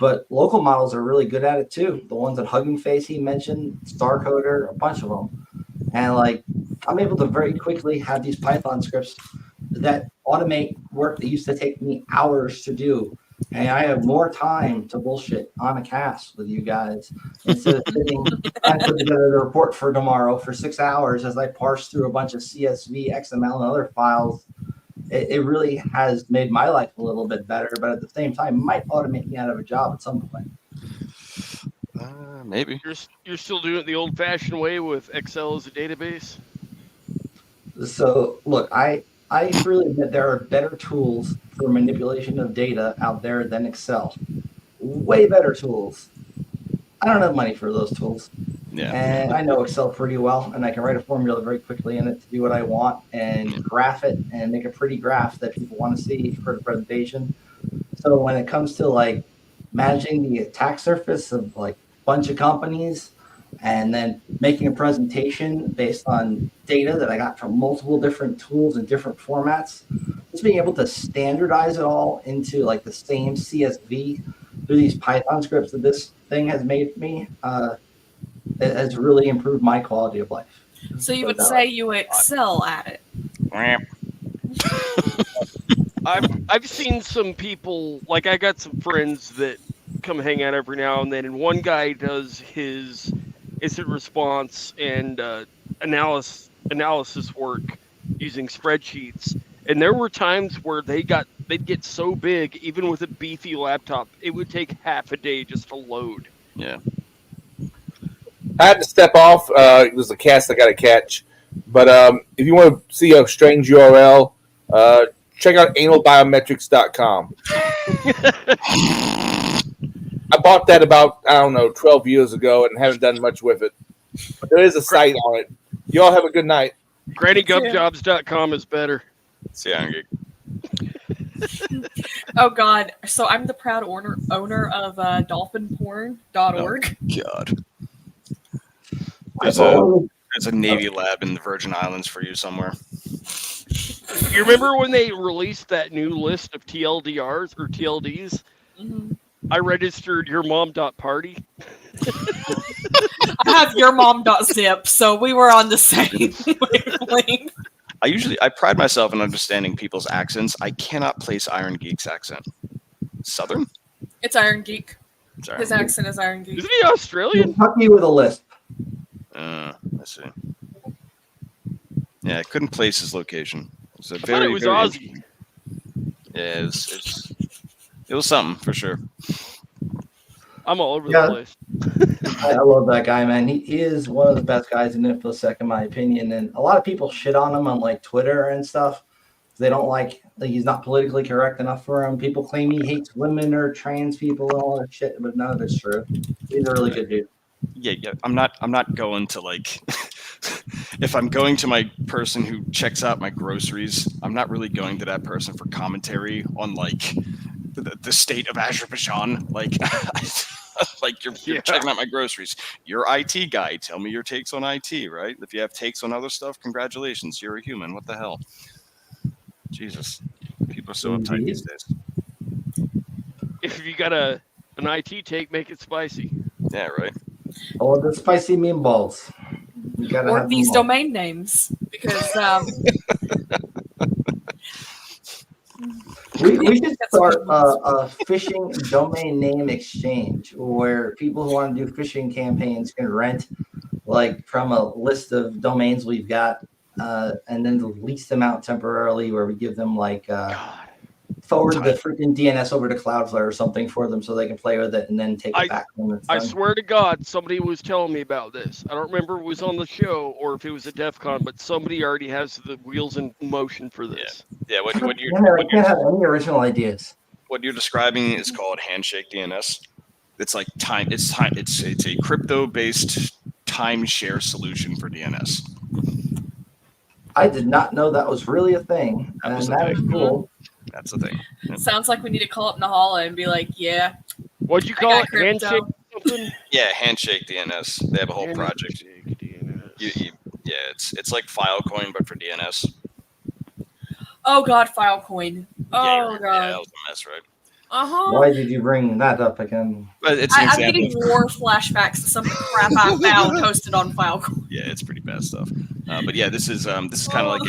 but local models are really good at it too. The ones at Hugging Face he mentioned, StarCoder, a bunch of them. And like, I'm able to very quickly have these Python scripts that automate work that used to take me hours to do. And I have more time to bullshit on a cast with you guys instead of sitting and put together the report for tomorrow for 6 hours as I parse through a bunch of CSV, XML, and other files. It really has made my life a little bit better, but at the same time, might automate me out of a job at some point. Maybe. You're still doing it the old-fashioned way with Excel as a database? So, look, I really admit there are better tools for manipulation of data out there than Excel. Way better tools. I don't have money for those tools. Yeah. And I know Excel pretty well, and I can write a formula very quickly in it to do what I want and graph it and make a pretty graph that people want to see for the presentation. So when it comes to like managing the attack surface of like a bunch of companies and then making a presentation based on data that I got from multiple different tools and different formats, just being able to standardize it all into like the same CSV through these Python scripts that this thing has made me has really improved my quality of life. So you would say you excel at it. I've seen some people, like I got some friends that come hang out every now and then, and one guy does his incident response and analysis work using spreadsheets. And there were times where they'd get so big, even with a beefy laptop, it would take half a day just to load. Yeah. I had to step off. There's a cast I got to catch. But if you want to see a strange URL, check out analbiometrics.com. I bought that about, 12 years ago and haven't done much with it. But there is a site on it. You all have a good night. GrannyGubJobs.com is better. Yeah. Oh, God. So I'm the proud owner of dolphinporn.org. Oh, God. There's a Navy lab in the Virgin Islands for you somewhere. You remember when they released that new list of TLDRs or TLDs? Mm-hmm. I registered yourmom.party. I have yourmom.zip, so we were on the same wavelength. I pride myself in understanding people's accents. I cannot place Iron Geek's accent. Southern? It's Iron Geek. It's Iron His Geek. accent is Iron Geek. Isn't he Australian? Kentucky with a lisp. Let's see. Yeah, I couldn't place his location. It's a I thought very, it was very Aussie. Yeah, it was something for sure. I'm all over Yeah. the place. I love that guy, man. He is one of the best guys in InfoSec, in my opinion. And a lot of people shit on him on like Twitter and stuff. They don't like he's not politically correct enough for him. People claim he hates women or trans people and all that shit, but none of it's true. He's a really good dude. Yeah. I'm not going to like. If I'm going to my person who checks out my groceries, I'm not really going to that person for commentary on like the state of Azerbaijan. Like, like you're checking out my groceries. You're IT guy. Tell me your takes on IT, right? If you have takes on other stuff, congratulations. You're a human. What the hell? Jesus. People are so uptight these days. If you got an IT take, make it spicy. Yeah, right. Oh, the spicy meatballs. You gotta Or have these them all. domain names, because We should start a phishing domain name exchange where people who want to do phishing campaigns can rent like from a list of domains we've got and then lease them out temporarily, where we give them like forward the freaking DNS over to Cloudflare or something for them so they can play with it and then take it back when it's I done. swear to God, somebody was telling me about this. I don't remember if it was on the show or if it was at DEF CON, but somebody already has the wheels in motion for this. Yeah. I can't have any original ideas. What you're describing is called handshake DNS. It's like time. It's a crypto-based timeshare solution for DNS. I did not know that was really a thing. That was and that is cool. That's the thing. Yep. sounds like we need to call up Nahala and be like, yeah. What'd you call it? crypto. Handshake something? Yeah, handshake DNS. They have a whole project. Yeah, it's like Filecoin, but for DNS. Oh God, Filecoin. Oh Yeah, God. that was a mess, right? Why did you bring that up again? But it's an I'm example. getting war flashbacks to some crap I found hosted on Filecoin. Yeah, it's pretty bad stuff. But yeah, this is kind of like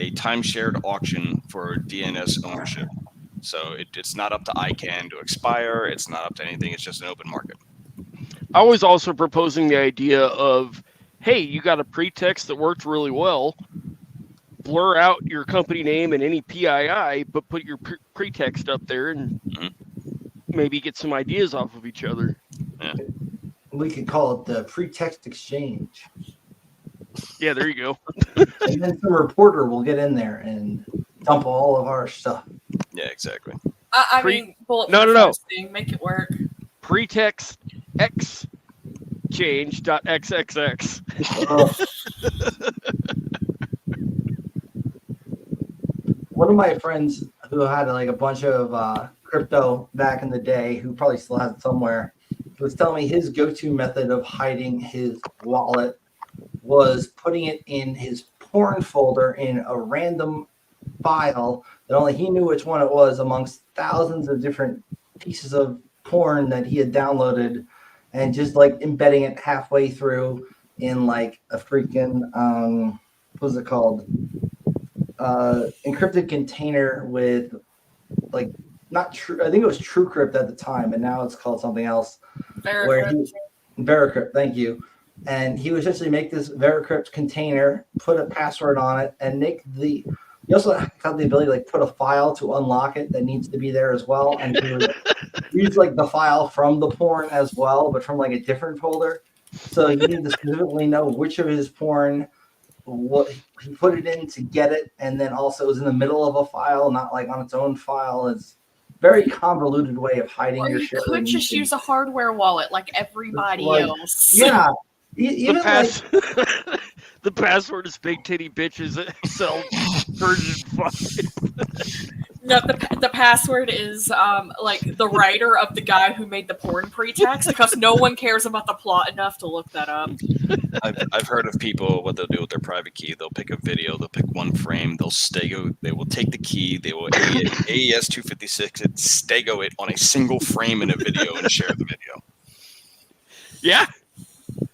a time-shared auction for DNS ownership. So it's not up to ICANN to expire. It's not up to anything. It's just an open market. I was also proposing the idea of, hey, you got a pretext that worked really well. Blur out your company name and any PII, but put your pretext up there and maybe get some ideas off of each other. Yeah. We could call it the pretext exchange. Yeah, there you go. And then some reporter will get in there and dump all of our stuff. Yeah, exactly. I mean, bullet No. thing, make it work. Pretext X change.xxx. One of my friends who had like a bunch of crypto back in the day, who probably still has it somewhere, was telling me his go-to method of hiding his wallet was putting it in his porn folder in a random file that only he knew which one it was amongst thousands of different pieces of porn that he had downloaded, and just like embedding it halfway through in like a freaking what's it called, encrypted container with like not true. I think it was TrueCrypt at the time, and now it's called something else. Veracrypt, thank you. And he would essentially make this Veracrypt container, put a password on it, and make the. He also have the ability to like put a file to unlock it that needs to be there as well, and he would use like the file from the porn as well, but from like a different folder. So he needed to specifically know which of his porn, what he put it in to get it, and then also it was in the middle of a file, not like on its own file. It's very convoluted way of hiding Or your you shit. could just use a hardware wallet like everybody else. Yeah. Even The password is big titty bitches that sell version 5. No, the password is like the writer of the guy who made the porn pretext, because no one cares about the plot enough to look that up. I've heard of people, what they'll do with their private key. They'll pick a video, they'll pick one frame, they'll stego, they will take the key, they will AES 256 it, stego it on a single frame in a video and share the video. Yeah.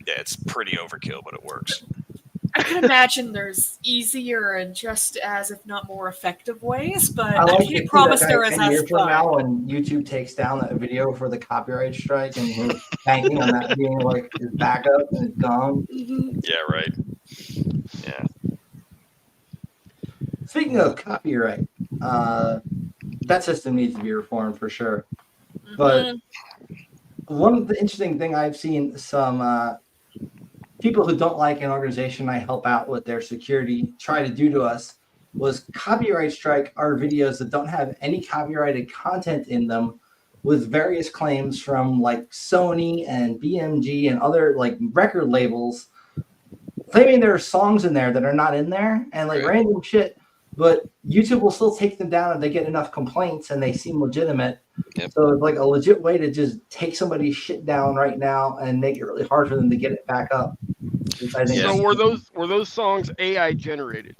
Yeah, it's pretty overkill, but it works. I can imagine there's easier and just as, if not more effective ways, but I I like to can't see promise that guy there is 10 as years from fun. now when YouTube takes down that video for the copyright strike and he's banking on that being like his backup and it's gone. Yeah, right. Yeah. Speaking of copyright, that system needs to be reformed for sure. But one of the interesting thing I've seen some people who don't like an organization I help out with their security try to do to us was copyright strike our videos that don't have any copyrighted content in them, with various claims from like Sony and BMG and other like record labels claiming there are songs in there that are not in there and like random shit. But YouTube will still take them down if they get enough complaints and they seem legitimate. Yep. So it's like a legit way to just take somebody's shit down right now and make it really hard for them to get it back up. I think So were those songs AI generated?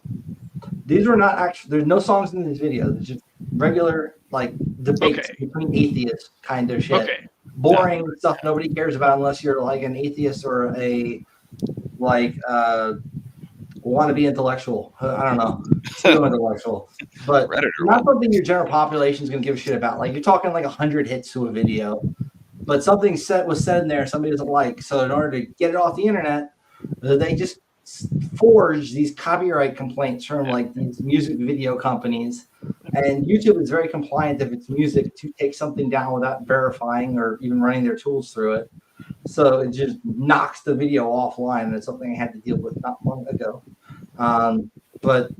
these were not actually. There's no songs in these videos. It's just regular like debates between atheists kind of shit. Okay. Boring stuff nobody cares about unless you're like an atheist or a like wannabe intellectual. I don't know, pseudo intellectual, but not something your general population is going to give a shit about. Like you're talking like 100 hits to a video, but something was said in there somebody doesn't like. So in order to get it off the internet, they just forge these copyright complaints from like these music video companies. And YouTube is very compliant if it's music to take something down without verifying or even running their tools through it. So it just knocks the video offline, and it's something I had to deal with not long ago. But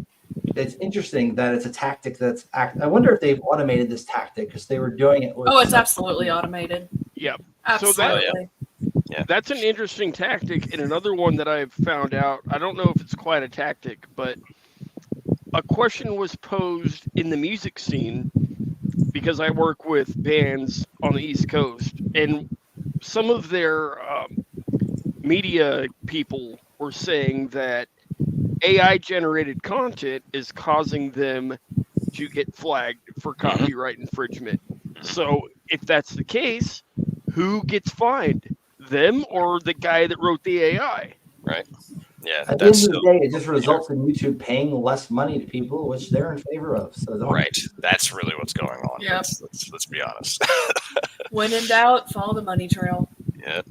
it's interesting that it's a tactic that's I wonder if they've automated this tactic because they were doing it with. Oh, it's absolutely automated. Yep. Absolutely. So that's an interesting tactic. And another one that I've found out, I don't know if it's quite a tactic, but a question was posed in the music scene because I work with bands on the East Coast, and some of their media people were saying that AI generated content is causing them to get flagged for copyright infringement. So if that's the case, who gets fined? Them or the guy that wrote the AI? Right. Yeah. At the end of the day, it just results in YouTube paying less money to people, which they're in favor of. So right. That's really what's going on. Yep. Let's be honest. When in doubt, follow the money trail. Yeah.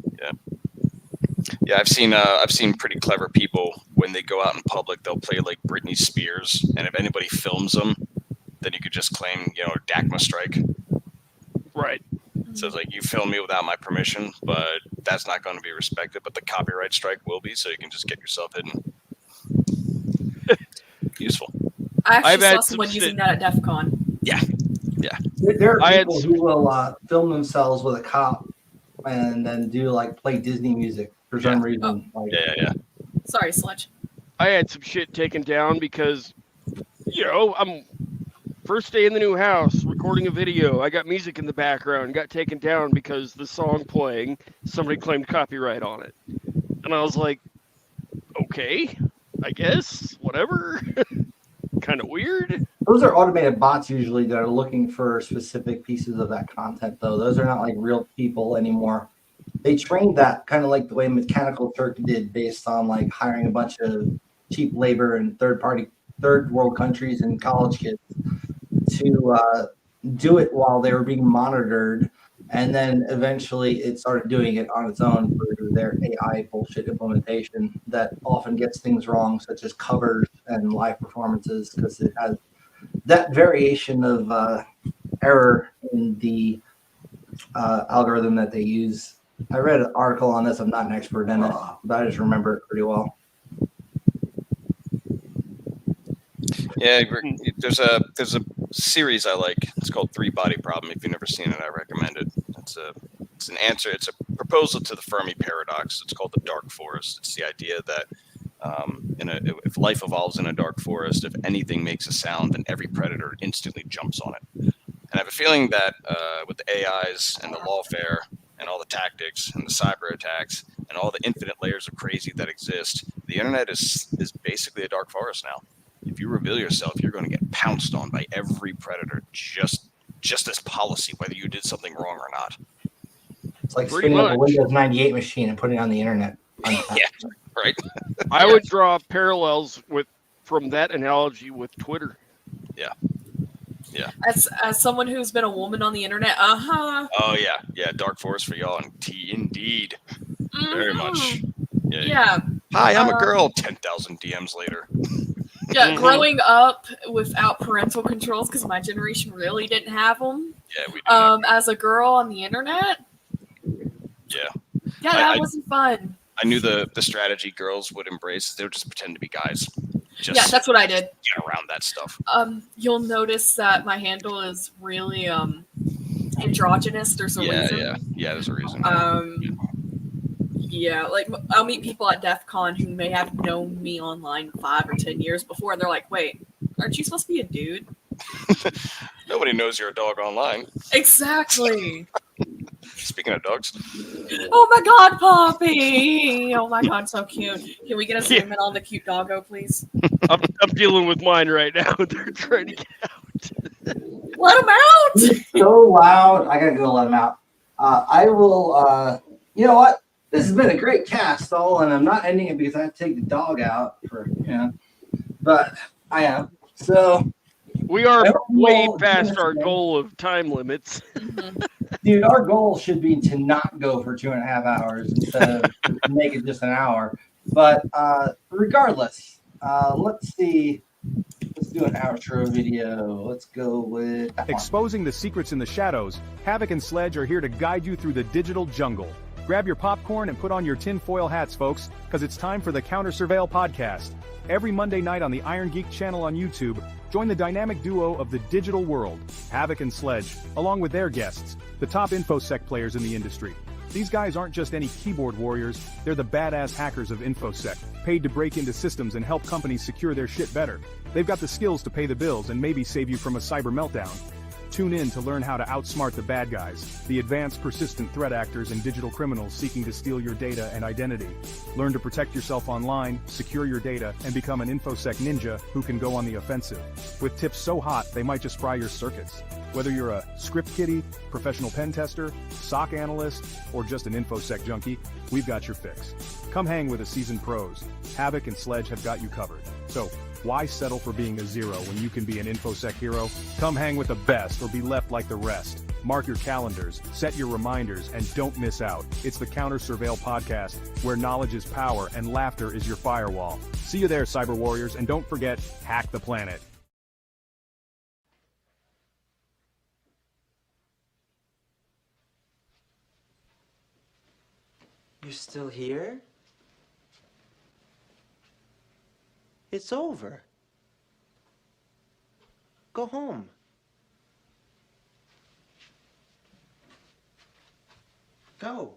Yeah, I've seen pretty clever people when they go out in public, they'll play like Britney Spears, and if anybody films them, then you could just claim, DACMA strike. Right. So it's like you film me without my permission, but that's not going to be respected. But the copyright strike will be, so you can just get yourself hidden. Useful. I actually saw someone using that at DEF CON. Yeah. There are people who will film themselves with a cop and then do like play Disney music for some reason. Oh. Like, Yeah. Sorry, Sledge. I had some shit taken down because, I'm first day in the new house, recording a video. I got music in the background, got taken down because the song playing, somebody claimed copyright on it. And I was like, okay, I guess, whatever. Kind of weird. Those are automated bots usually that are looking for specific pieces of that content, though. Those are not like real people anymore. They trained that kind of like the way Mechanical Turk did, based on like hiring a bunch of cheap labor in third world countries and college kids to do it while they were being monitored. And then eventually it started doing it on its own through their AI bullshit implementation that often gets things wrong, such as covers and live performances, because it has that variation of error in the algorithm that they use. I read an article on this. I'm not an expert in it, but I just remember it pretty well. Yeah, there's a series I like. It's called Three Body Problem. If you've never seen it, I recommend it. It's an answer. It's a proposal to the Fermi paradox. It's called the dark forest. It's the idea that If life evolves in a dark forest, if anything makes a sound, then every predator instantly jumps on it. And I have a feeling that with the AIs and the lawfare and all the tactics and the cyber attacks and all the infinite layers of crazy that exist, the internet is basically a dark forest now. If you reveal yourself, you're going to get pounced on by every predator just as policy, whether you did something wrong or not. It's like Pretty spinning up a much. Windows 98 machine and putting it on the internet. Yeah, right. I would draw parallels from that analogy with Twitter. Yeah. As someone who's been a woman on the internet, Oh yeah, dark forest for y'all, indeed, very much. Yeah. Hi, I'm a girl. 10,000 DMs later. Yeah, growing up without parental controls, because my generation really didn't have them. Yeah, we do. As a girl on the internet. Yeah, that wasn't fun. I knew the strategy girls would embrace. They would just pretend to be guys. Yeah, that's what I did. Get around that stuff. You'll notice that my handle is really androgynous. There's a reason. Yeah. There's a reason. Yeah, like I'll meet people at DEF CON who may have known me online 5 or 10 years before, and they're like, "Wait, aren't you supposed to be a dude?" Nobody knows you're a dog online. Exactly. Speaking of dogs. Oh my God, Poppy! Oh my God, so cute. Can we get a zoom in on the cute doggo, please? I'm dealing with mine right now. They're trying to get out. Let him out! So loud. I gotta go let him out. I will. You know what? This has been a great cast, all, and I'm not ending it because I have to take the dog out but I am. So we are way past our goal of time limits. Dude, our goal should be to not go for 2.5 hours instead of make it just an hour. But regardless, let's see. Let's do an outro video. Let's go with Exposing the secrets in the shadows. Havoc and Sledge are here to guide you through the digital jungle. Grab your popcorn and put on your tinfoil hats, folks, because it's time for the CounterSurveil podcast. Every Monday night on the Iron Geek channel on YouTube, join the dynamic duo of the digital world, Havoc and Sledge, along with their guests, the top InfoSec players in the industry. These guys aren't just any keyboard warriors, they're the badass hackers of InfoSec, paid to break into systems and help companies secure their shit better. They've got the skills to pay the bills and maybe save you from a cyber meltdown. Tune in to learn how to outsmart the bad guys, the advanced persistent threat actors and digital criminals seeking to steal your data and identity. Learn to protect yourself online, secure your data, and become an InfoSec ninja who can go on the offensive. With tips so hot, they might just fry your circuits. Whether you're a script kiddie, professional pen tester, SOC analyst, or just an InfoSec junkie, we've got your fix. Come hang with the seasoned pros. Havoc and Sledge have got you covered. So, why settle for being a zero when you can be an InfoSec hero? Come hang with the best or be left like the rest. Mark your calendars, set your reminders, and don't miss out. It's the CounterSurveil podcast, where knowledge is power and laughter is your firewall. See you there, cyber warriors, and don't forget, hack the planet. You're still here? It's over. Go home. Go.